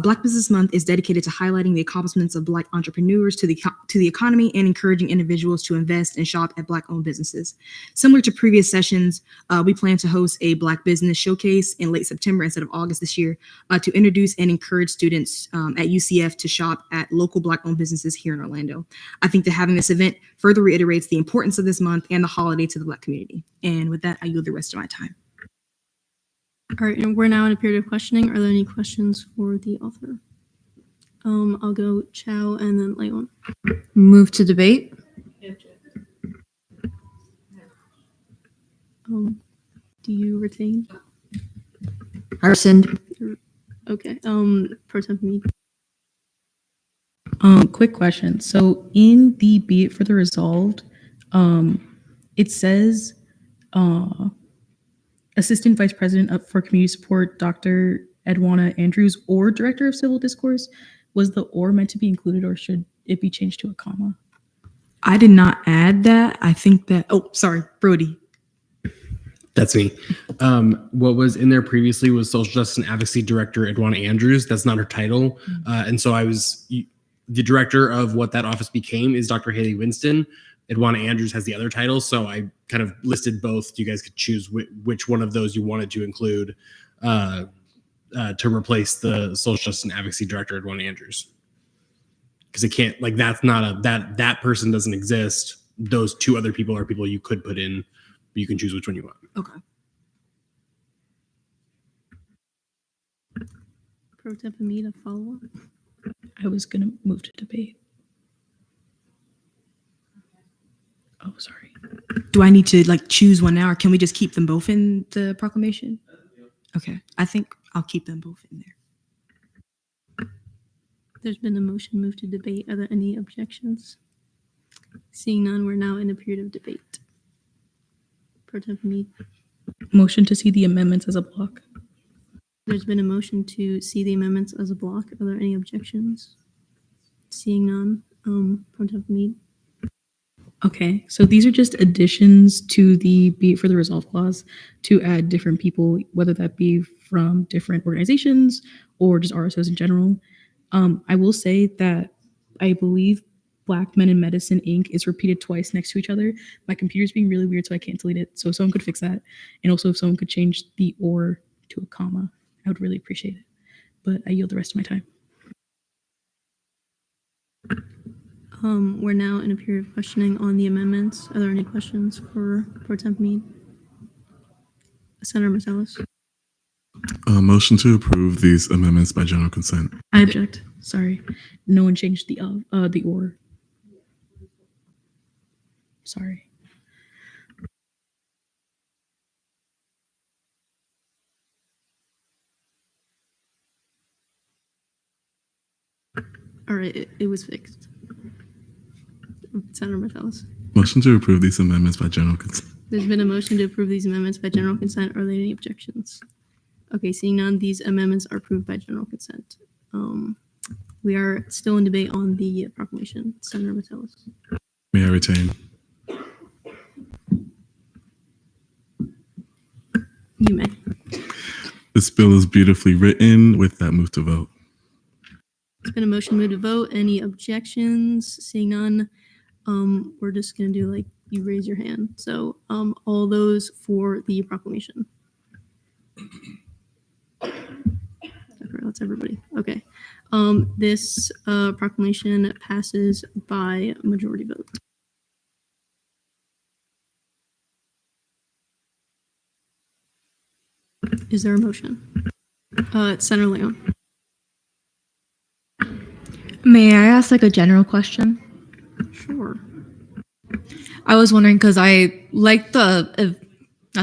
Black Business Month is dedicated to highlighting the accomplishments of Black entrepreneurs to the economy and encouraging individuals to invest and shop at Black-owned businesses. Similar to previous sessions, we plan to host a Black Business Showcase in late September instead of August this year to introduce and encourage students at UCF to shop at local Black-owned businesses here in Orlando. I think that having this event further reiterates the importance of this month and the holiday to the Black community. And with that, I yield the rest of my time. All right, and we're now in a period of questioning. Are there any questions for the author? I'll go Chow and then Leon. Move to debate. Do you retain? I rescind. Okay. Pro Temp Mead. Quick question. So in the be it further resolved, it says Assistant Vice President up for Community Support, Dr. Edwana Andrews, or Director of Civil Discourse. Was the or meant to be included, or should it be changed to a comma? I did not add that. I think that, oh, sorry, Brody. That's me. What was in there previously was Social Justice and Advocacy Director Edwana Andrews. That's not her title. And so the director of what that office became is Dr. Haley Winston. Edwana Andrews has the other title. So I kind of listed both. You guys could choose which one of those you wanted to include to replace the Social Justice and Advocacy Director Edwana Andrews. Because it can't, like, that's not that person doesn't exist. Those two other people are people you could put in. You can choose which one you want. Okay. Pro Temp Hamid, a follow-up. I was going to move to debate. Oh, sorry. Do I need to like choose one now, or can we just keep them both in the proclamation? Okay, I think I'll keep them both in there. There's been a motion moved to debate. Are there any objections? Seeing none, we're now in a period of debate. Pro Temp Hamid. Motion to see the amendments as a block. There's been a motion to see the amendments as a block. Are there any objections? Seeing none, Pro Temp Hamid. Okay, so these are just additions to the be it for the resolve clause to add different people, whether that be from different organizations or just RSOs in general. I will say that I believe Black Men in Medicine Inc. is repeated twice next to each other. My computer's being really weird, so I can't delete it. So if someone could fix that. And also if someone could change the or to a comma, I would really appreciate it. But I yield the rest of my time. We're now in a period of questioning on the amendments. Are there any questions for Pro Temp Hamid? Senator Marcellus. Motion to approve these amendments by general consent. I object. Sorry. No one changed the or. Sorry. All right, it was fixed. Senator Marcellus. Motion to approve these amendments by general consent. There's been a motion to approve these amendments by general consent. Are there any objections? Okay, seeing none, these amendments are approved by general consent. We are still in debate on the proclamation. Senator Marcellus. May I retain? You may. This bill is beautifully written. With that, move to vote. It's been a motion moved to vote. Any objections? Seeing none, we're just gonna do like you raise your hand. So all those for the proclamation. Okay, that's everybody. Okay. This proclamation passes by majority vote. Is there a motion? Senator Leon. May I ask like a general question? Sure. I was wondering because I like not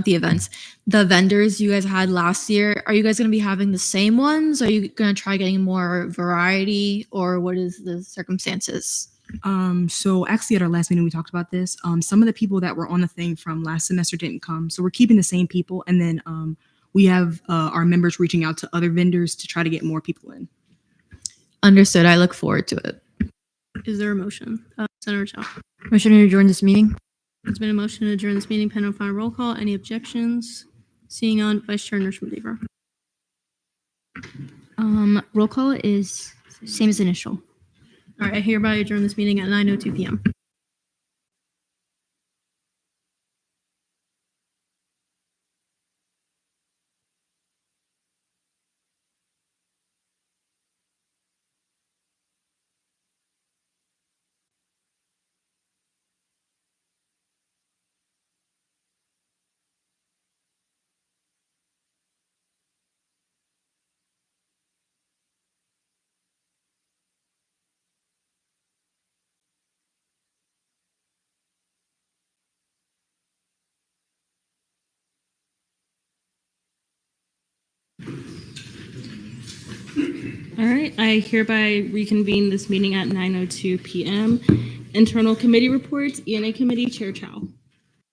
the events, the vendors you guys had last year. Are you guys going to be having the same ones? Are you going to try getting more variety, or what is the circumstances? So actually at our last meeting, we talked about this. Some of the people that were on the thing from last semester didn't come. So we're keeping the same people. And then we have our members reaching out to other vendors to try to get more people in. Understood. I look forward to it. Is there a motion? Senator Chow. Motion to adjourn this meeting. There's been a motion to adjourn this meeting pending on final roll call. Any objections? Seeing none, Vice Chair Nurse-Medeva. Roll call is same as initial. All right, I hereby adjourn this meeting at 9:02 p.m. All right, I hereby reconvene this meeting at 9:02 p.m. Internal committee reports, ENA committee, Chair Chow.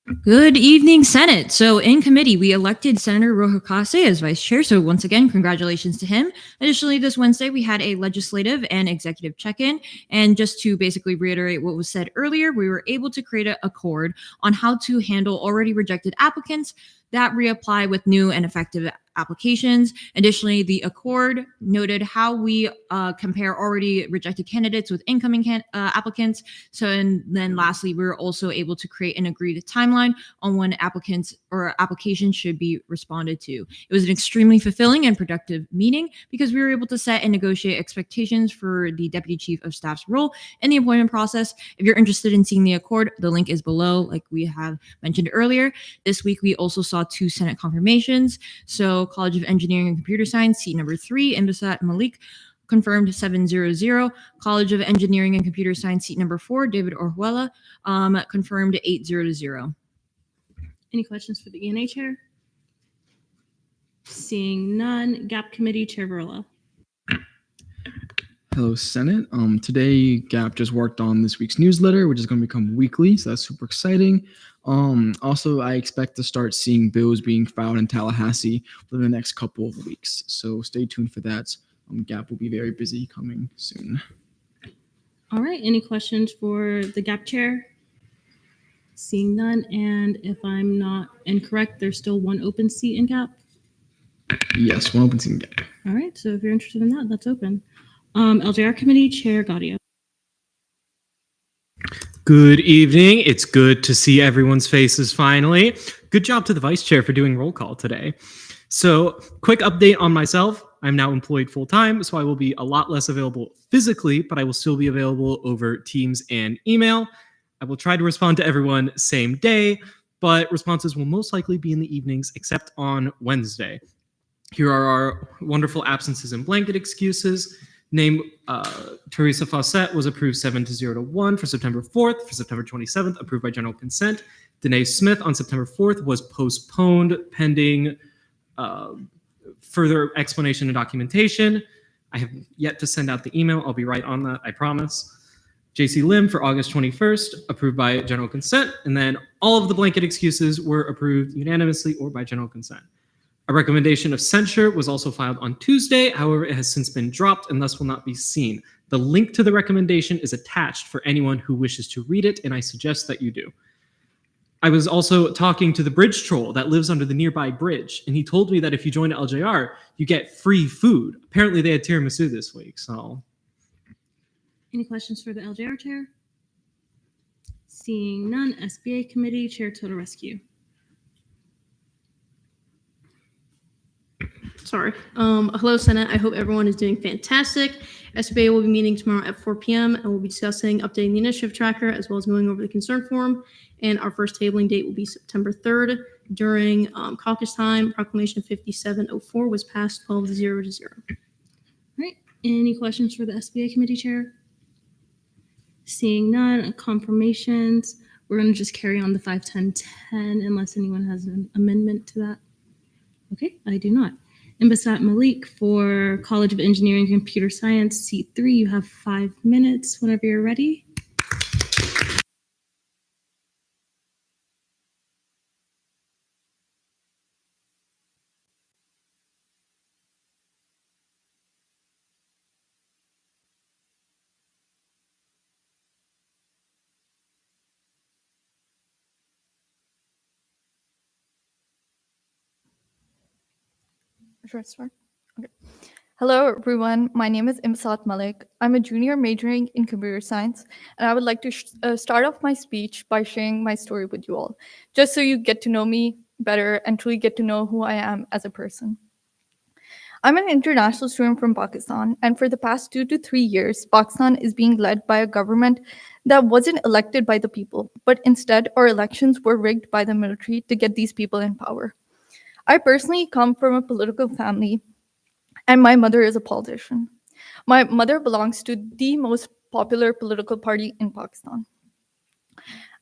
Good evening, Senate. So in committee, we elected Senator Rojas as vice chair. So once again, congratulations to him. Additionally, this Wednesday, we had a legislative and executive check-in. And just to basically reiterate what was said earlier, we were able to create an accord on how to handle already rejected applicants that reapply with new and effective applications. Additionally, the accord noted how we compare already rejected candidates with incoming applicants. So, and then lastly, we were also able to create an agreed timeline on when applicants or applications should be responded to. It was an extremely fulfilling and productive meeting because we were able to set and negotiate expectations for the Deputy Chief of Staff's role in the appointment process. If you're interested in seeing the accord, the link is below, like we have mentioned earlier. This week, we also saw 2 Senate confirmations. So College of Engineering and Computer Science, seat number 3, Imbasat Malik, confirmed 700. College of Engineering and Computer Science, seat number 4, David Orjuela, confirmed 800. Any questions for the ENA chair? Seeing none, GAP committee chair Verla. Hello, Senate. Today, GAP just worked on this week's newsletter, which is going to become weekly, so that's super exciting. Also, I expect to start seeing bills being filed in Tallahassee within the next couple of weeks, so stay tuned for that. GAP will be very busy coming soon. All right, any questions for the GAP chair? Seeing none, and if I'm not incorrect, there's still 1 open seat in GAP. Yes, 1 open seat in GAP. All right, so if you're interested in that, that's open. LJR committee chair Gaudio. Good evening. It's good to see everyone's faces finally. Good job to the vice chair for doing roll call today. So, quick update on myself. I'm now employed full-time, so I will be a lot less available physically, but I will still be available over Teams and email. I will try to respond to everyone same day, but responses will most likely be in the evenings, except on Wednesday. Here are our wonderful absences and blanket excuses. Name Teresa Fawcett was approved 7-0-1 for September 4th. For September 27th, approved by general consent. Danae Smith on September 4th was postponed pending further explanation and documentation. I have yet to send out the email. I'll be right on that, I promise. JC Lim for August 21st, approved by general consent. And then all of the blanket excuses were approved unanimously or by general consent. A recommendation of censure was also filed on Tuesday. However, it has since been dropped and thus will not be seen. The link to the recommendation is attached for anyone who wishes to read it, and I suggest that you do. I was also talking to the bridge troll that lives under the nearby bridge, and he told me that if you join LJR, you get free food. Apparently, they had tiramisu this week, so. Any questions for the LJR chair? Seeing none, SBA committee chair Total Rescue. Sorry. Hello, Senate. I hope everyone is doing fantastic. SBA will be meeting tomorrow at 4 p.m. and we'll be discussing updating the initiative tracker as well as going over the concern form. And our first tabling date will be September 3rd. During caucus time, Proclamation 5704 was passed 12-0. All right. Any questions for the SBA committee chair? Seeing none, confirmations. We're going to just carry on the 5-10-10 unless anyone has an amendment to that. Okay, I do not. Imbasat Malik for College of Engineering and Computer Science, seat 3. You have 5 minutes whenever you're ready. Should I start? Okay. Hello, everyone. My name is Imsat Malik. I'm a junior majoring in computer science, and I would like to start off my speech by sharing my story with you all, just so you get to know me better and truly get to know who I am as a person. I'm an international student from Pakistan, and for the past 2 to 3 years, Pakistan is being led by a government that wasn't elected by the people, but instead our elections were rigged by the military to get these people in power. I personally come from a political family, and my mother is a politician. My mother belongs to the most popular political party in Pakistan.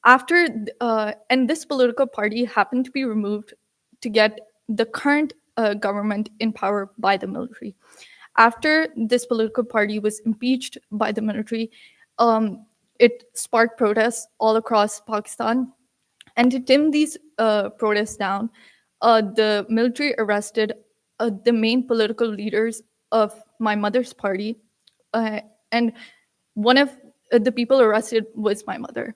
And this political party happened to be removed to get the current government in power by the military. After this political party was impeached by the military, it sparked protests all across Pakistan. And to tame these protests down, the military arrested the main political leaders of my mother's party, and one of the people arrested was my mother.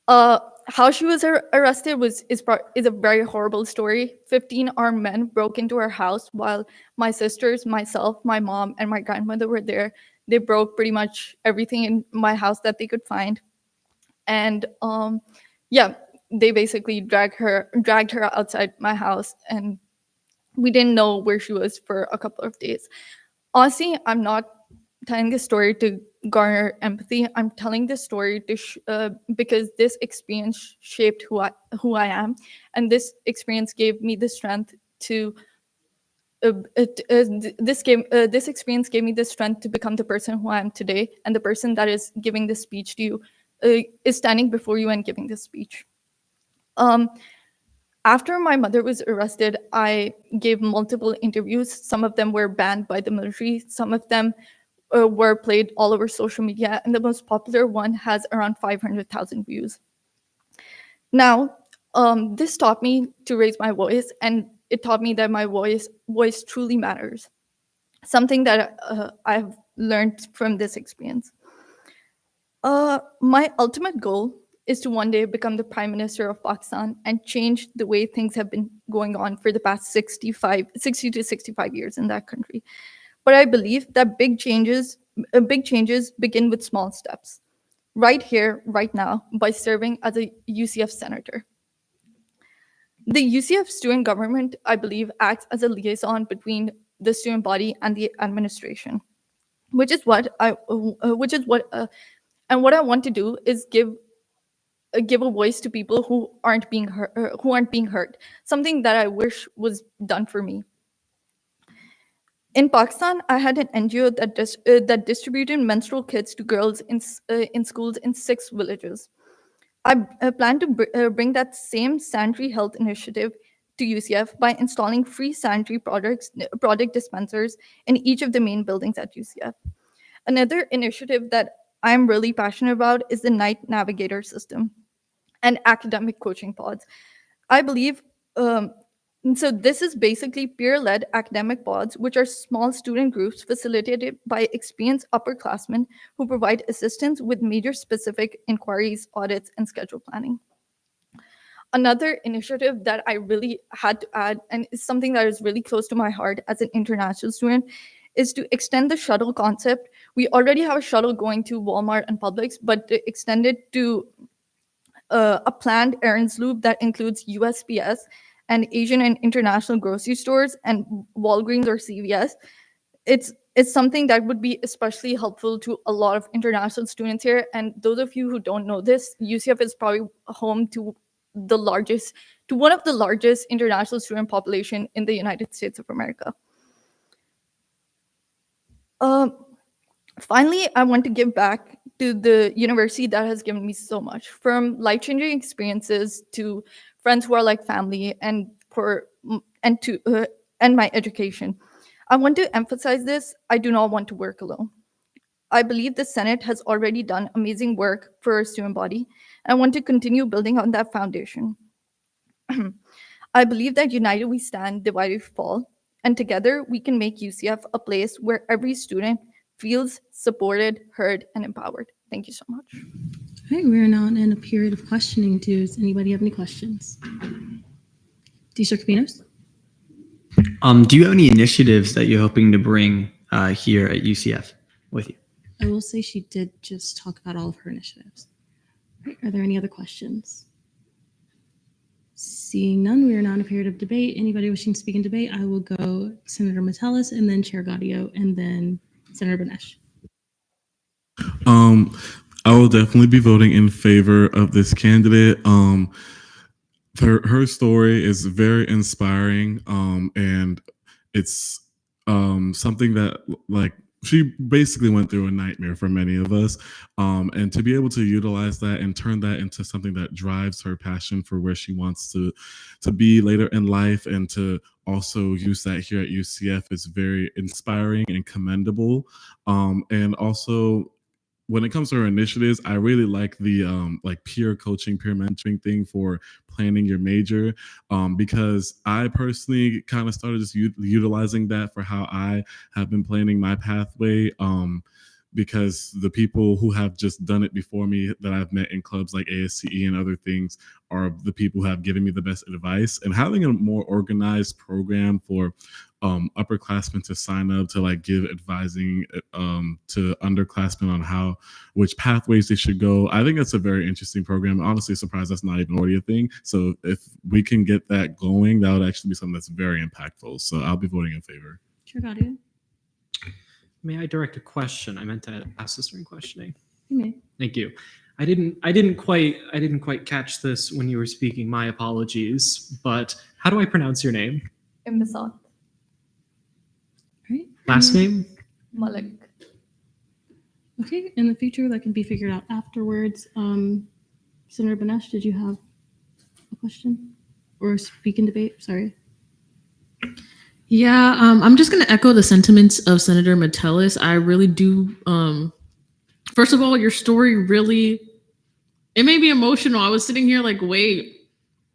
How she was arrested is a very horrible story. 15 armed men broke into her house while my sisters, myself, my mom, and my grandmother were there. They broke pretty much everything in my house that they could find, and yeah, they basically dragged her outside my house, and we didn't know where she was for a couple of days. Honestly, I'm not telling this story to garner empathy. I'm telling this story because this experience shaped who I am, and this experience gave me the strength to. This experience gave me the strength to become the person who I am today, and the person that is giving this speech to you is standing before you and giving this speech. After my mother was arrested, I gave multiple interviews. Some of them were banned by the military. Some of them were played all over social media, and the most popular one has around 500,000 views. Now, this taught me to raise my voice, and it taught me that my voice truly matters. Something that I've learned from this experience. My ultimate goal is to one day become the Prime Minister of Pakistan and change the way things have been going on for the past 60 to 65 years in that country. But I believe that big changes begin with small steps. Right here, right now, by serving as a UCF senator. The UCF student government, I believe, acts as a liaison between the student body and the administration, what I want to do is give a voice to people who aren't being heard. Something that I wish was done for me. In Pakistan, I had an NGO that distributed menstrual kits to girls in schools in 6 villages. I plan to bring that same sanitary health initiative to UCF by installing free sanitary product dispensers in each of the main buildings at UCF. Another initiative that I'm really passionate about is the Night Navigator system and academic coaching pods. I believe, so this is basically peer-led academic pods, which are small student groups facilitated by experienced upperclassmen who provide assistance with major specific inquiries, audits, and schedule planning. Another initiative that I really had to add, and is something that is really close to my heart as an international student, is to extend the shuttle concept. We already have a shuttle going to Walmart and Publix, but to extend it to a planned errands loop that includes USPS and Asian and international grocery stores and Walgreens or CVS. It's something that would be especially helpful to a lot of international students here. And those of you who don't know this, UCF is probably home to one of the largest international student population in the United States of America. Finally, I want to give back to the university that has given me so much, from life-changing experiences to friends who are like family, and my education. I want to emphasize this: I do not want to work alone. I believe the Senate has already done amazing work for our student body, and I want to continue building on that foundation. I believe that united we stand, divided we fall, and together we can make UCF a place where every student feels supported, heard, and empowered. Thank you so much. All right, we're now in a period of questioning. Does anybody have any questions? Disha Capinos? Do you have any initiatives that you're hoping to bring here at UCF with you? I will say she did just talk about all of her initiatives. All right, are there any other questions? Seeing none, we are now in a period of debate. Anybody wishing to speak in debate, I will go Senator Metellus and then Chair Gaudio and then Senator Benesh. I will definitely be voting in favor of this candidate. Her story is very inspiring, and it's something that, like, she basically went through a nightmare for many of us, and to be able to utilize that and turn that into something that drives her passion for where she wants to be later in life, and to also use that here at UCF is very inspiring and commendable. And also, when it comes to her initiatives, I really like the like peer coaching, peer mentoring thing for planning your major, because I personally kind of started just utilizing that for how I have been planning my pathway. Because the people who have just done it before me that I've met in clubs like ASCE and other things are the people who have given me the best advice. And having a more organized program for upperclassmen to sign up to like give advising to underclassmen on which pathways they should go, I think that's a very interesting program. I'm honestly surprised that's not even already a thing. So if we can get that going, that would actually be something that's very impactful. So I'll be voting in favor. Sure, Claudia. May I direct a question? I meant to ask this during questioning. You may. Thank you. I didn't quite catch this when you were speaking. My apologies. But how do I pronounce your name? Imbasat Last name? Malik. Okay, in the future, that can be figured out afterwards. Senator Banesh, did you have a question or speak in debate? Sorry. Yeah, I'm just going to echo the sentiments of Senator Metellus. I really do. First of all, your story really, it made me emotional. I was sitting here like, wait,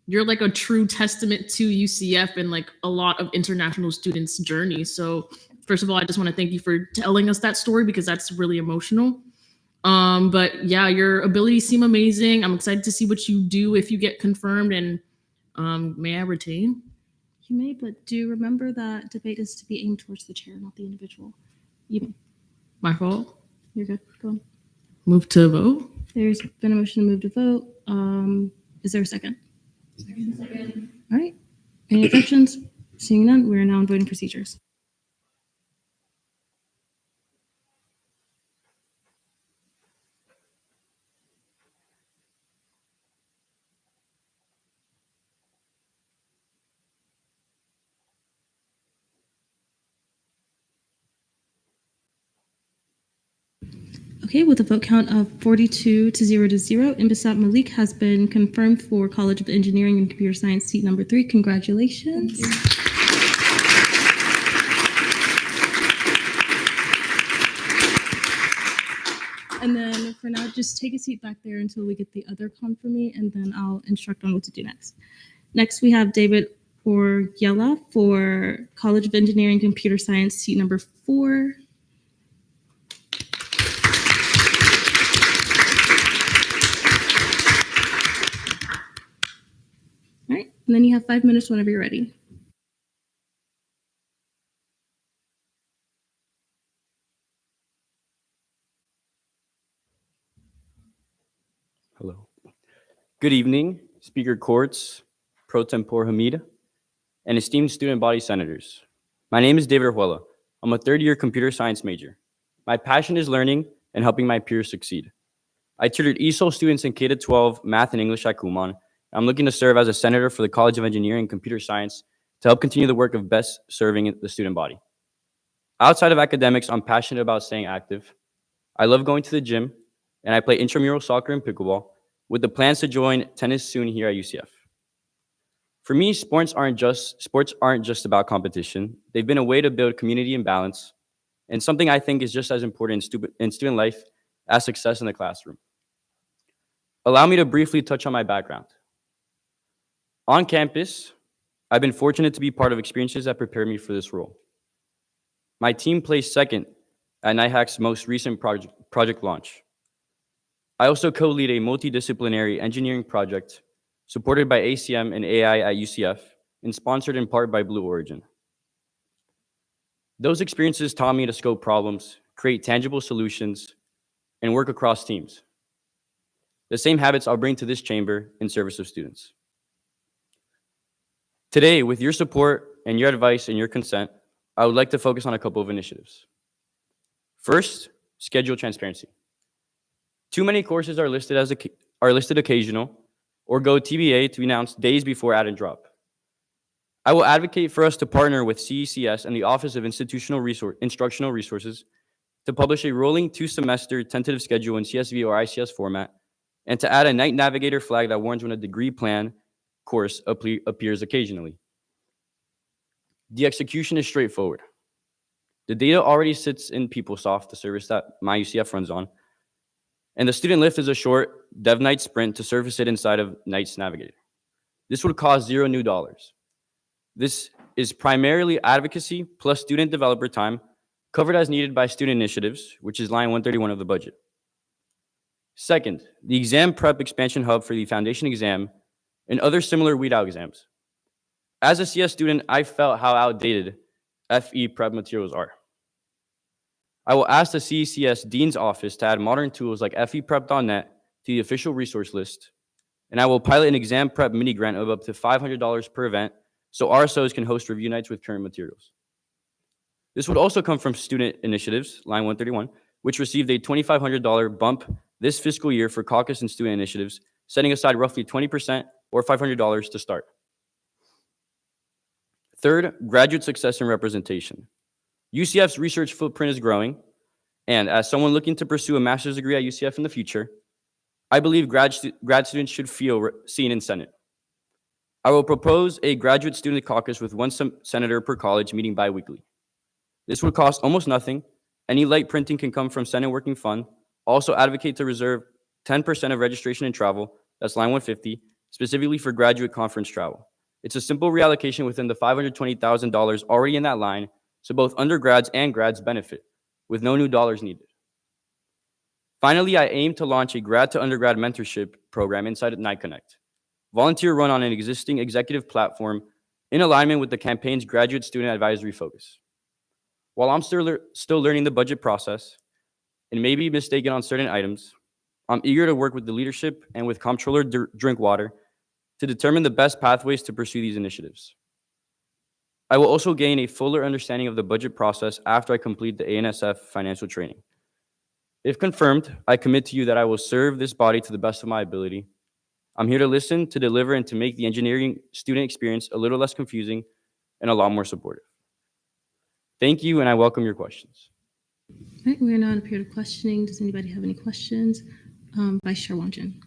you're like a true testament to UCF and like a lot of international students' journey. So first of all, I just want to thank you for telling us that story because that's really emotional. But yeah, your abilities seem amazing. I'm excited to see what you do if you get confirmed, and may I retain? You may, but do remember that debate is to be aimed towards the chair, not the individual. You may. My fault. You're good. Go on. Move to vote. There's been a motion to move to vote. Is there a second? Second. All right. Any objections? Seeing none, we are now on voting procedures. Okay, with a vote count of 42 to 0 to 0, Imbasat Malik has been confirmed for College of Engineering and Computer Science seat number 3. Congratulations. And then for now, just take a seat back there until we get the other confirmee, and then I'll instruct on what to do next. Next, we have David Oryella for College of Engineering and Computer Science seat number 4. All right, and then you have 5 minutes whenever you're ready. Hello. Good evening, Speaker Courts, Pro Tempore Hamid, and esteemed student body senators. My name is David Orjuela. I'm a third-year computer science major. My passion is learning and helping my peers succeed. I tutored ESOL students in K-12 math and English at Kumon. I'm looking to serve as a senator for the College of Engineering and Computer Science to help continue the work of best serving the student body. Outside of academics, I'm passionate about staying active. I love going to the gym, and I play intramural soccer and pickleball with the plans to join tennis soon here at UCF. For me, sports aren't just about competition. They've been a way to build community and balance, and something I think is just as important in student life as success in the classroom. Allow me to briefly touch on my background. On campus, I've been fortunate to be part of experiences that prepared me for this role. My team placed second at NIHAC's most recent project launch. I also co-lead a multidisciplinary engineering project supported by ACM and AI at UCF and sponsored in part by Blue Origin. Those experiences taught me to scope problems, create tangible solutions, and work across teams. The same habits I'll bring to this chamber in service of students. Today, with your support and your advice and your consent, I would like to focus on a couple of initiatives. First, schedule transparency. Too many courses are listed occasional or go TBA to be announced days before add and drop. I will advocate for us to partner with CECS and the Office of Instructional Resources to publish a rolling 2-semester tentative schedule in CSV or ICS format, and to add a night navigator flag that warns when a degree plan course appears occasionally. The execution is straightforward. The data already sits in PeopleSoft, the service that my UCF runs on. And the student lift is a short Dev Night sprint to surface it inside of Knight's Navigator. This would cost $0 new. This is primarily advocacy plus student developer time covered as needed by student initiatives, which is line 131 of the budget. Second, the exam prep expansion hub for the foundation exam and other similar weed out exams. As a CS student, I felt how outdated FE prep materials are. I will ask the CECS Dean's Office to add modern tools like feprep.net to the official resource list, and I will pilot an exam prep mini grant of up to $500 per event so RSOs can host review nights with current materials. This would also come from student initiatives, line 131, which received a $2,500 bump this fiscal year for caucus and student initiatives, setting aside roughly 20% or $500 to start. Third, graduate success and representation. UCF's research footprint is growing, and as someone looking to pursue a master's degree at UCF in the future, I believe grad students should feel seen in Senate. I will propose a graduate student caucus with one senator per college meeting bi-weekly. This would cost almost nothing. Any light printing can come from Senate Working Fund. Also advocate to reserve 10% of registration and travel, that's line 150, specifically for graduate conference travel. It's a simple reallocation within the $520,000 already in that line, so both undergrads and grads benefit, with no new dollars needed. Finally, I aim to launch a grad to undergrad mentorship program inside of Knight Connect. Volunteer run on an existing executive platform in alignment with the campaign's graduate student advisory focus. While I'm still learning the budget process and may be mistaken on certain items, I'm eager to work with the leadership and with Comptroller Drinkwater to determine the best pathways to pursue these initiatives. I will also gain a fuller understanding of the budget process after I complete the ANSF financial training. If confirmed, I commit to you that I will serve this body to the best of my ability. I'm here to listen, to deliver, and to make the engineering student experience a little less confusing and a lot more supportive. Thank you, and I welcome your questions. All right, we're now in a period of questioning. Does anybody have any questions? Vice Chair Wonjin.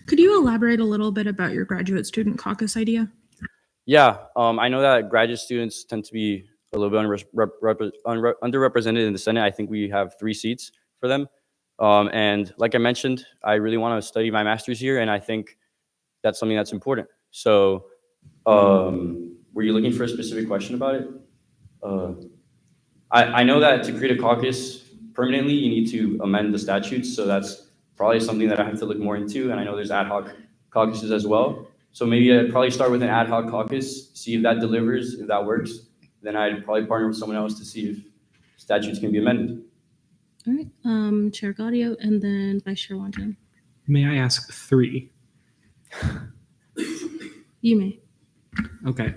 Could you elaborate a little bit about your graduate student caucus idea? Yeah, I know that graduate students tend to be a little bit underrepresented in the Senate. I think we have 3 seats for them. And like I mentioned, I really want to study my master's here, and I think that's something that's important. So were you looking for a specific question about it? I know that to create a caucus permanently, you need to amend the statutes. So that's probably something that I have to look more into. And I know there's ad hoc caucuses as well. So maybe I'd probably start with an ad hoc caucus, see if that delivers, if that works. Then I'd probably partner with someone else to see if statutes can be amended. All right, Chair Gaudio, and then Vice Chair Wonjin. May I ask 3? You may. Okay.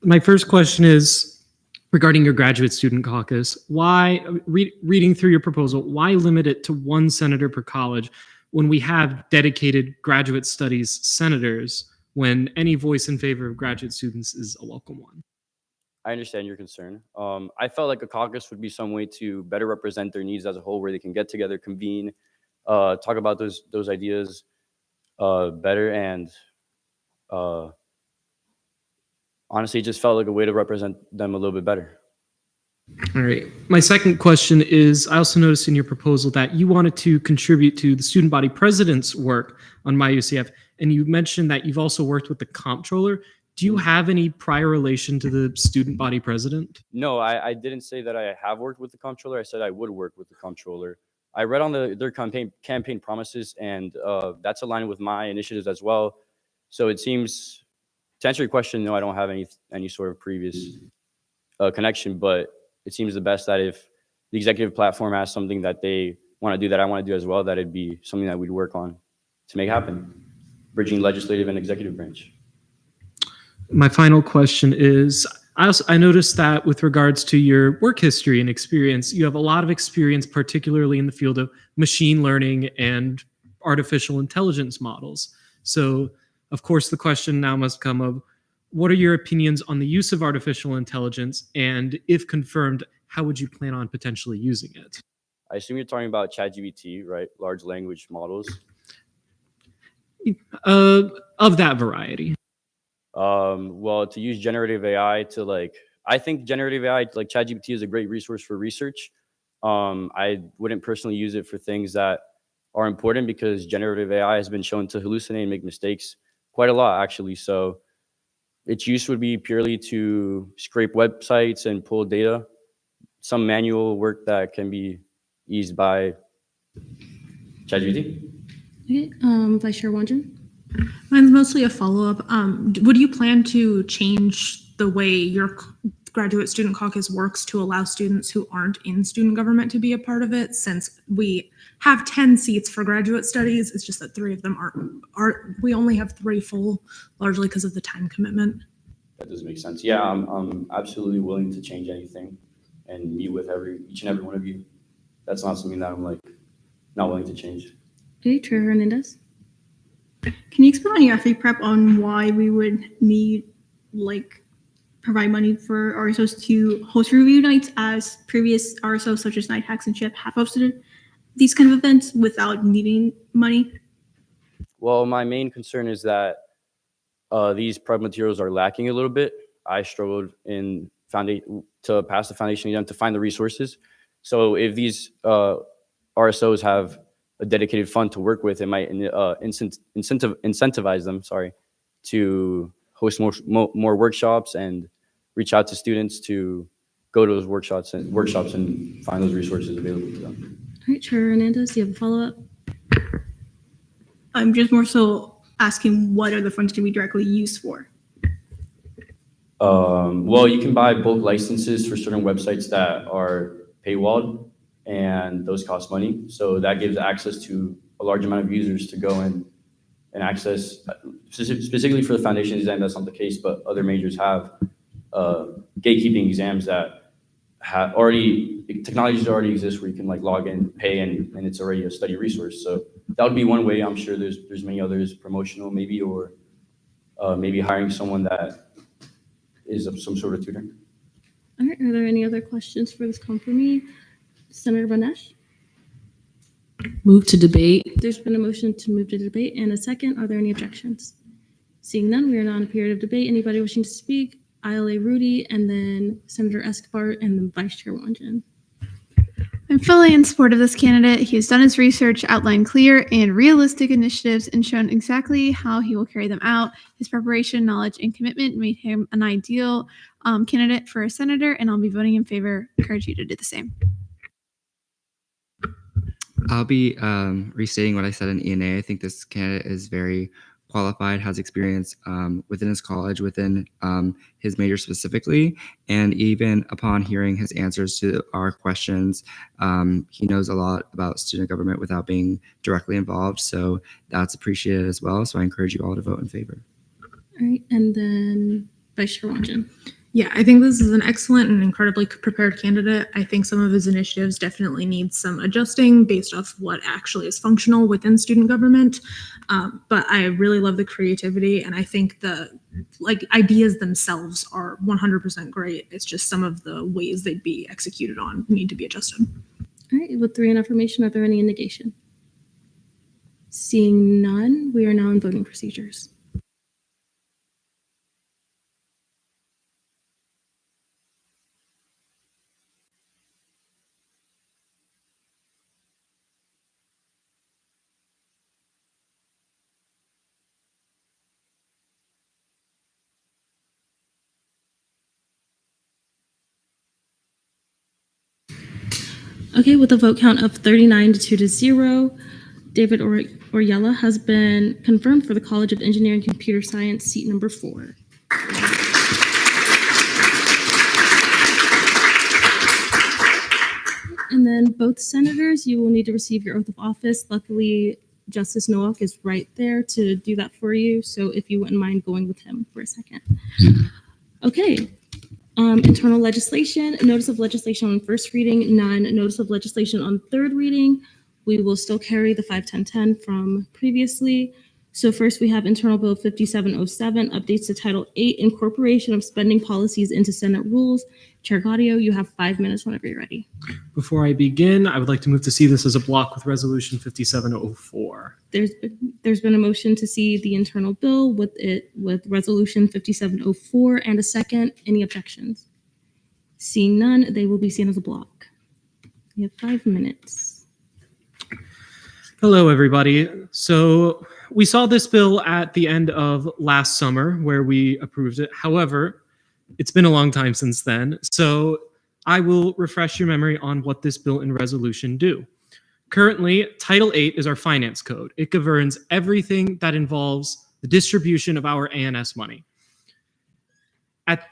My first question is regarding your graduate student caucus. Why, reading through your proposal, why limit it to 1 senator per college when we have dedicated graduate studies senators, when any voice in favor of graduate students is a welcome one? I understand your concern. I felt like a caucus would be some way to better represent their needs as a whole, where they can get together, convene, talk about those ideas better, and honestly, it just felt like a way to represent them a little bit better. All right. My second question is, I also noticed in your proposal that you wanted to contribute to the student body president's work on MyUCF, and you mentioned that you've also worked with the comptroller. Do you have any prior relation to the student body president? No, I didn't say that I have worked with the comptroller. I said I would work with the comptroller. I read on their campaign promises, and that's aligned with my initiatives as well. So it seems, to answer your question, no, I don't have any sort of previous connection, but it seems the best that if the executive platform has something that they want to do that I want to do as well, that it'd be something that we'd work on to make happen, bridging legislative and executive branch. My final question is, I noticed that with regards to your work history and experience, you have a lot of experience, particularly in the field of machine learning and artificial intelligence models. So, of course, the question now must come of, what are your opinions on the use of artificial intelligence? And if confirmed, how would you plan on potentially using it? I assume you're talking about ChatGPT, right? Large language models. Of that variety. Well, to use generative AI to I think generative AI, like ChatGPT, is a great resource for research. I wouldn't personally use it for things that are important because generative AI has been shown to hallucinate and make mistakes quite a lot, actually. So its use would be purely to scrape websites and pull data, some manual work that can be eased by ChatGPT. Okay, Vice Chair Wondren. Mine's mostly a follow-up. Would you plan to change the way your graduate student caucus works to allow students who aren't in student government to be a part of it? Since we have 10 seats for graduate studies, it's just that 3 of them aren't, we only have 3 full, largely because of the time commitment. That does make sense. Yeah, I'm absolutely willing to change anything and meet with each and every one of you. That's not something that I'm like not willing to change. Okay, Chair Hernandez. Can you expand on your FA prep on why we would need provide money for RSOs to host review nights as previous RSOs such as Night Hacks and Chip have hosted these kind of events without needing money? Well, my main concern is that these prep materials are lacking a little bit. I struggled to pass the foundation exam to find the resources. So if these RSOs have a dedicated fund to work with, it might incentivize them, to host more workshops and reach out to students to go to those workshops and find those resources available to them. All right, Chair Hernandez, do you have a follow-up? I'm just more so asking what are the funds to be directly used for? Well, you can buy bulk licenses for certain websites that are paywalled, and those cost money. So that gives access to a large amount of users to go in and access, specifically for the foundation exam, that's not the case, but other majors have gatekeeping exams that technologies already exist where you can log in, pay, and it's already a study resource. So that would be one way. I'm sure there's many others, promotional maybe, or maybe hiring someone that is some sort of tutor. All right, are there any other questions for this come from me? Senator Banesh? Move to debate. There's been a motion to move to debate and a second. Are there any objections? Seeing none, we are now in a period of debate. Anybody wishing to speak? ILA Rudy, and then Senator Escobar, and then Vice Chair Wondren. I'm fully in support of this candidate. He has done his research, outlined clear and realistic initiatives, and shown exactly how he will carry them out. His preparation, knowledge, and commitment made him an ideal candidate for a senator, and I'll be voting in favor. Encourage you to do the same. I'll be restating what I said in ENA. I think this candidate is very qualified, has experience within his college, within his major specifically, and even upon hearing his answers to our questions, he knows a lot about student government without being directly involved, so that's appreciated as well. So I encourage you all to vote in favor. All right, and then Vice Chair Wondren. Yeah, I think this is an excellent and incredibly prepared candidate. I think some of his initiatives definitely need some adjusting based off what actually is functional within student government. But I really love the creativity, and I think the ideas themselves are 100% great. It's just some of the ways they'd be executed on need to be adjusted. All right, with 3 in affirmation, are there any in negation? Seeing none, we are now in voting procedures. Okay, with a vote count of 39 to 2-0, David Oriella has been confirmed for the College of Engineering and Computer Science, seat number 4. And then both senators, you will need to receive your oath of office. Luckily, Justice Nowak is right there to do that for you. So if you wouldn't mind going with him for a second. Okay. Internal legislation, notice of legislation on first reading, none. Notice of legislation on third reading. We will still carry the 51010 from previously. So first we have Internal Bill 5707, updates to Title 8, incorporation of spending policies into Senate rules. Chair Gaudio, you have 5 minutes whenever you're ready. Before I begin, I would like to move to see this as a block with Resolution 5704. There's been a motion to see the internal bill with Resolution 5704 and a second. Any objections? Seeing none, they will be seen as a block. You have 5 minutes. Hello, everybody. So we saw this bill at the end of last summer where we approved it. However, it's been a long time since then. So I will refresh your memory on what this bill and resolution do. Currently, Title 8 is our finance code. It governs everything that involves the distribution of our ANS money. At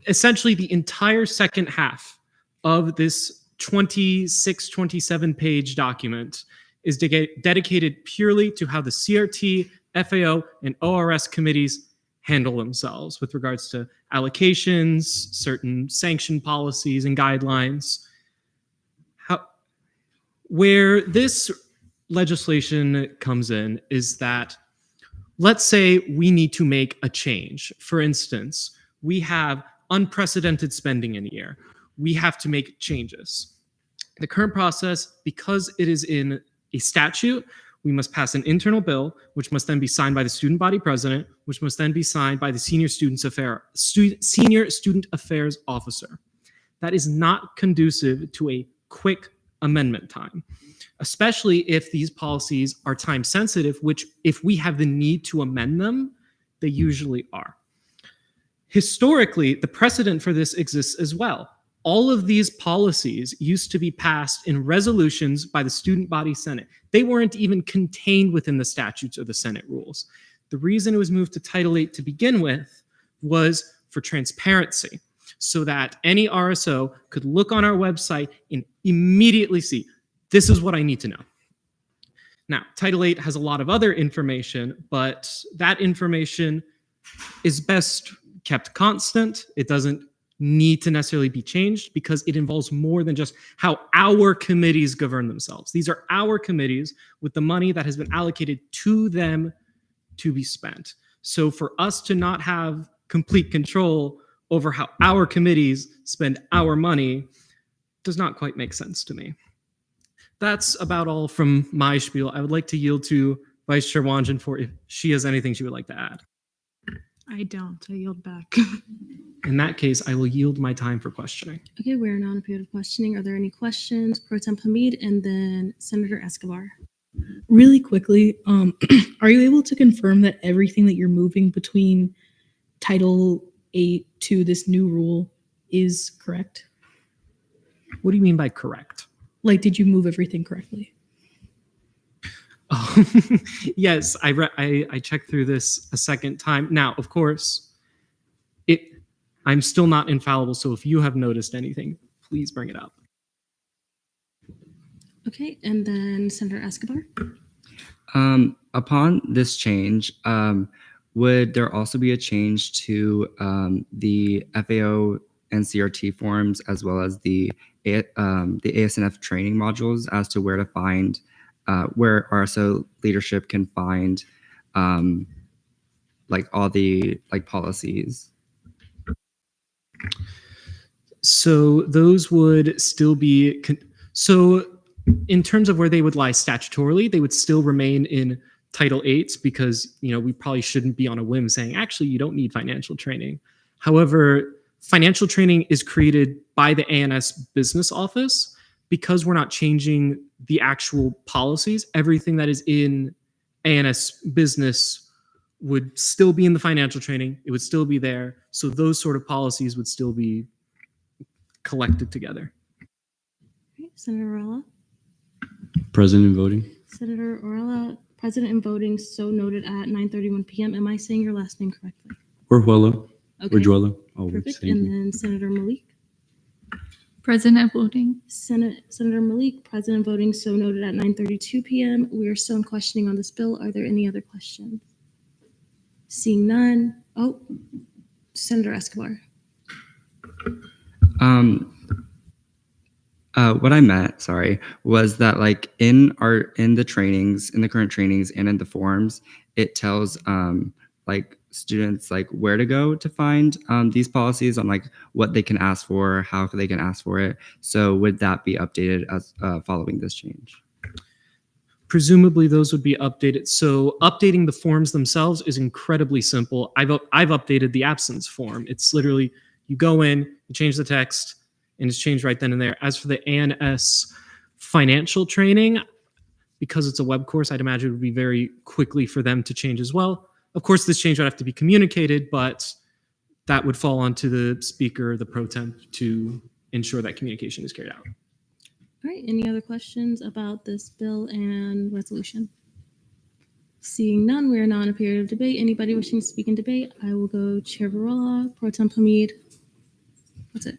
essentially the entire second half of this 27 page document is dedicated purely to how the CRT, FAO, and ORS committees handle themselves with regards to allocations, certain sanction policies and guidelines. Where this legislation comes in is that, let's say we need to make a change. For instance, we have unprecedented spending in a year. We have to make changes. The current process, because it is in a statute, we must pass an internal bill, which must then be signed by the student body president, which must then be signed by the senior student affairs officer. That is not conducive to a quick amendment time, especially if these policies are time sensitive, which if we have the need to amend them, they usually are. Historically, the precedent for this exists as well. All of these policies used to be passed in resolutions by the student body senate. They weren't even contained within the statutes or the Senate rules. The reason it was moved to Title 8 to begin with was for transparency, so that any RSO could look on our website and immediately see, this is what I need to know. Now, Title 8 has a lot of other information, but that information is best kept constant. It doesn't need to necessarily be changed because it involves more than just how our committees govern themselves. These are our committees with the money that has been allocated to them to be spent. So for us to not have complete control over how our committees spend our money does not quite make sense to me. That's about all from my spiel. I would like to yield to Vice Chair Wanjan for if she has anything she would like to add. I don't. I yield back. In that case, I will yield my time for questioning. Okay, we're now in a period of questioning. Are there any questions? Pro Tem Hamid and then Senator Escobar. Really quickly, are you able to confirm that everything that you're moving between Title 8 to this new rule is correct? What do you mean by correct? Like, did you move everything correctly? Oh, yes, I checked through this a second time. Now, of course, I'm still not infallible, so if you have noticed anything, please bring it up. Okay, and then Senator Escobar. Upon this change, would there also be a change to the FAO and CRT forms as well as the ASNF training modules as to where to find, where RSO leadership can find like all the like policies? So those would still be, so in terms of where they would lie statutorily, they would still remain in Title 8 because, you know, we probably shouldn't be on a whim saying, actually, you don't need financial training. However, financial training is created by the ANS business office. Because we're not changing the actual policies, everything that is in ANS business would still be in the financial training. It would still be there. So those sort of policies would still be collected together. Okay, Senator Orella. Present in voting. Senator Orella, present in voting, so noted at 9:31 p.m. Am I saying your last name correctly? Orjuela. Okay. Orjuela. Always. Perfect. Thank And you. then Senator Malik. Present at voting. Senator Malik, present in voting, so noted at 9:32 p.m. We are still in questioning on this bill. Are there any other questions? Seeing none. Oh, Senator Escobar. What I meant, sorry, was that like in the trainings, in the current trainings and in the forms, it tells like students like where to go to find these policies on like what they can ask for, how they can ask for it. So would that be updated as following this change? Presumably those would be updated. So updating the forms themselves is incredibly simple. I've updated the absence form. It's literally, you go in, you change the text, and it's changed right then and there. As for the ANS financial training, because it's a web course, I'd imagine it would be very quickly for them to change as well. Of course, this change would have to be communicated, but that would fall onto the speaker, the pro temp, to ensure that communication is carried out. All right, any other questions about this bill and resolution? Seeing none, we are now in a period of debate. Anybody wishing to speak in debate? I will go Chair Varela, Pro Tem Hamid. That's it.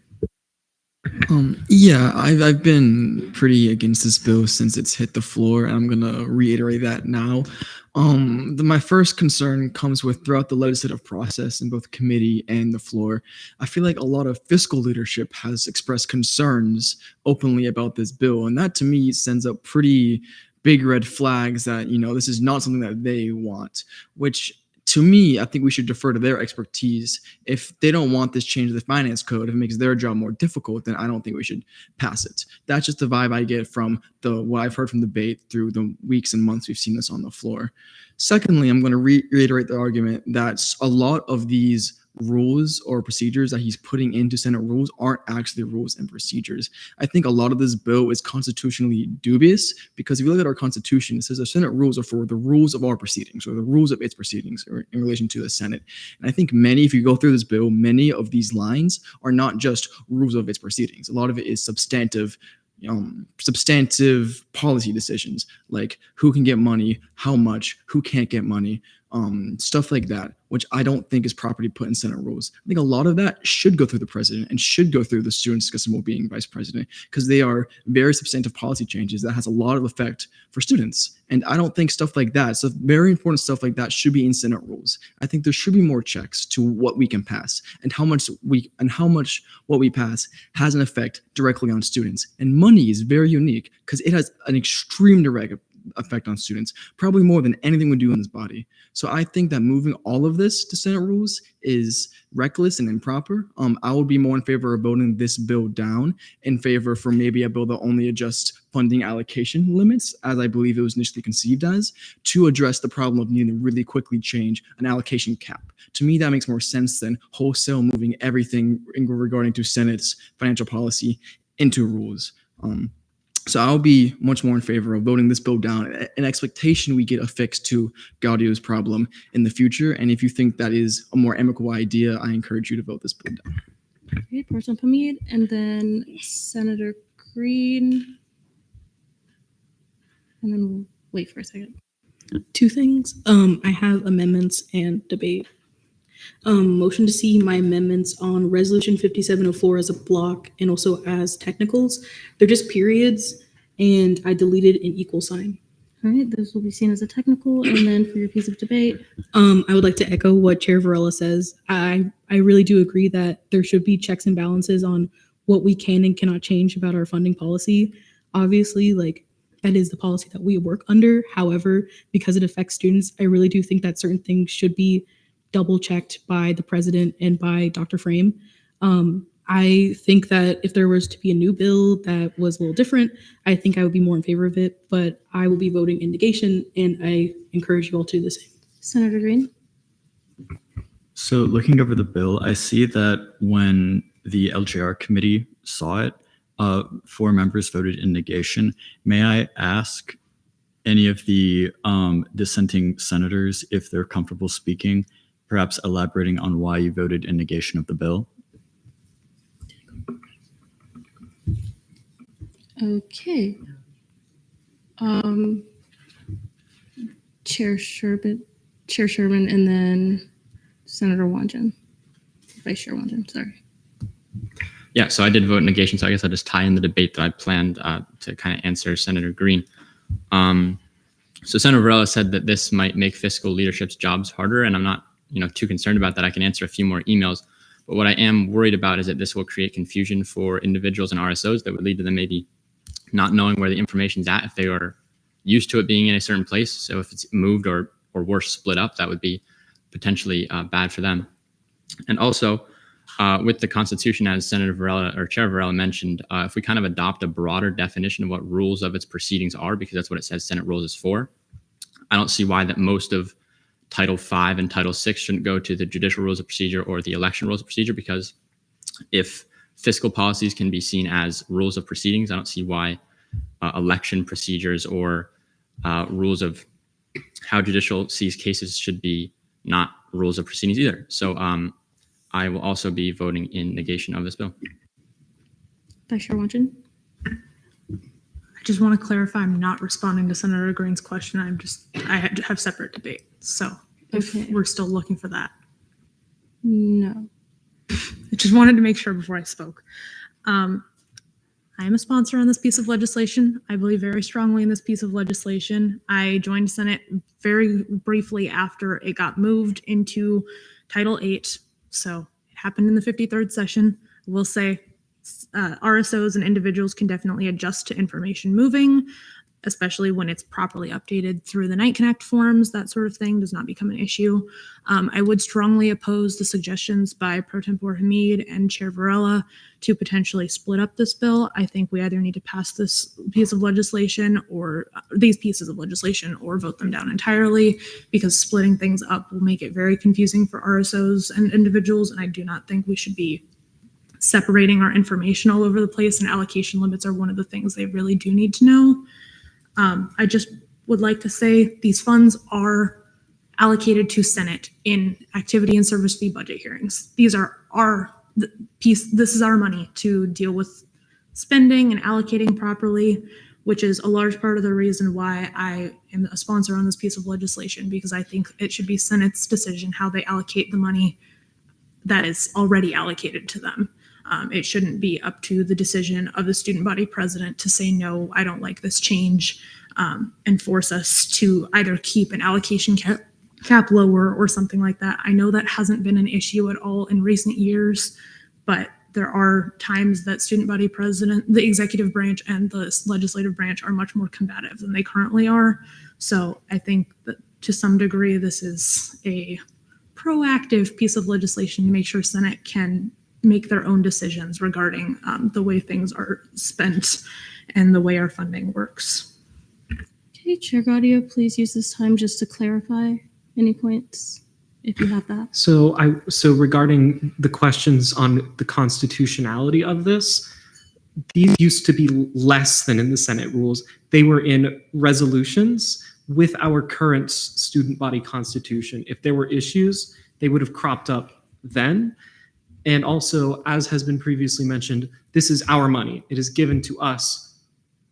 Yeah, I've been pretty against this bill since it's hit the floor, and I'm gonna reiterate that now. My first concern comes with throughout the legislative process in both committee and the floor. I feel like a lot of fiscal leadership has expressed concerns openly about this bill, and that to me sends up pretty big red flags that, you know, this is not something that they want, which to me, I think we should defer to their expertise. If they don't want this change to the finance code, if it makes their job more difficult, then I don't think we should pass it. That's just the vibe I get from what I've heard from the debate through the weeks and months we've seen this on the floor. Secondly, I'm going to reiterate the argument that a lot of these rules or procedures that he's putting into Senate rules aren't actually rules and procedures. I think a lot of this bill is constitutionally dubious because if you look at our constitution, it says the Senate rules are for the rules of our proceedings or the rules of its proceedings in relation to the Senate. And I think if you go through this bill, many of these lines are not just rules of its proceedings. A lot of it is substantive policy decisions, like who can get money, how much, who can't get money, stuff like that, which I don't think is properly put in Senate rules. I think a lot of that should go through the president and should go through the Student Success and Wellbeing Vice President because they are very substantive policy changes that has a lot of effect for students. And I don't think stuff like that, so very important stuff like that should be in Senate rules. I think there should be more checks to what we can pass and how much what we pass has an effect directly on students. And money is very unique because it has an extreme direct effect on students, probably more than anything we do in this body. So I think that moving all of this to Senate rules is reckless and improper. I would be more in favor of voting this bill down in favor for maybe a bill that only adjusts funding allocation limits, as I believe it was initially conceived as, to address the problem of needing to really quickly change an allocation cap. To me, that makes more sense than wholesale moving everything regarding to Senate's financial policy into rules. So I'll be much more in favor of voting this bill down, an expectation we get a fix to Gaudio's problem in the future. And if you think that is a more amicable idea, I encourage you to vote this bill down. Okay, Pro Tem Hamid, and then Senator Green. And then we'll wait for a second. Two things. I have amendments and debate. Motion to see my amendments on Resolution 5704 as a block and also as technicals. They're just periods, and I deleted an equal sign. All right, those will be seen as a technical. And then for your piece of debate, I would like to echo what Chair Varela says. I really do agree that there should be checks and balances on what we can and cannot change about our funding policy. Obviously, that is the policy that we work under. However, because it affects students, I really do think that certain things should be double checked by the president and by Dr. Frame. I think that if there was to be a new bill that was a little different, I think I would be more in favor of it, but I will be voting in negation, and I encourage you all to do the same. Senator Green. So looking over the bill, I see that when the LJR committee saw it, 4 members voted in negation. May I ask any of the dissenting senators if they're comfortable speaking, perhaps elaborating on why you voted in negation of the bill? Okay. Chair Sherman, and then Senator Wanjin. Vice Chair Wanjin, sorry. Yeah, so I did vote in negation, so I guess I'll just tie in the debate that I planned to kind of answer Senator Green. So Senator Varela said that this might make fiscal leadership's jobs harder, and I'm not too concerned about that. I can answer a few more emails. But what I am worried about is that this will create confusion for individuals and RSOs that would lead to them maybe not knowing where the information's at if they are used to it being in a certain place. So if it's moved or worse, split up, that would be potentially bad for them. And also, with the Constitution, as Senator Varela or Chair Varela mentioned, if we kind of adopt a broader definition of what rules of its proceedings are, because that's what it says Senate rules is for, I don't see why that most of Title V and Title VI shouldn't go to the judicial rules of procedure or the election rules of procedure, because if fiscal policies can be seen as rules of proceedings, I don't see why election procedures or rules of how judicial seized cases should be, not rules of proceedings either. So I will also be voting in negation of this bill. Vice Chair Wonjin? I just want to clarify, I'm not responding to Senator Green's question. I have separate debate. So if Okay. we're still looking for that. No. I just wanted to make sure before I spoke. I am a sponsor on this piece of legislation. I believe very strongly in this piece of legislation. I joined Senate very briefly after it got moved into Title VIII. So it happened in the 53rd session. I will say RSOs and individuals can definitely adjust to information moving, especially when it's properly updated through the Night Connect forms. That sort of thing does not become an issue. I would strongly oppose the suggestions by Pro Tempore Hamid and Chair Varela to potentially split up this bill. I think we either need to pass this piece of legislation or these pieces of legislation or vote them down entirely, because splitting things up will make it very confusing for RSOs and individuals. And I do not think we should be separating our information all over the place, and allocation limits are one of the things they really do need to know. I just would like to say these funds are allocated to Senate in activity and service fee budget hearings. These are our piece. This is our money to deal with spending and allocating properly, which is a large part of the reason why I am a sponsor on this piece of legislation, because I think it should be Senate's decision how they allocate the money that is already allocated to them. It shouldn't be up to the decision of the student body president to say, no, I don't like this change, and force us to either keep an allocation cap lower or something like that. I know that hasn't been an issue at all in recent years, but there are times that student body president, the executive branch and the legislative branch are much more combative than they currently are. So I think that to some degree, this is a proactive piece of legislation to make sure Senate can make their own decisions regarding the way things are spent and the way our funding works. Okay, Chair Gaudio, please use this time just to clarify any points, if you have that. So regarding the questions on the constitutionality of this, these used to be less than in the Senate rules. They were in resolutions with our current student body constitution. If there were issues, they would have cropped up then. And also, as has been previously mentioned, this is our money. It is given to us.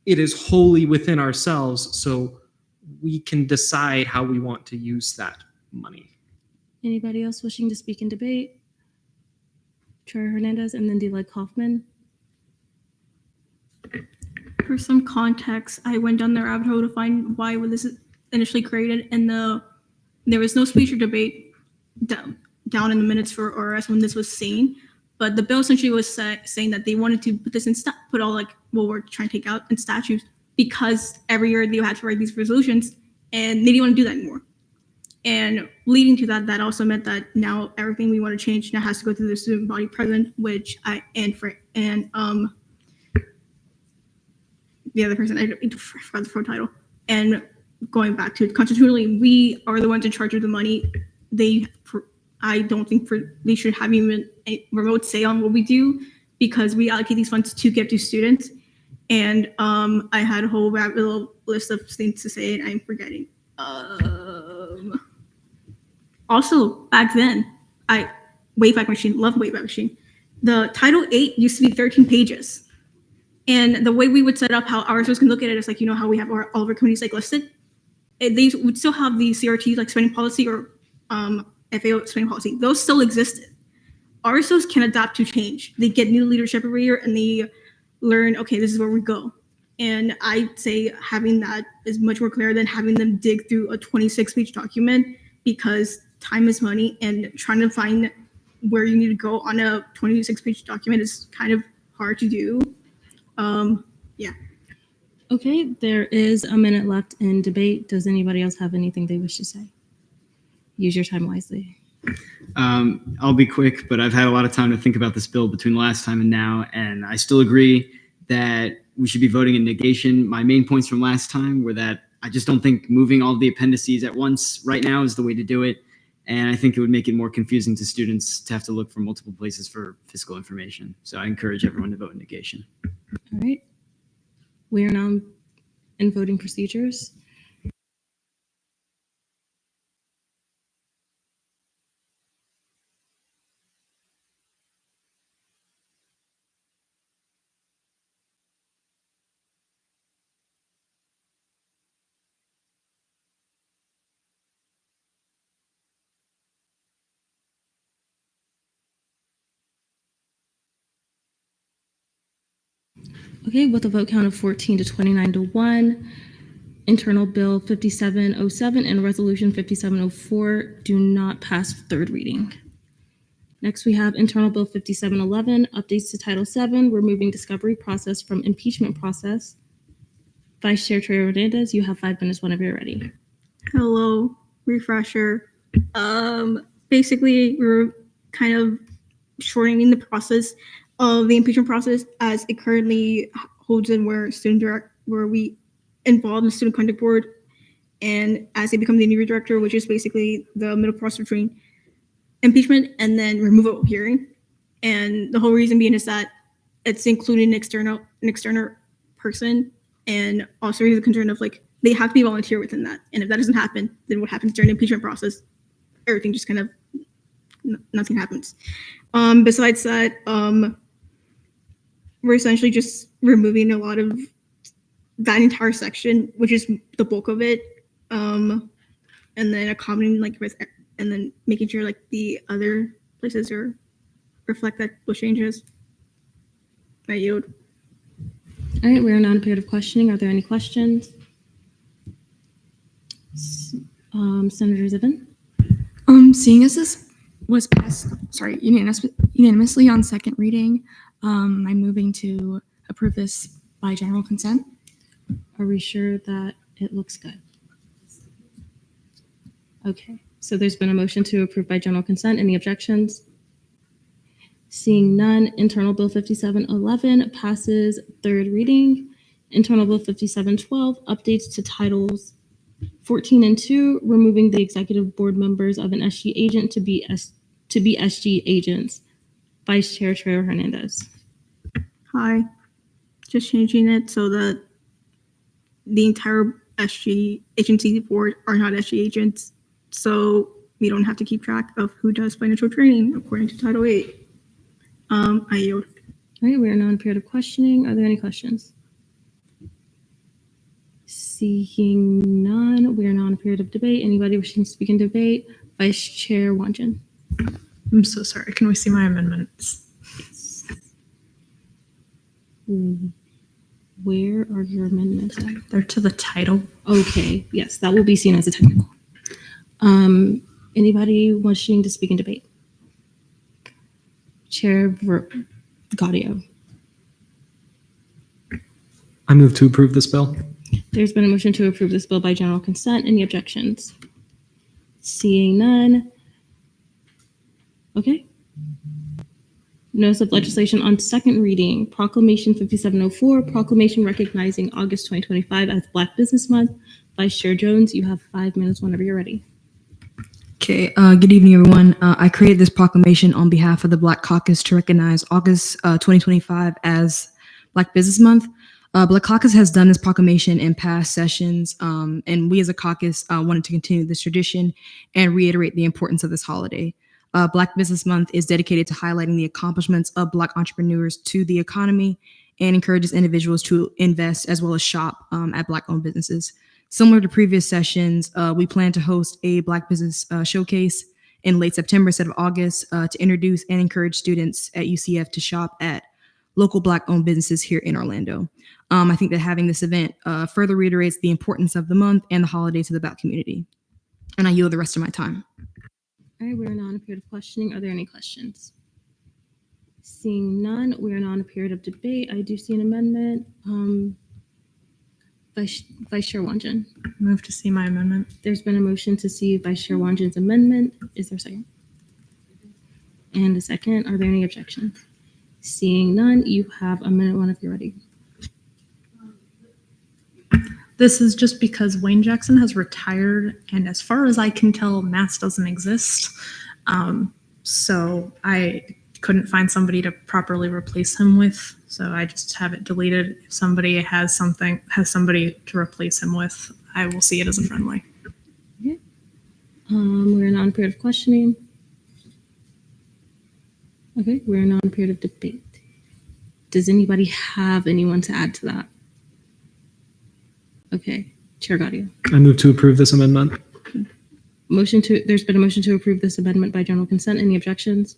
It is wholly within ourselves, so we can decide how we want to use that money. Anybody else wishing to speak in debate? Chair Hernandez and then Deleg Kaufman. For some context, I went down the rabbit hole to find why was this initially created, and there was no speech or debate down in the minutes for ORS when this was seen. But the bill essentially was saying that they wanted to put this in put all like what we're trying to take out in statutes, because every year they had to write these resolutions, and they didn't want to do that anymore. And leading to that, that also meant that now everything we want to change now has to go through the student body president, which the other person, I forgot the full title. And going back to it, constitutionally, we are the ones in charge of the money. I don't think they should have even a remote say on what we do, because we allocate these funds to give to students. And I had a whole little list of things to say, and I'm forgetting. Also, back then, Wayback Machine, love Wayback Machine. The Title VIII used to be 13 pages. And the way we would set up how ours can look at it is like, you know how we have all of our committees like listed? They would still have the CRT like spending policy or FAO spending policy. Those still existed. RSOs can adapt to change. They get new leadership every year and they learn, okay, this is where we go. And I'd say having that is much more clear than having them dig through a 26-page document, because time is money, and trying to find where you need to go on a 26-page document is kind of hard to do. Yeah. Okay, there is a minute left in debate. Does anybody else have anything they wish to say? Use your time wisely. I'll be quick, but I've had a lot of time to think about this bill between last time and now, and I still agree that we should be voting in negation. My main points from last time were that I just don't think moving all the appendices at once right now is the way to do it, and I think it would make it more confusing to students to have to look for multiple places for fiscal information. So I encourage everyone to vote in negation. All right. We are now in voting procedures. Okay, with a vote count of 14 to 29 to 1, Internal Bill 5707 and Resolution 5704 do not pass third reading. Next, we have Internal Bill 5711, updates to Title VII, removing discovery process from impeachment process. Vice Chair Trey Hernandez, you have 5 minutes whenever you're ready. Hello, refresher. Basically, we're kind of shortening the process of the impeachment process as it currently holds in where we involve the student conduct board, and as they become the new director, which is basically the middle process between impeachment and then removal hearing. And the whole reason being is that it's including an external person, and also the concern of like they have to be volunteer within that. And if that doesn't happen, then what happens during the impeachment process? Everything just kind of nothing happens. Besides that, we're essentially just removing a lot of that entire section, which is the bulk of it, and then accommodating and then making sure like the other places reflect that those changes. I yield. All right, we're now in a period of questioning. Are there any questions? Senator Zivin? Seeing as this was passed, unanimously on second reading, I'm moving to approve this by general consent. Are we sure that it looks good? Okay, so there's been a motion to approve by general consent. Any objections? Seeing none, Internal Bill 5711 passes third reading. Internal Bill 5712 updates to Titles 14 and 2, removing the executive board members of an SG agent to be SG agents. Vice Chair Trey Hernandez. Hi, just changing it so that the entire SG agency board are not SG agents, so we don't have to keep track of who does financial training according to Title 8. I yield. All right, we are now in a period of questioning. Are there any questions? Seeing none, we are now in a period of debate. Anybody wishing to speak in debate? Vice Chair Wanjin. I'm so sorry. Can we see my amendments? Where are your amendments at? They're to the title. Okay, yes, that will be seen as a technical. Anybody wishing to speak in debate? Chair Gaudio. I move to approve this bill. There's been a motion to approve this bill by general consent. Any objections? Seeing none. Okay. Notice of legislation on second reading. Proclamation 5704, proclamation recognizing August 2025 as Black Business Month. Vice Chair Jones, you have 5 minutes whenever you're ready. Okay, good evening, everyone. I created this proclamation on behalf of the Black Caucus to recognize August 2025 as Black Business Month. Black Caucus has done this proclamation in past sessions, and we as a caucus wanted to continue this tradition and reiterate the importance of this holiday. Black Business Month is dedicated to highlighting the accomplishments of Black entrepreneurs to the economy and encourages individuals to invest as well as shop at Black-owned businesses. Similar to previous sessions, we plan to host a Black Business Showcase in late September instead of August to introduce and encourage students at UCF to shop at local Black-owned businesses here in Orlando. I think that having this event further reiterates the importance of the month and the holiday to the Black community. And I yield the rest of my time. All right, we are now in a period of questioning. Are there any questions? Seeing none, we are now in a period of debate. I do see an amendment. Vice Chair Wanjin. Move to see my amendment. There's been a motion to see Vice Chair Wanjin's amendment. Is there a second? And a second. Are there any objections? Seeing none, you have a minute whenever you're ready. This is just because Wayne Jackson has retired, and as far as I can tell, Mass doesn't exist. So I couldn't find somebody to properly replace him with, so I just have it deleted. If somebody has somebody to replace him with, I will see it as a friendly. Okay. We're now in a period of questioning. Okay, we're now in a period of debate. Does anybody have anyone to add to that? Okay, Chair Gaudio. I move to approve this amendment. There's been a motion to approve this amendment by general consent. Any objections?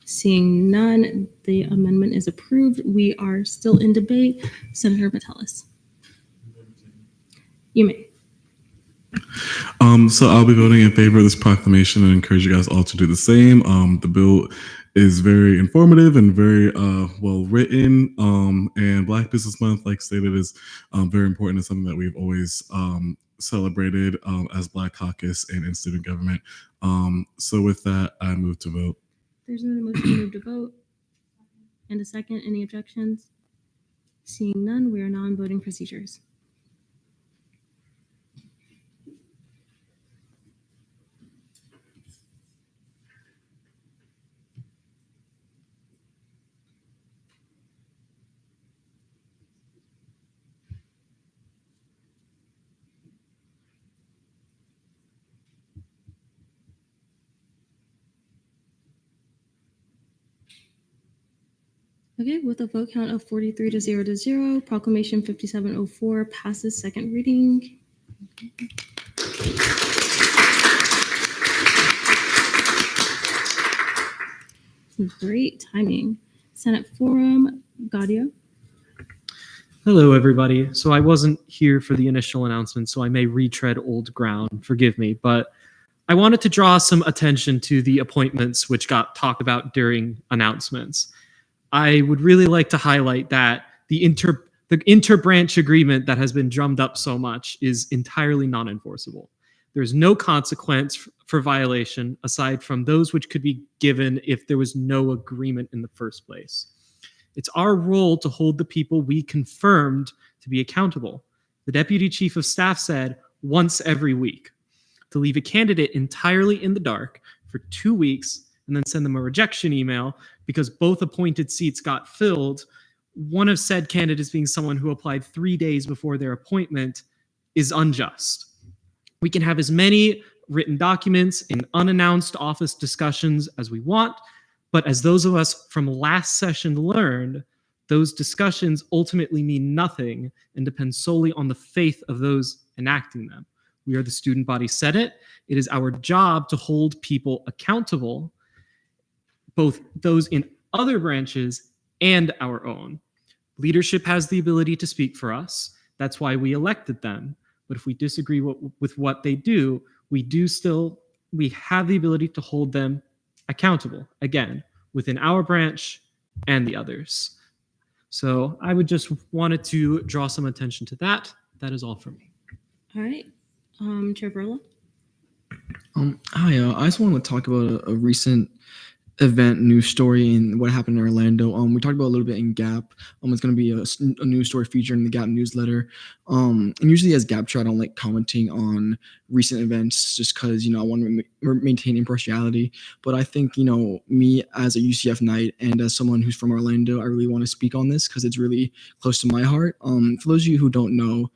Seeing none, the amendment is approved. We are still in debate. Senator Metellus. You may. So I'll be voting in favor of this proclamation and encourage you guys all to do the same. The bill is very informative and very well written. And Black Business Month, like stated, is very important and something that we've always celebrated as Black Caucus and in student government. So with that, I move to vote. There's another motion to move to vote. And a second. Any objections? Seeing none, we are now in voting procedures. Okay, with a vote count of 43 to 0, Proclamation 5704 passes second reading. Great timing. Senate Forum, Gaudio. Hello, everybody. So I wasn't here for the initial announcement, so I may retread old ground. Forgive me, but I wanted to draw some attention to the appointments which got talked about during announcements. I would really like to highlight that the interbranch agreement that has been drummed up so much is entirely non-enforceable. There's no consequence for violation aside from those which could be given if there was no agreement in the first place. It's our role to hold the people we confirmed to be accountable. The Deputy Chief of Staff said once every week. To leave a candidate entirely in the dark for 2 weeks and then send them a rejection email because both appointed seats got filled, one of said candidates being someone who applied 3 days before their appointment, is unjust. We can have as many written documents in unannounced office discussions as we want, but as those of us from last session learned, those discussions ultimately mean nothing and depend solely on the faith of those enacting them. We are the student body senate. It is our job to hold people accountable, both those in other branches and our own. Leadership has the ability to speak for us. That's why we elected them. But if we disagree with what they do, we have the ability to hold them accountable, again, within our branch and the others. So I would just wanted to draw some attention to that. That is all for me. All right. Chair Burla. Hi, I just want to talk about a recent event news story and what happened in Orlando. We talked about a little bit in Gap. It's going to be a news story featured in the Gap newsletter. And usually as Gap chair, I don't like commenting on recent events just because, I want to maintain impartiality. But I think, me as a UCF Knight and as someone who's from Orlando, I really want to speak on this because it's really close to my heart. For those of you who don't know,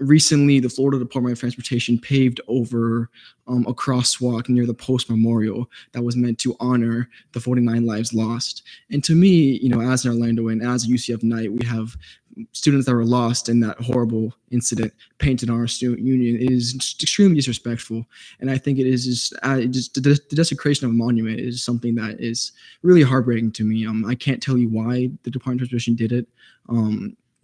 recently the Florida Department of Transportation paved over a crosswalk near the Post Memorial that was meant to honor the 49 lives lost. And to me, as an Orlandoan, as a UCF Knight, we have students that were lost in that horrible incident painted on our student union. It is extremely disrespectful. And I think it is just the desecration of a monument is something that is really heartbreaking to me. I can't tell you why the Department of Transportation did it.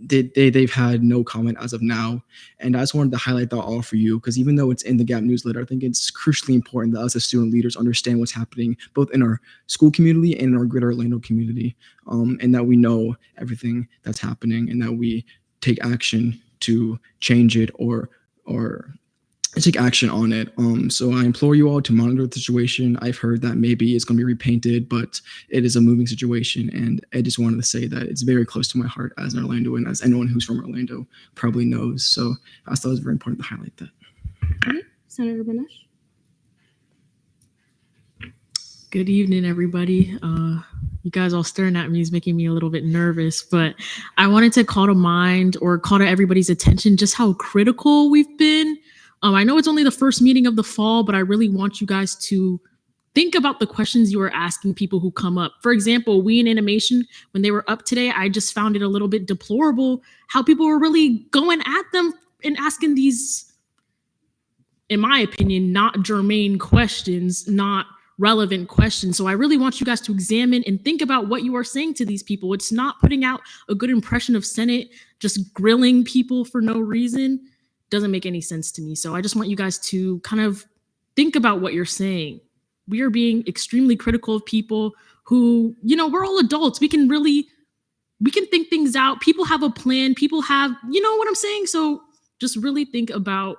They've had no comment as of now, and I just wanted to highlight that all for you because even though it's in the Gap newsletter, I think it's crucially important that us as student leaders understand what's happening both in our school community and in our greater Orlando community, and that we know everything that's happening and that we take action to change it or take action on it. So I implore you all to monitor the situation. I've heard that maybe it's going to be repainted, but it is a moving situation. And I just wanted to say that it's very close to my heart as an Orlandoan, as anyone who's from Orlando probably knows. So I thought it was very important to highlight that. Okay. Senator Benesh. Good evening, everybody. You guys all staring at me is making me a little bit nervous, but I wanted to call to everybody's attention just how critical we've been. I know it's only the first meeting of the fall, but I really want you guys to think about the questions you are asking people who come up. For example, we in animation, when they were up today, I just found it a little bit deplorable how people were really going at them and asking these, in my opinion, not germane questions, not relevant questions. So I really want you guys to examine and think about what you are saying to these people. It's not putting out a good impression of Senate. Just grilling people for no reason doesn't make any sense to me. So I just want you guys to kind of think about what you're saying. We are being extremely critical of people who, we're all adults. We can think things out. People have a plan. People have, you know what I'm saying? So just really think about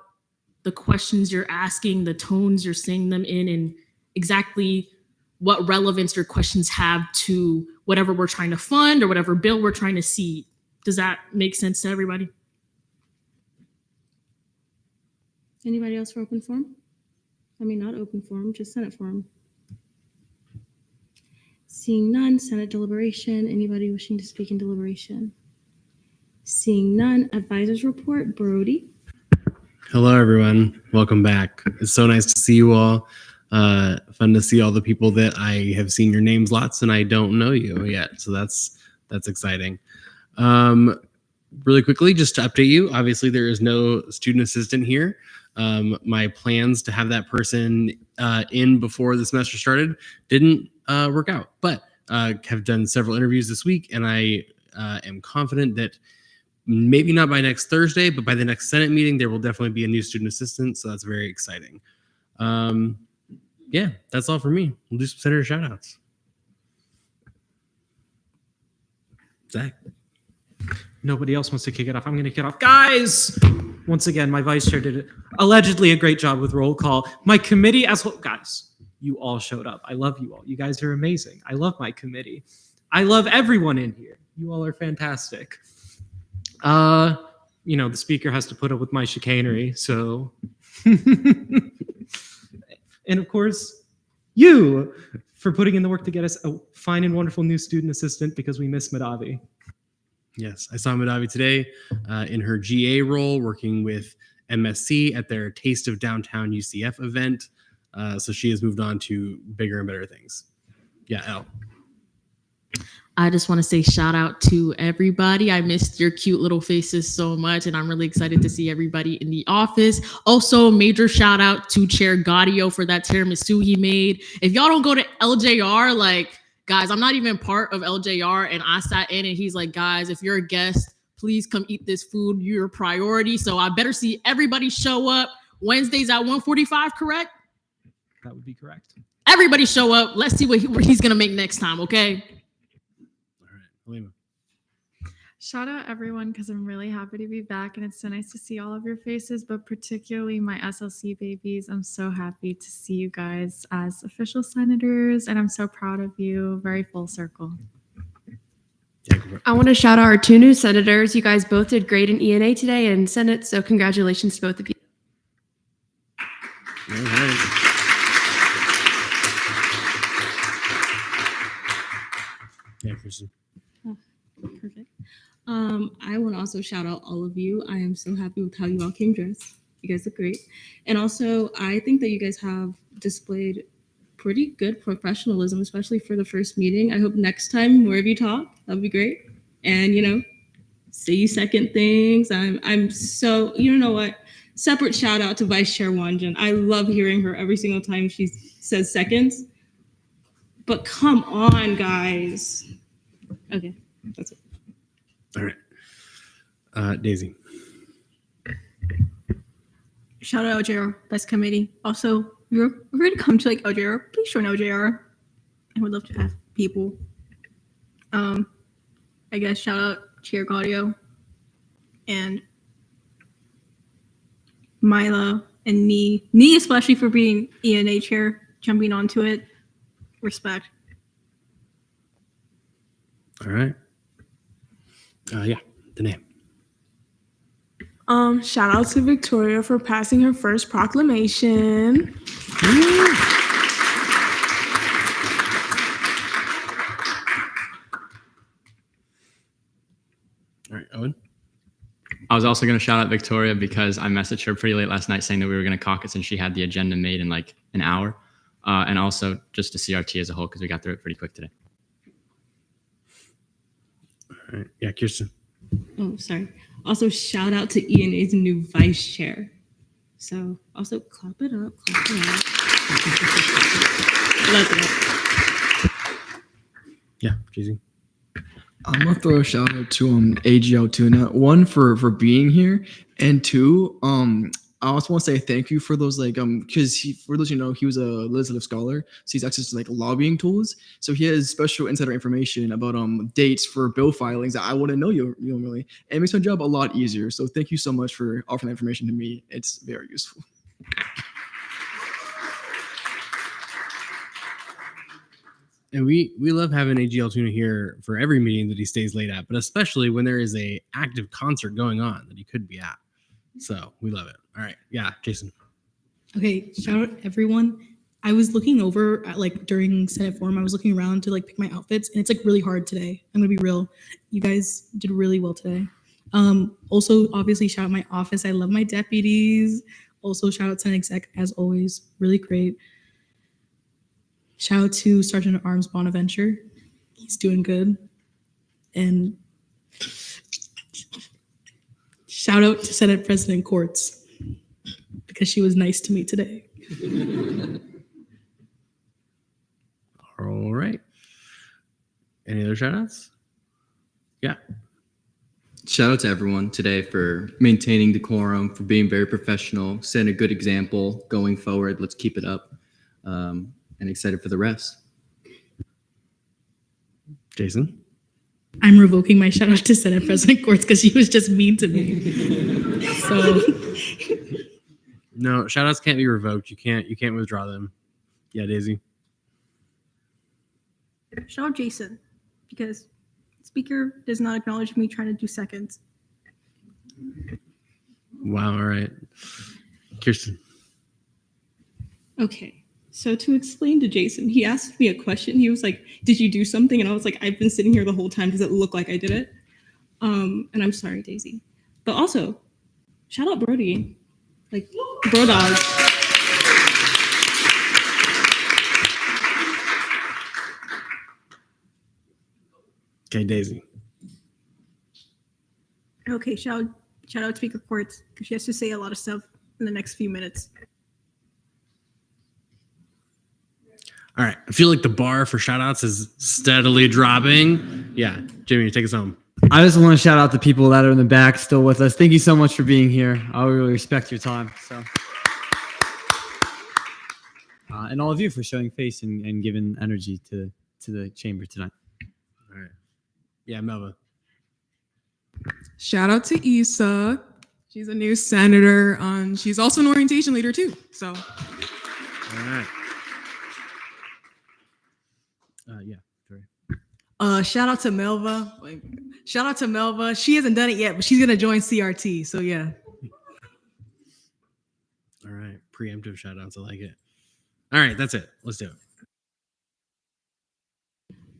the questions you're asking, the tones you're saying them in, and exactly what relevance your questions have to whatever we're trying to fund or whatever bill we're trying to see. Does that make sense to everybody? Anybody else for open forum? I mean, not open forum, just Senate forum. Seeing none, Senate deliberation. Anybody wishing to speak in deliberation? Seeing none, advisors report. Brody. Hello, everyone. Welcome back. It's so nice to see you all. Fun to see all the people that I have seen your names lots and I don't know you yet. So that's exciting. Really quickly, just to update you, obviously there is no student assistant here. My plans to have that person in before the semester started didn't work out, but have done several interviews this week, and I am confident that maybe not by next Thursday, but by the next Senate meeting, there will definitely be a new student assistant, so that's very exciting. Yeah, that's all for me. We'll do some senator shout-outs. Zach. Nobody else wants to kick it off. I'm going to kick it off. Guys, once again, my vice chair did allegedly a great job with roll call. My committee as well. Guys, you all showed up. I love you all. You guys are amazing. I love my committee. I love everyone in here. You all are fantastic. The speaker has to put up with my chicanery, so. And of course, you for putting in the work to get us a fine and wonderful new student assistant, because we miss Madavi. Yes, I saw Madavi today in her GA role, working with MSC at their Taste of Downtown UCF event. So she has moved on to bigger and better things. Yeah, Elle. I just want to say shout out to everybody. I missed your cute little faces so much, and I'm really excited to see everybody in the office. Also, major shout out to Chair Gaudio for that tiramisu he made. If y'all don't go to LJR, guys, I'm not even part of LJR, and I sat in and he's like, guys, if you're a guest, please come eat this food. You're a priority. So I better see everybody show up Wednesdays at 1:45, correct? That would be correct. Everybody show up. Let's see what he's going to make next time, okay? Halima. Shout out everyone, because I'm really happy to be back, and it's so nice to see all of your faces, but particularly my SLC babies. I'm so happy to see you guys as official senators, and I'm so proud of you. Very full circle. I want to shout out our two new senators. You guys both did great in ENA today and Senate, so congratulations to both of you. All right. Yeah, Kristen. Perfect. I want to also shout out all of you. I am so happy with how you all came dressed. You guys look great. And also, I think that you guys have displayed pretty good professionalism, especially for the first meeting. I hope next time more of you talk. That would be great. And, say you second things. I'm so, you know what? Separate shout out to Vice Chair Wanjan. I love hearing her every single time she says seconds. But come on, guys. Okay, that's it. All right. Daisy. Shout out LJR, best committee. Also, if you're going to come to LJR, please join LJR. I would love to have people. I guess shout out Chair Gaudio and Mila and Nee especially for being ENA chair, jumping onto it. Respect. All right. Yeah, the name. Shout out to Victoria for passing her first proclamation. All right, Owen. I was also going to shout out Victoria because I messaged her pretty late last night saying that we were going to caucus, and she had the agenda made in like an hour. And also just to CRT as a whole, because we got through it pretty quick today. All right. Yeah, Kirsten. Oh, sorry. Also, shout out to ENA's new vice chair. So also clap it up, clap it up. That's it. Yeah, Jeezy. I'm gonna throw a shout out to AGL Tuna. One for being here, and two, I also want to say thank you for those because for those he was a legislative scholar, so he's access to lobbying tools. So he has special insider information about dates for bill filings that I wouldn't know really, and it makes my job a lot easier. So thank you so much for offering that information to me. It's very useful. And we love having AGL Tuna here for every meeting that he stays late at, but especially when there is a active concert going on that he could be at. So we love it. All right. Yeah, Jason. Okay, shout out everyone. I was looking over at during Senate Forum, I was looking around to pick my outfits, and it's really hard today. I'm gonna be real. You guys did really well today. Also, obviously, shout out my office. I love my deputies. Also, shout out Senate Exec as always, really great. Shout out to Sergeant at Arms Bonaventure. He's doing good. And shout out to Senate President Courts because she was nice to me today. All right. Any other shout outs? Yeah. Shout out to everyone today for maintaining decorum, for being very professional, setting a good example going forward. Let's keep it up. And excited for the rest. Jason? I'm revoking my shout out to Senate President Courts because she was just mean to me. So No, shout outs can't be revoked. You can't withdraw them. Yeah, Daisy. Shout out Jason, because speaker does not acknowledge me trying to do seconds. Wow, all right. Kirsten. Okay. So to explain to Jason, he asked me a question. He was like, "Did you do something?" And I was like, "I've been sitting here the whole time. Does it look like I did it?" And I'm sorry, Daisy. But also, shout out Brody, bro dog. Okay, Daisy. Okay, shout out Speaker Courts, because she has to say a lot of stuff in the next few minutes. All right. I feel like the bar for shout outs is steadily dropping. Yeah. Jimmy, take us home. I just want to shout out the people that are in the back still with us. Thank you so much for being here. I really respect your time. So, and all of you for showing face and giving energy to the chamber tonight. All right. Yeah, Melva. Shout out to Issa. She's a new senator. She's also an orientation leader too. So. All right. Yeah. Shout out to Melva. Shout out to Melva. She hasn't done it yet, but she's gonna join CRT. So yeah. All right. Preemptive shout outs. I like it. All right. That's it. Let's do it.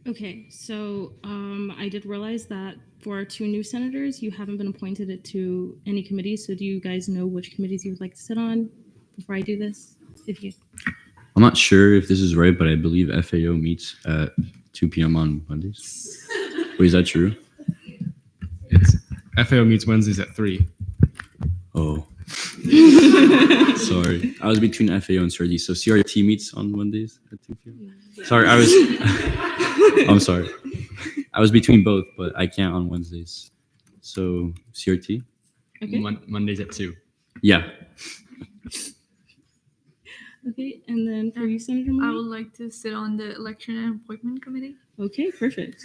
Okay, so I did realize that for our 2 new senators, you haven't been appointed to any committees. So do you guys know which committees you would like to sit on before I do this? I'm not sure if this is right, but I believe FAO meets at 2 p.m. on Mondays. Wait, is that true? FAO meets Wednesdays at 3. Oh. Sorry. I was between FAO and CRT. So CRT meets on Mondays at 2 p.m. Sorry, I'm sorry. I was between both, but I can't on Wednesdays. So CRT? Okay. Mondays at 2. Yeah. Okay, and then for you, Senator I Mooney? would like to sit on the Election and Appointment Committee. Okay, perfect.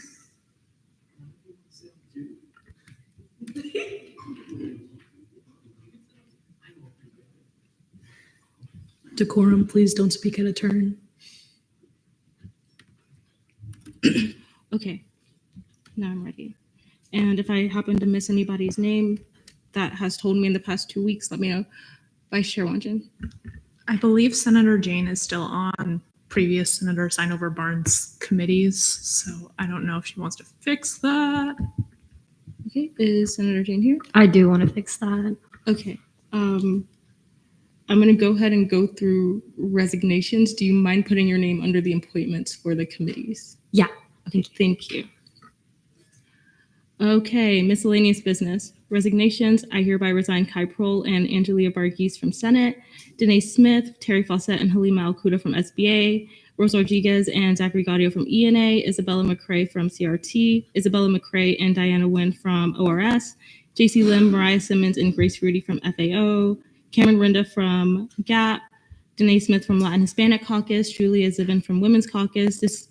Decorum, please don't speak out of turn. Okay, now I'm ready. And if I happen to miss anybody's name that has told me in the past 2 weeks, let me know. Vice Chair Wanjin. I believe Senator Jane is still on previous Senator Signover Barnes committees, so I don't know if she wants to fix that. Okay, is Senator Jane here? I do want to fix that. Okay. I'm going to go ahead and go through resignations. Do you mind putting your name under the appointments for the committees? Yeah. Okay, thank you. Okay, miscellaneous business. Resignations. I hereby resign Kai Prohl and Angelia Varghese from Senate, Danae Smith, Terry Fawcett, and Halima Al-Quda from SBA, Rose Rodriguez and Zachary Gaudio from ENA, Isabella McCrae from CRT, Isabella McCrae and Diana Nguyen from ORS, JC Lim, Mariah Simmons, and Grace Rudy from FAO, Cameron Rinda from GAP, Danae Smith from Latin Hispanic Caucus, Julia Zivin from Women's Caucus,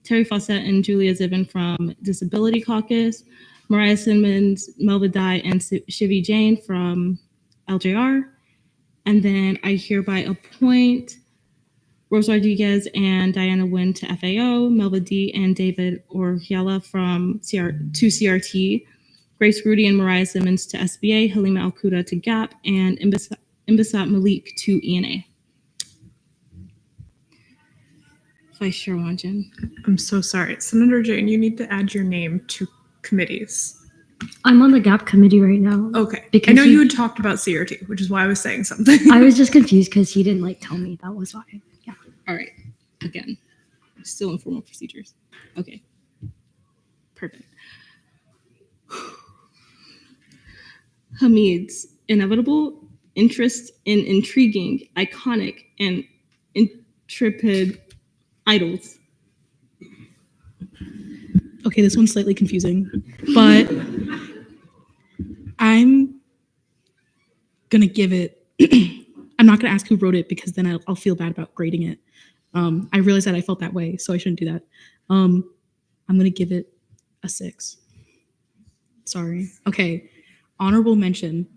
Terry Fawcett and Julia Zivin from Disability Caucus, Mariah Simmons, Melva Dye, and Shivi Jain from LJR. And then I hereby appoint Rose Rodriguez and Diana Nguyen to FAO, Melva D and David Orhiela from to CRT, Grace Rudy and Mariah Simmons to SBA, Halima Al-Quda to GAP, and Imbisat Malik to ENA. Vice Chair Wanjin. I'm so sorry. Senator Jane, you need to add your name to committees. I'm on the GAP committee right now. Okay. Because I know he- you had talked about CRT, which is why I was saying something. I was just confused because he didn't tell me. That was why. Yeah. All right. Again, still informal procedures. Okay. Perfect. Hamid's inevitable interest in intriguing, iconic, and intrepid idols. Okay, this one's slightly confusing, but I'm gonna give it. I'm not gonna ask who wrote it because then I'll feel bad about grading it. I realized that I felt that way, so I shouldn't do that. I'm gonna give it a 6. Sorry. Okay, honorable mention.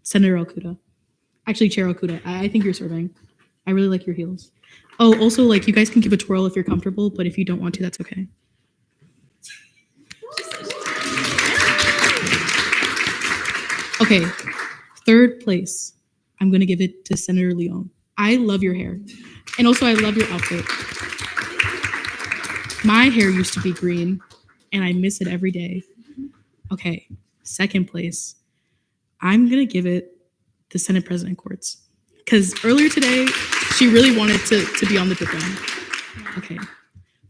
Senator Al-Quda. Actually, Chair Al-Quda. I think you're serving. I really like your heels. Oh, also, like, you guys can give a twirl if you're comfortable, but if you don't want to, that's okay. Okay, third place. I'm going to give it to Senator Leon. I love your hair. And also, I love your outfit. My hair used to be green, and I miss it every day. Okay, second place. I'm going to give it to Senate President Quartz. Because earlier today, she really wanted to be on the dip down. Okay.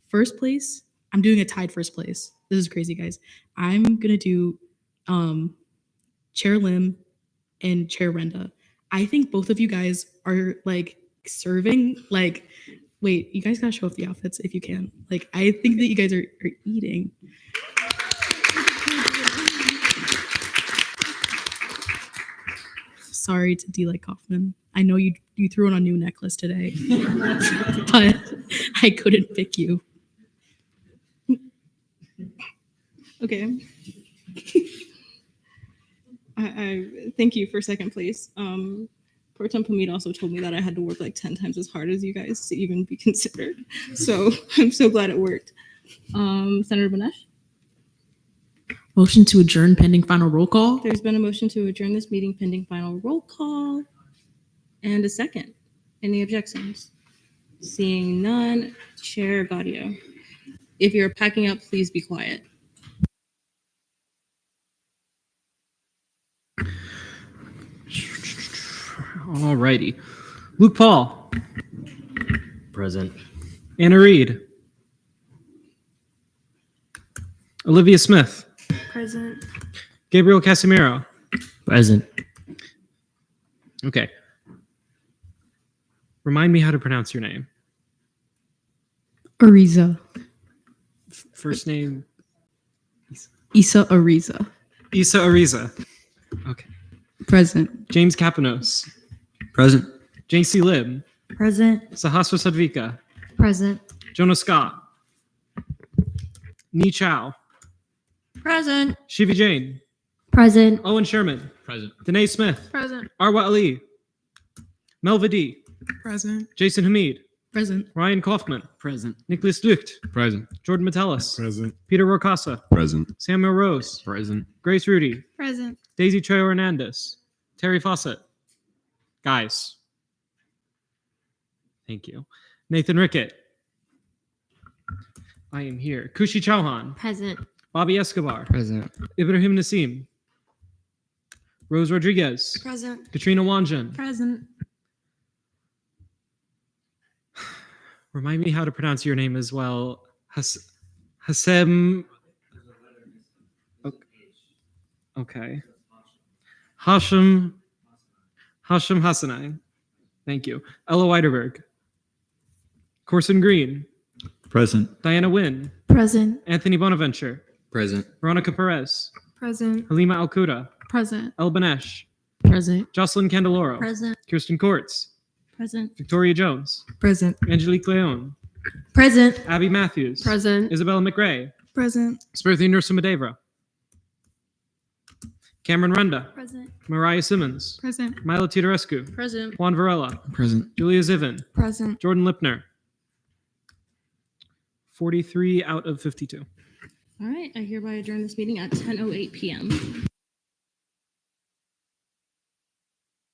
First place, I'm doing a tied first place. This is crazy, guys. I'm going to do Chair Lim and Chair Renda. I think both of you guys are like serving. Like, wait, you guys got to show off the outfits if you can. Like, I think that you guys are eating. Sorry to D. Like Kaufman. I know you threw on a new necklace today, but I couldn't pick you. Okay. I thank you for second place. Pro Tem Hamid also told me that I had to work like 10 times as hard as you guys to even be considered. So I'm so glad it worked. Senator Banesh? Motion to adjourn pending final roll call. There's been a motion to adjourn this meeting pending final roll call. And a second. Any objections? Seeing none, Chair Gaudio. If you're packing up, please be quiet. Alrighty. Luke Paul. Present. Anna Reed. Olivia Smith. Present. Gabriel Casimiro. Present. Okay. Remind me how to pronounce your name. Ariza. First name. Issa Ariza. Issa Ariza. Okay. Present. James Kapanos. Present. JC Lim. Present. Sahasra Sadvika. Present. Jonah Scott. Ni Chao. Present. Shivi Jain. Present. Owen Sherman. Present. Danae Smith. Present. Arwa Ali. Melva D. Present. Jason Hamid. Present. Ryan Kaufman. Present. Nicholas Lucht. Present. Jordan Metellus. Present. Peter Rocasa. Present. Samuel Rose. Present. Grace Rudy. Present. Daisy Trejo Hernandez. Terry Fawcett. Guys. Thank you. Nathan Rickett. I am here. Kushi Chauhan. Present. Bobby Escobar. Present. Ibrahim Nassim. Rose Rodriguez. Present. Katrina Wanjan. Present. Remind me how to pronounce your name as well. Hasem. Okay. Hashim Hassanai. Thank you. Ella Weiderberg. Corson Green. Present. Diana Wynn. Present. Anthony Bonaventure. Present. Veronica Perez. Present. Halima Alcuda. Present. El Banesh. Present. Jocelyn Candeloro. Present. Kirsten Courts. Present. Victoria Jones. Present. Angelique Leon. Present. Abby Matthews. Present. Isabella McRae. Present. Smriti Nursumadevra. Cameron Renda. Present. Mariah Simmons. Present. Milo Titorescu. Present. Juan Varela. Present. Julia Zivin. Present. Jordan Lipner. 43 out of 52. All right, I hereby adjourn this meeting at 10:08 p.m.